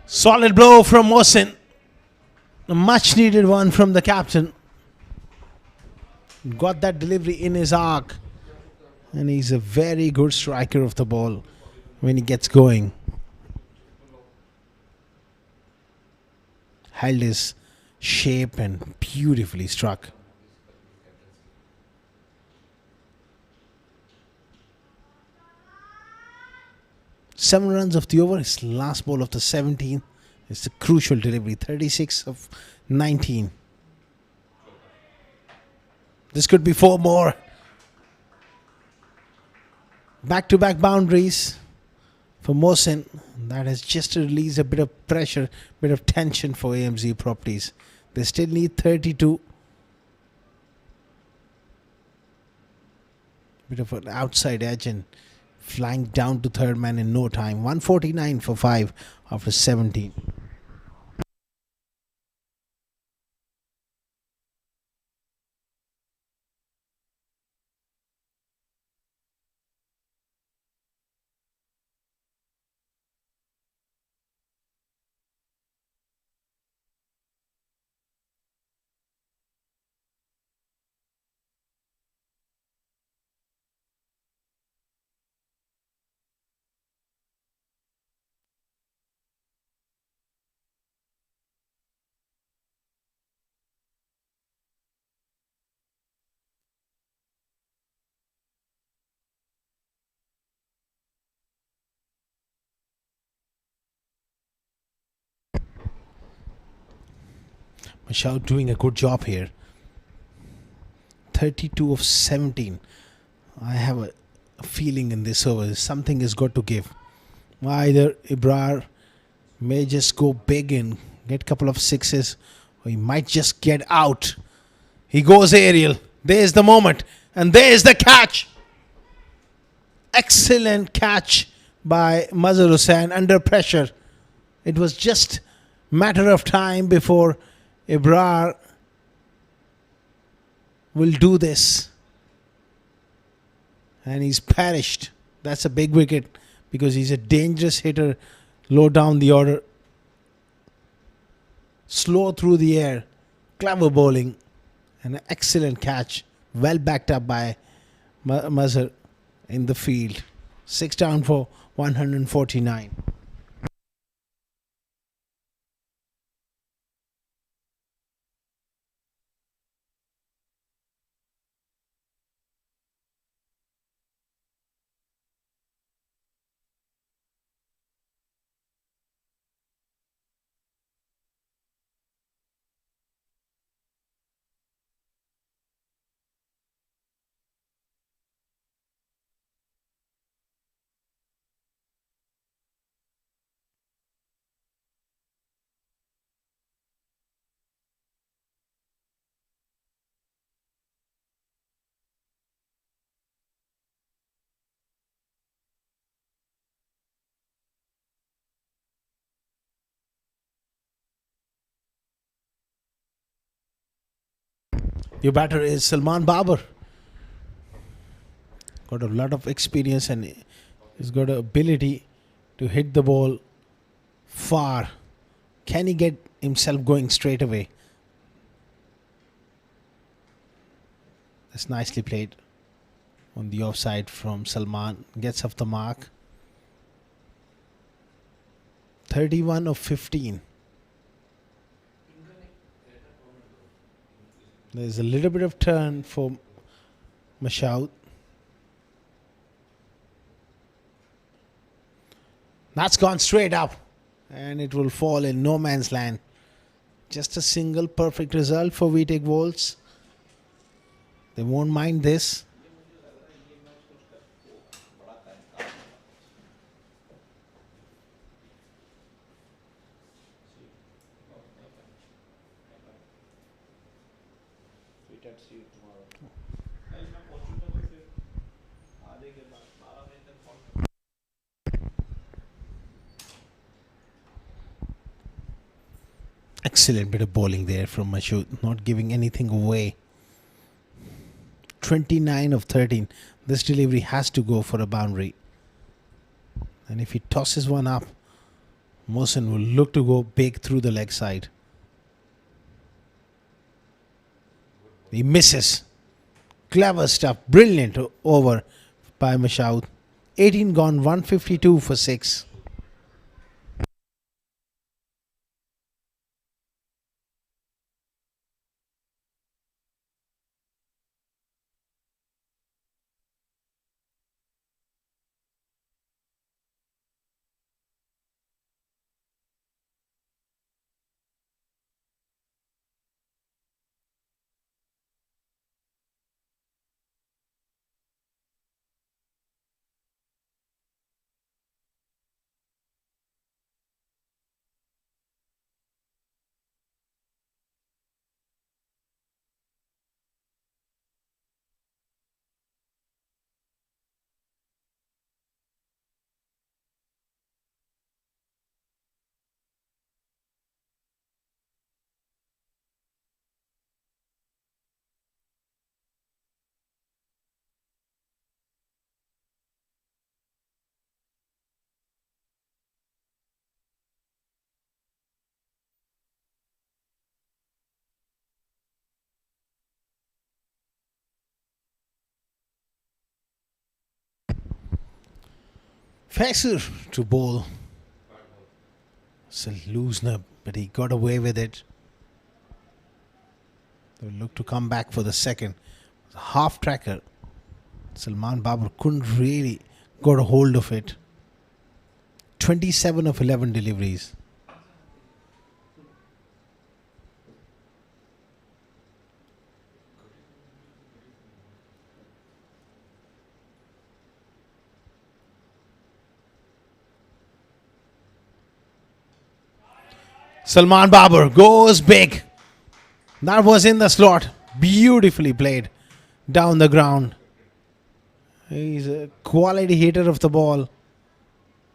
[SPEAKER 1] Solid blow from Mohsin. A much needed one from the captain. Got that delivery in his arc. And he's a very good striker of the ball when he gets going. Held his shape and beautifully struck. 7 runs of the over. His last ball of the 17th. It's a crucial delivery. 36 of 19. This could be 4 more. Back-to-back boundaries for Mohsin. That has just released a bit of pressure, bit of tension for AMZ Properties. They still need 32. Bit of an outside edge and flying down to third man in no time. 149 for 5 after 17. Mashao doing a good job here. 32 of 17. I have a feeling in this over. Something has got to give. Either Ibrar may just go big and get a couple of sixes, or he might just get out. He goes aerial. There's the moment. And there's the catch. Excellent catch by Mazhar Hussain under pressure. It was just matter of time before Ibrar will do this. And he's perished. That's a big wicket because he's a dangerous hitter low down the order. Slow through the air. Clever bowling. And an excellent catch. Well backed up by Mazhar in the field. 6 down for 149. Your batter is Salman Babar. Got a lot of experience and he's got an ability to hit the ball far. Can he get himself going straight away? That's nicely played on the offside from Salman. Gets off the mark. 31 of 15. There's a little bit of turn for Mashoud. That's gone straight up. And it will fall in no man's land. Just a single perfect result for Vtac Volts. They won't mind this. Excellent bit of bowling there from Mashoud, not giving anything away. 29 of 13. This delivery has to go for a boundary. And if he tosses one up, Mohsin will look to go big through the leg side. He misses. Clever stuff. Brilliant over by Mashoud. 18 gone, 152 for 6. Faxer to bowl. It's a loosener, but he got away with it. They look to come back for the second. Half tracker. Salman Babar couldn't really got a hold of it. 27 of 11 deliveries. Salman Babar goes big. That was in the slot. Beautifully played down the ground. He's a quality hitter of the ball.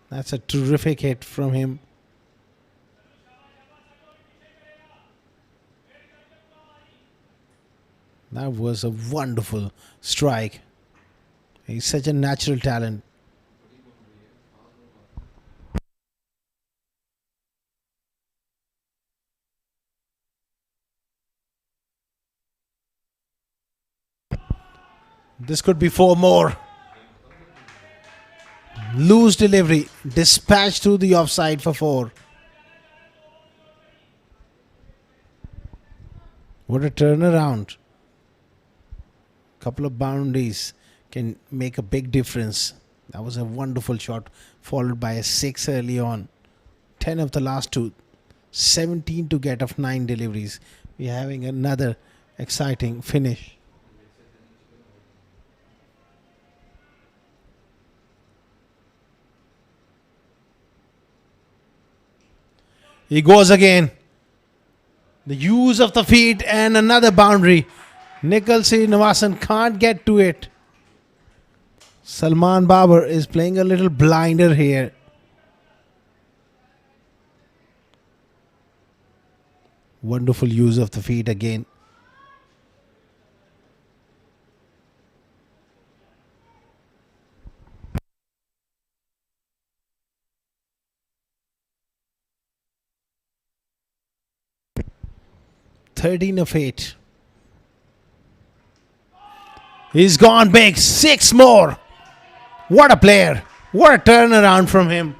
[SPEAKER 1] That's a terrific hit from him. That was a wonderful strike. He's such a natural talent. This could be 4 more. Loose delivery. Dispatch through the offside for 4. What a turnaround. Couple of boundaries can make a big difference. That was a wonderful shot, followed by a 6 early on. 10 of the last 2. 17 to get of 9 deliveries. We're having another exciting finish. He goes again. The use of the feet and another boundary. Nikhil Srinivasan can't get to it. Salman Babar is playing a little blinder here. Wonderful use of the feet again. Thirteen of 8. He's gone big. 6 more. What a player. What a turnaround from him.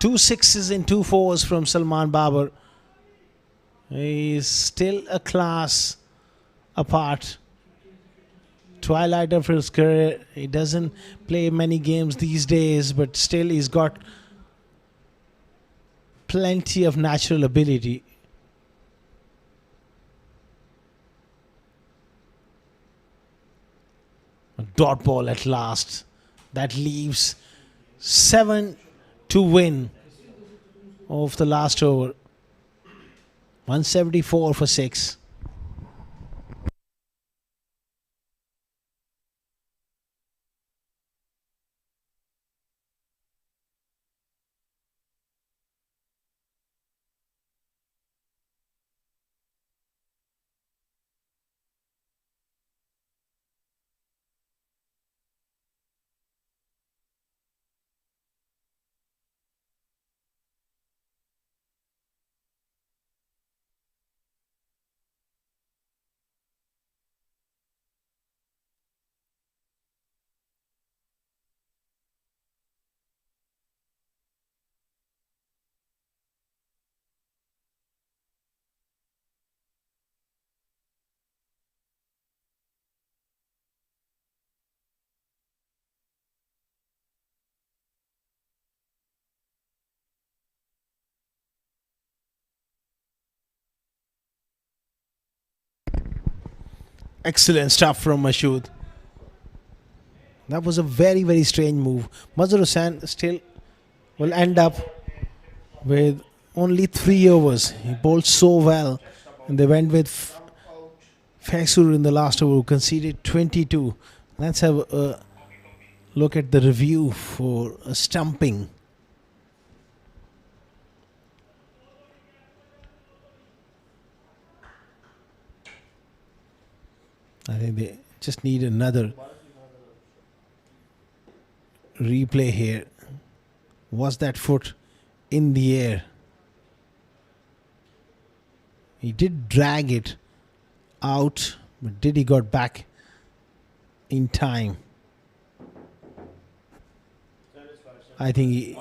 [SPEAKER 1] 2 6s and 2 4s from Salman Babar. He's still a class apart. Twilight of his career. He doesn't play many games these days, but still he's got plenty of natural ability. A dot ball at last. That leaves 7 to win of the last over. 174 for 6. Excellent stuff from Mashood. That was a very, very strange move. Mazhar Hussain still will end up with only 3 overs. He bowled so well. And they went with Faxur in the last over, who conceded 22. Let's have a look at the review for a stumping. I think they just need another replay here. Was that foot in the air? He did drag it out, but did he got back in time. I think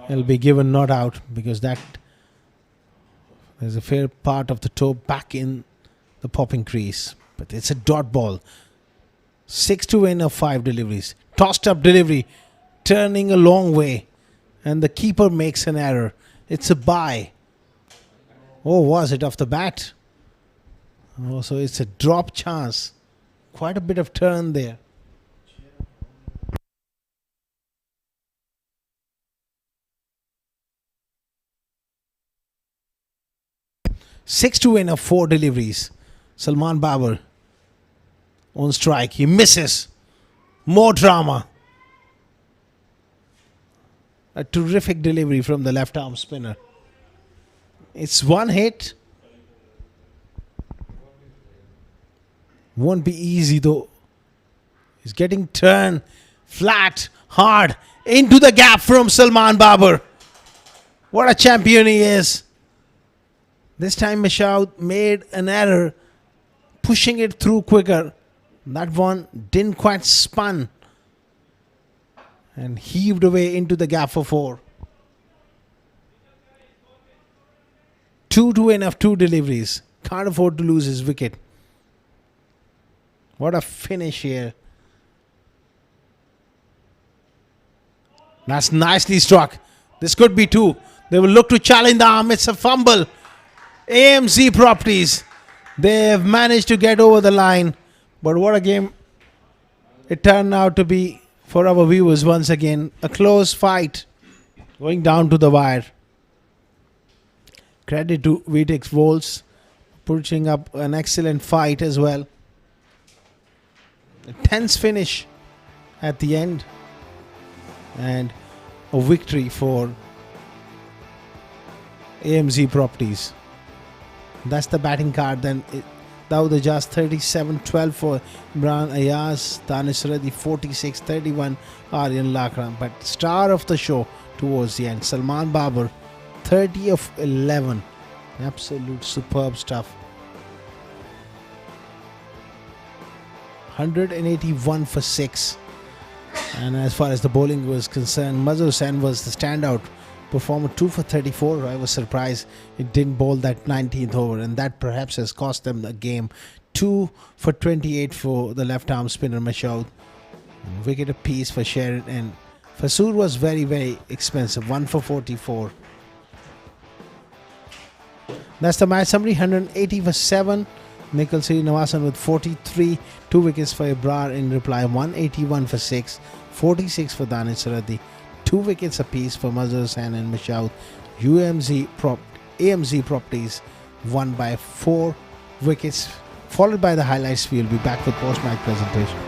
[SPEAKER 1] he'll be given not out because that there's a fair part of the toe back in the popping crease. But it's a dot ball. 6 to win of 5 deliveries. Tossed up delivery, turning a long way. And the keeper makes an error. It's a bye. Oh, was it off the bat? Oh, so it's a drop chance. Quite a bit of turn there. Six to win of 4 deliveries. Salman Babar on strike. He misses. More drama. A terrific delivery from the left arm spinner. It's one hit. Won't be easy though. He's getting turned flat, hard, into the gap from Salman Babar. What a champion he is. This time Mashaud made an error, pushing it through quicker. That one didn't quite spun and heaved away into the gap for 4. 2 to win of 2 deliveries. Can't afford to lose his wicket. What a finish here. That's nicely struck. This could be 2. They will look to challenge the arm. It's a fumble. AMZ Properties. They have managed to get over the line. But what a game it turned out to be for our viewers once again. A close fight going down to the wire. Credit to Vtac Volts pushing up an excellent fight as well. A tense finish at the end. And a victory for AMZ Properties. That's the batting card. Then Dawood Ajaz 37-12 for Imran Ayaz, Danish Reddy 46-31, Aryan Lakram. But star of the show towards the end, Salman Babar 30 of 11. Absolute superb stuff. 181 for 6. And as far as the bowling was concerned, Mazhar Hussain was the standout performer, 2 for 34. I was surprised it didn't bowl that 19th over, and that perhaps has cost them the game. 2 for 28 for the left arm spinner Mashaud. Wicket apiece for Sharon, and Fasur was very, very expensive, 1 for 44. That's the match summary. 180 for 7. Nikhil Srinivasan with 43. 2 wickets for Ibrar in reply. 181 for 6. 46 for Danish Reddy. 2 wickets apiece for Mazhar Hussain and Mashaud. AMZ Properties won by 4 wickets. Followed by the highlights. We'll be back with post-match presentation.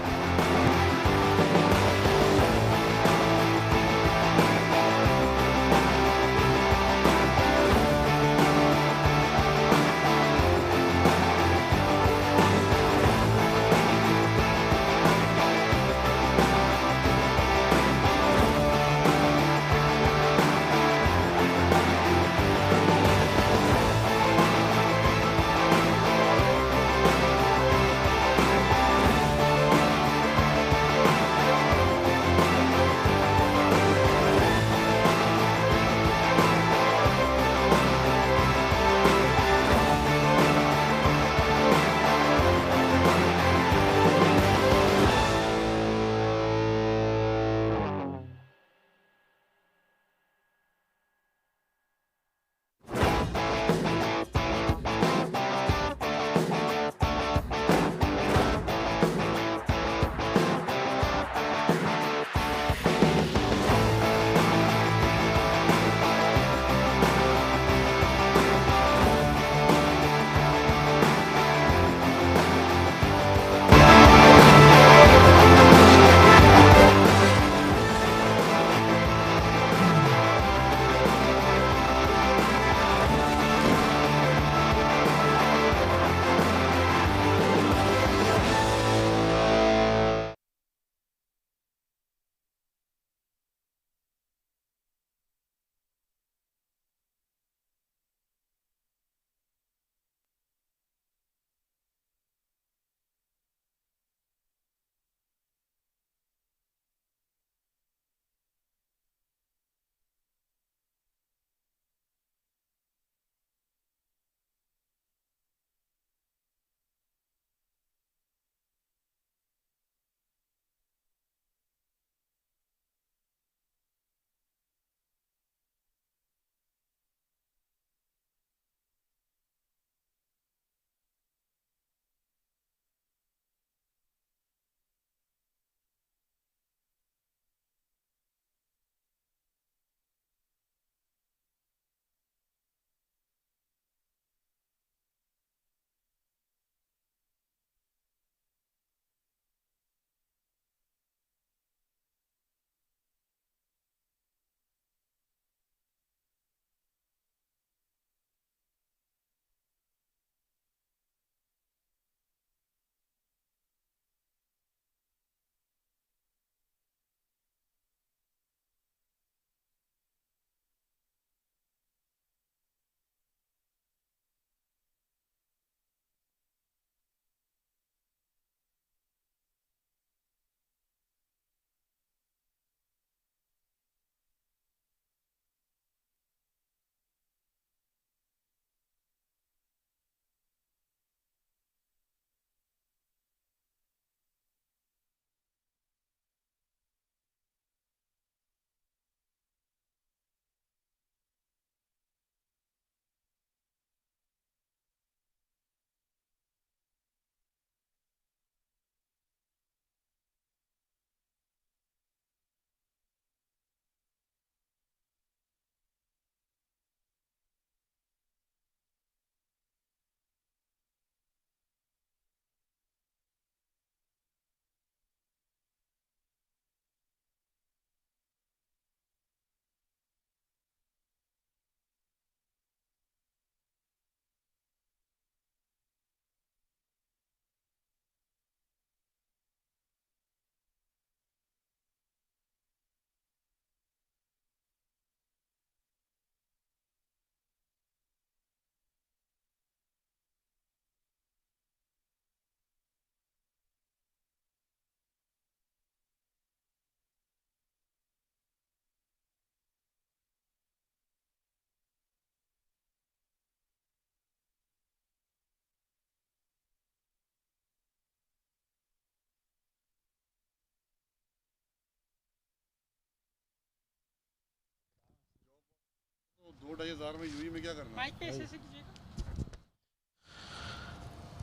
[SPEAKER 3] 2-2,500 में Yui में क्या करना?
[SPEAKER 4] Mic पे ऐसे कीजिएगा।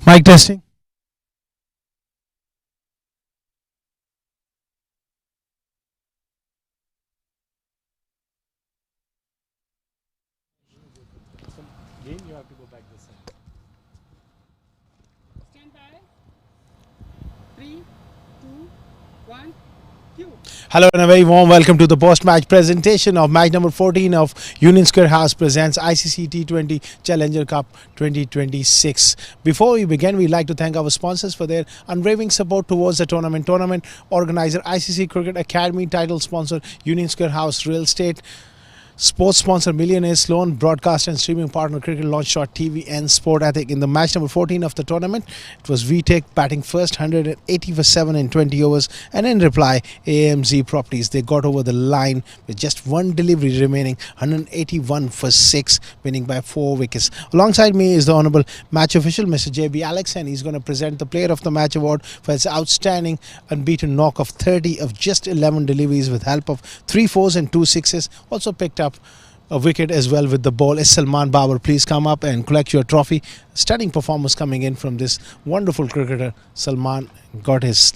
[SPEAKER 1] Mic testing.
[SPEAKER 4] Stand by. 3, 2, 1, cue.
[SPEAKER 1] Hello and a very warm welcome to the post-match presentation of match number 14 of Union Square House presents ICC T20 Challenger Cup 2026. Before we begin, we'd like to thank our sponsors for their unwavering support towards the tournament. Tournament organizer ICC Cricket Academy, title sponsor Union Square House Real Estate, sports sponsor Millionaire Sloan, broadcast and streaming partner Cricket Launch Shot TV and Sport Ethic. In the match number 14 of the tournament, it was Vtac batting first, 180 for 7 in 20 overs, and in reply AMZ Properties. They got over the line with just one delivery remaining, 181 for 6, winning by 4 wickets. Alongside me is the honourable match official Mr. JB Alex, and he's going to present the Player of the Match award for his outstanding unbeaten knock of 30 of just 11 deliveries with help of 3 fours and 2 sixes. Also picked up a wicket as well with the ball. Is Salman Babar, please come up and collect your trophy. Stunning performance coming in from this wonderful cricketer. Salman got his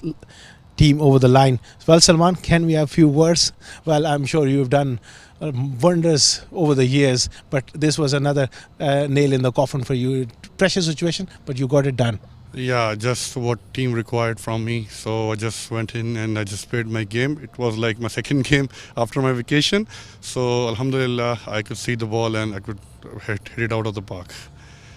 [SPEAKER 1] team over the line. Well, Salman, can we have a few words? Well, I'm sure you've done wonders over the years, but this was another nail in the coffin for you. Pressure situation, but you got it done.
[SPEAKER 3] Yeah, just what team required from me. So I just went in and I just played my game. It was like my second game after my vacation. So Alhamdulillah, I could see the ball and I could hit it out of the park.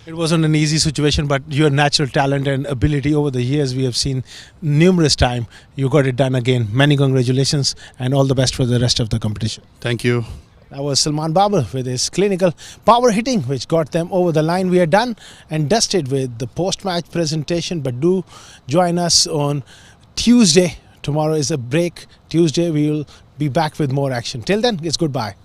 [SPEAKER 1] It wasn't an easy situation, but your natural talent and ability over the years we have seen numerous times. You got it done again. Many congratulations and all the best for the rest of the competition.
[SPEAKER 3] Thank you.
[SPEAKER 1] That was Salman Babar with his clinical power hitting, which got them over the line. We are done and dusted with the post-match presentation, but do join us on Tuesday. Tomorrow is a break. Tuesday we will be back with more action. Till then, it's goodbye.